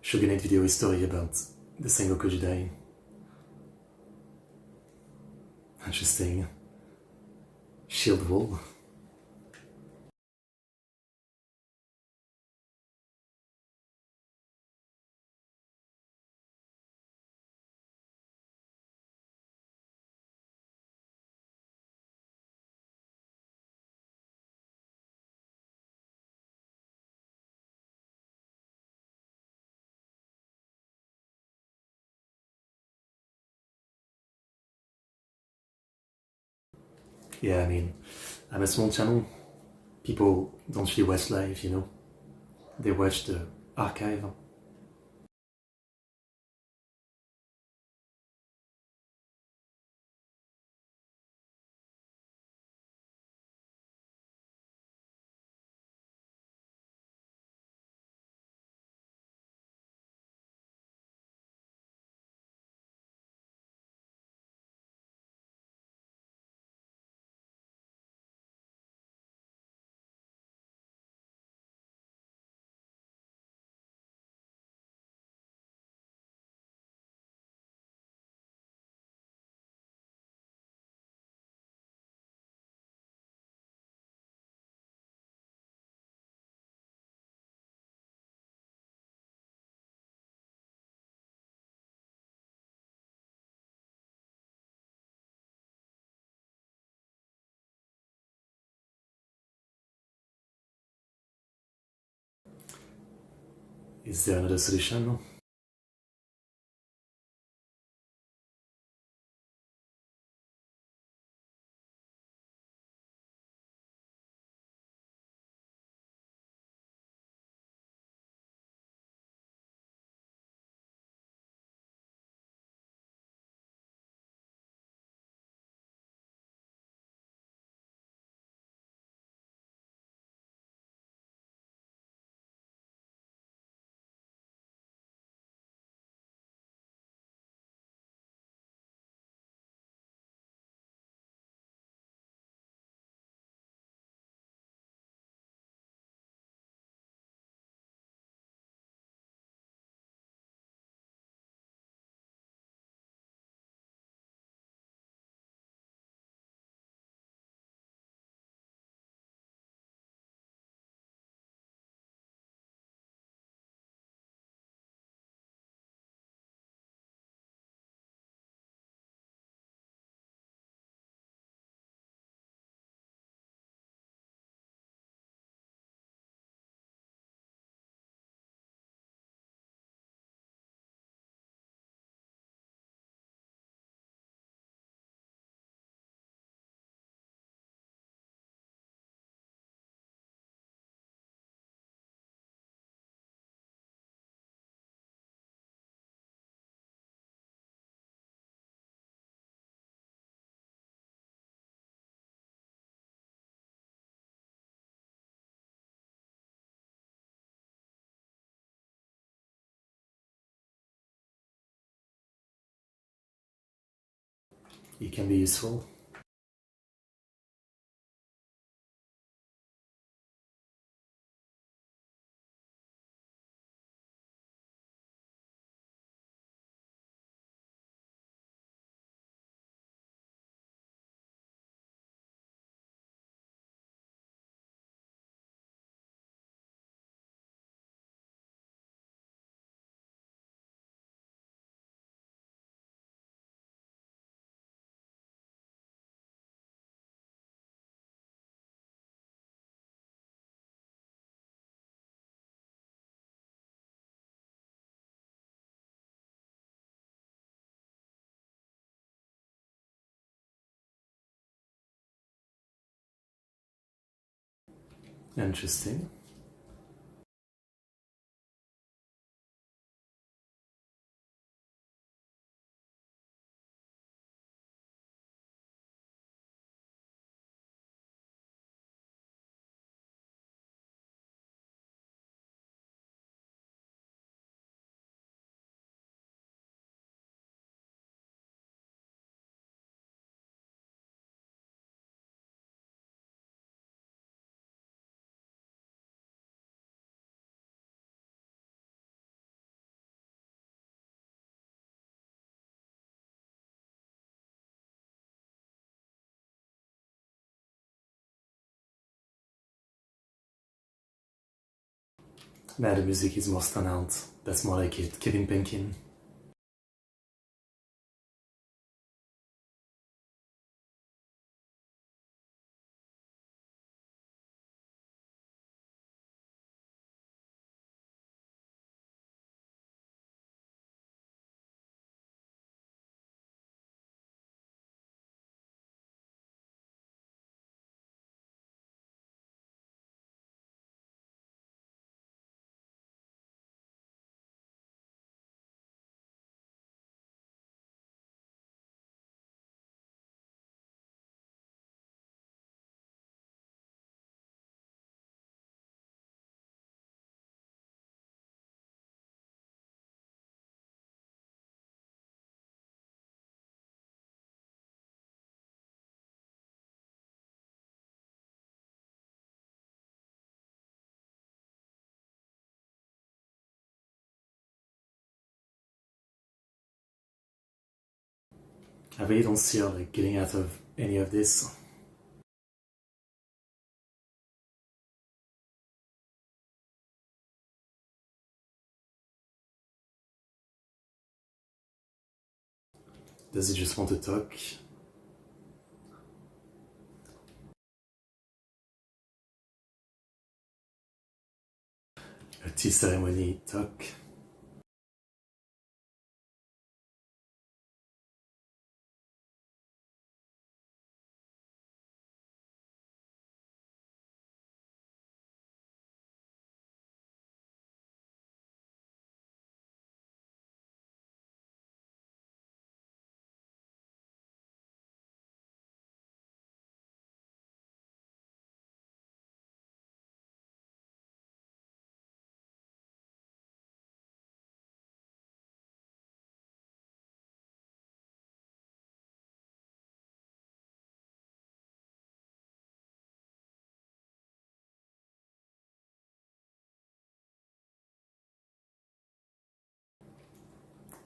Shogunate video history about the Sangoku Jedi. Interesting. Shield wall. Yeah, I mean, I'm a small channel. People don't really watch live, you know. They watch the archive. Is there another solution? It can be useful. Interesting. Nee, de muziek is more standout. That's more like it. Kevin Penkin. I really don't see her like getting out of any of this. Does he just want to talk? A tea ceremony talk.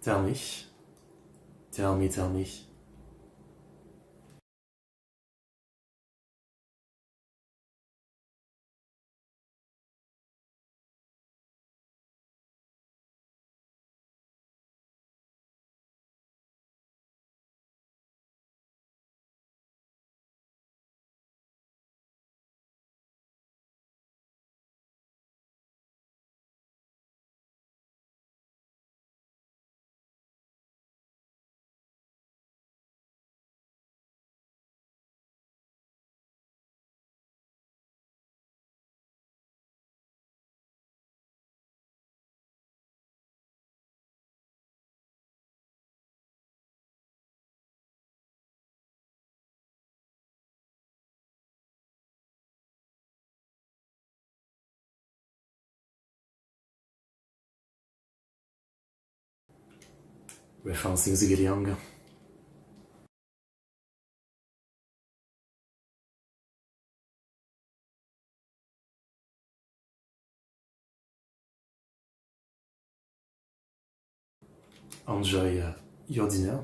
Tell me. Tell me, tell me. Referencing the young. enjoy your dinner.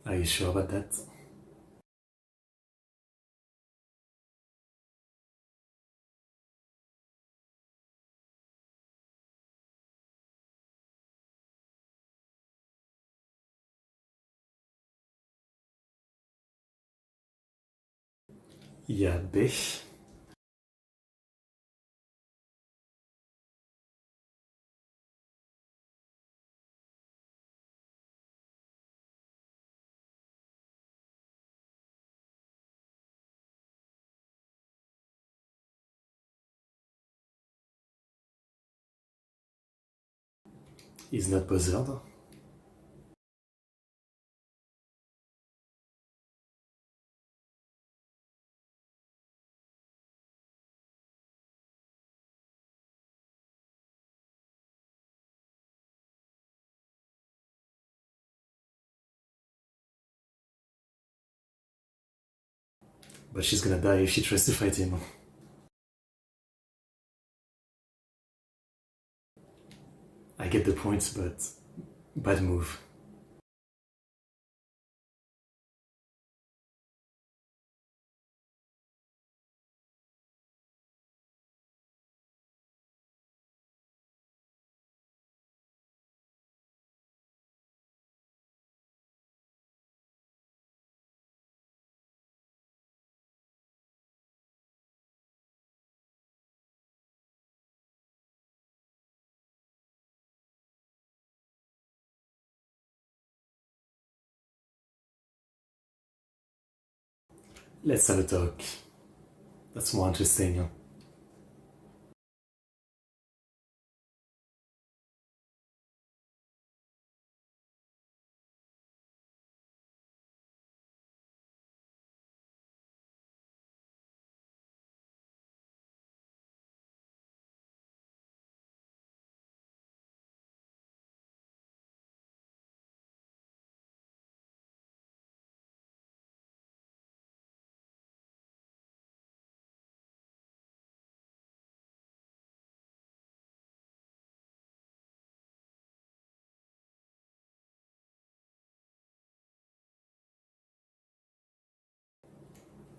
Are you sure about that? Yeah, Bich. He's not bothered. But she's gonna die if she tries to fight him. I get the point, but bad move. Let's have a talk. That's more interesting.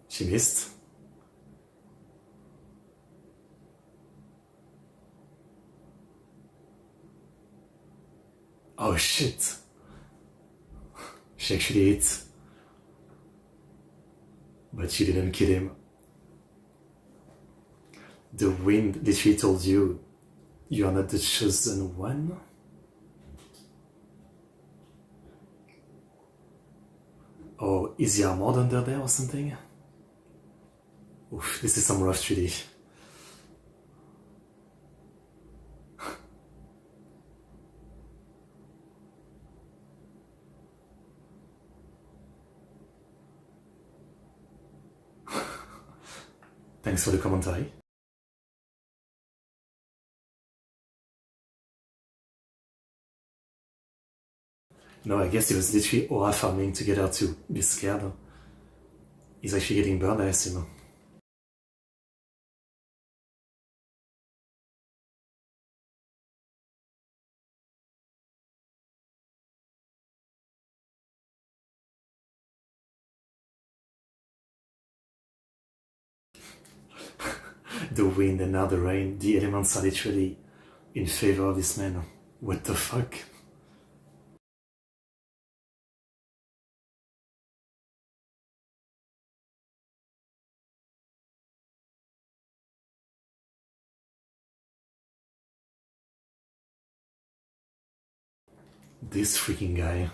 She missed. Oh shit. She actually hit. But she didn't kill him. The wind literally told you you are not the chosen one. Oh, is he armored under there or something? Oof, this is some rough 3D. Thanks for the commentary. No, I guess he was literally aura farming to get her to be scared. He's actually getting burned, I assume. The wind and now the rain, the elements are literally in favor of this man. What the fuck? This freaking guy.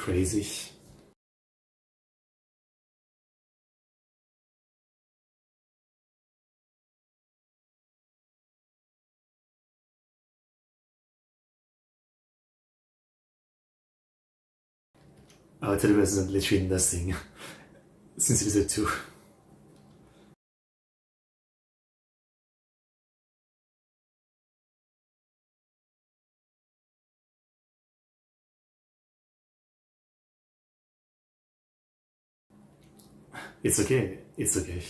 crazy. Oh, today was literally nothing since episode 2. It's okay, it's okay.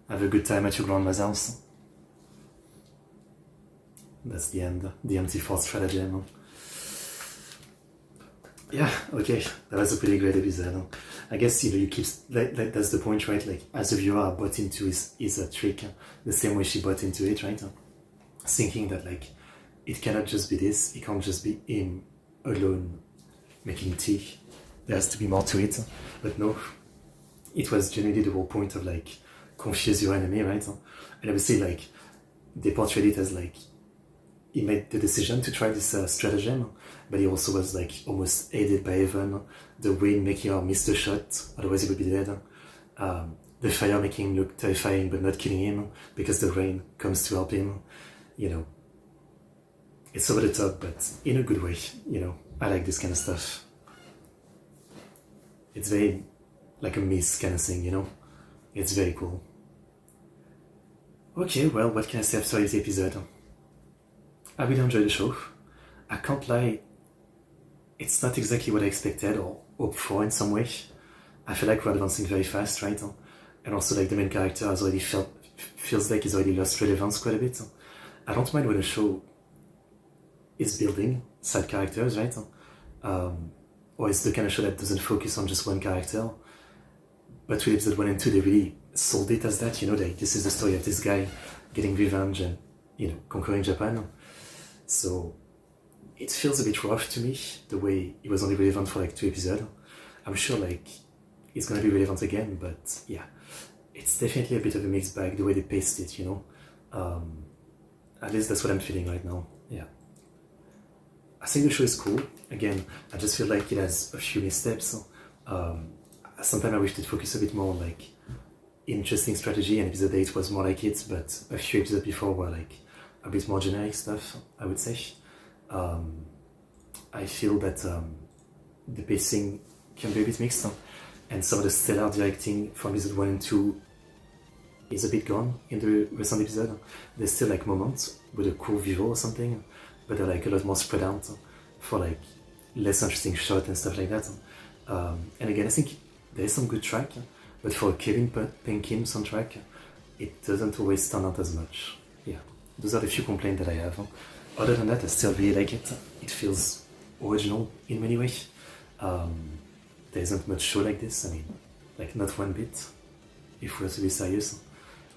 Have a good time at your grandma's house. That's the end, the empty fort stratagem. Yeah, okay, that was a pretty great episode. I guess you keep that's the point, right? Like as a viewer, I bought into his trick the same way she bought into it, right? Thinking that like it cannot just be this, it can't just be him alone making tea. There has to be more to it, but no, it was generally the whole point of like confuse your enemy, right? And obviously like they portrayed it as like he made the decision to try this stratagem, but he also was like almost aided by Evan, the wind making her miss the shot, otherwise he would be dead. The fire making him look terrifying but not killing him because the rain comes to help him. You know, it's over the top, but in a good way. You know, I like this kind of stuff. It's very like a miss kind of thing, you know. It's very cool. Okay, well, what can I say after this episode? I really enjoyed the show. I can't lie, it's not exactly what I expected or hoped for in some way. I feel like we're advancing very fast, right? And also like the main character has already feels like he's already lost relevance quite a bit. I don't mind when a show is building side characters, right? Or it's the kind of show that doesn't focus on just one character. But with episode 1 and 2, they really sold it as that, you know, like this is the story of this guy getting revenge and, you know, conquering Japan. So it feels a bit rough to me, the way it was only relevant for like 2 episodes. I'm sure like it's gonna be relevant again, but yeah, it's definitely a bit of a mixed bag, the way they paced it, you know. At least that's what I'm feeling right now, yeah. I think the show is cool. Again, I just feel like it has a few missteps. Sometimes I wish it focused a bit more on like interesting strategy, and episode 8 was more like it, but a few episodes before were like a bit more generic stuff, I would say. I feel that the pacing can be a bit mixed, and some of the stellar directing from episode 1 and 2 is a bit gone in the recent episode. There's still like moments with a cool visual or something, but they're like a lot more spread out for like less interesting shot and stuff like that. And again, I think there is some good track, but for a Kevin Penkin soundtrack, it doesn't always stand out as much. Yeah, those are the few complaints that I have. Other than that, I still really like it. It feels original in many ways. There isn't much show like this. I mean, like not one bit, if we're to be serious.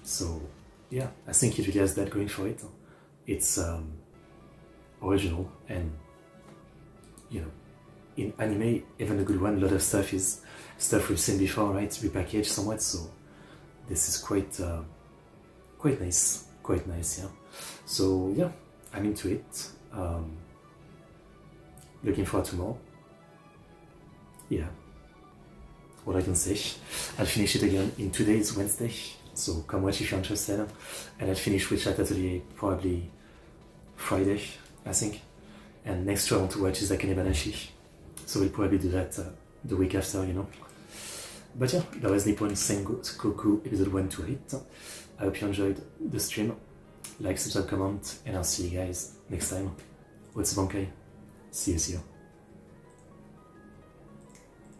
So yeah, I think it really has that going for it. It's original, and you know, in anime, even a good one, a lot of stuff is stuff we've seen before, right? Repackaged somewhat. So this is quite nice, yeah. So yeah, I'm into it. Looking forward to more. Yeah, what I can say. I'll finish it again in 2 days, Wednesday. So come watch if you're interested. And I'll finish Witch Atelier probably Friday, I think. And next show I want to watch is like Kanebanashi. So we'll probably do that the week after, you know. But yeah, that was Nippon Sangoku episode 1 to 8. I hope you enjoyed the stream. Like, subscribe, comment, and I'll see you guys next time. ExoticBankai. See you.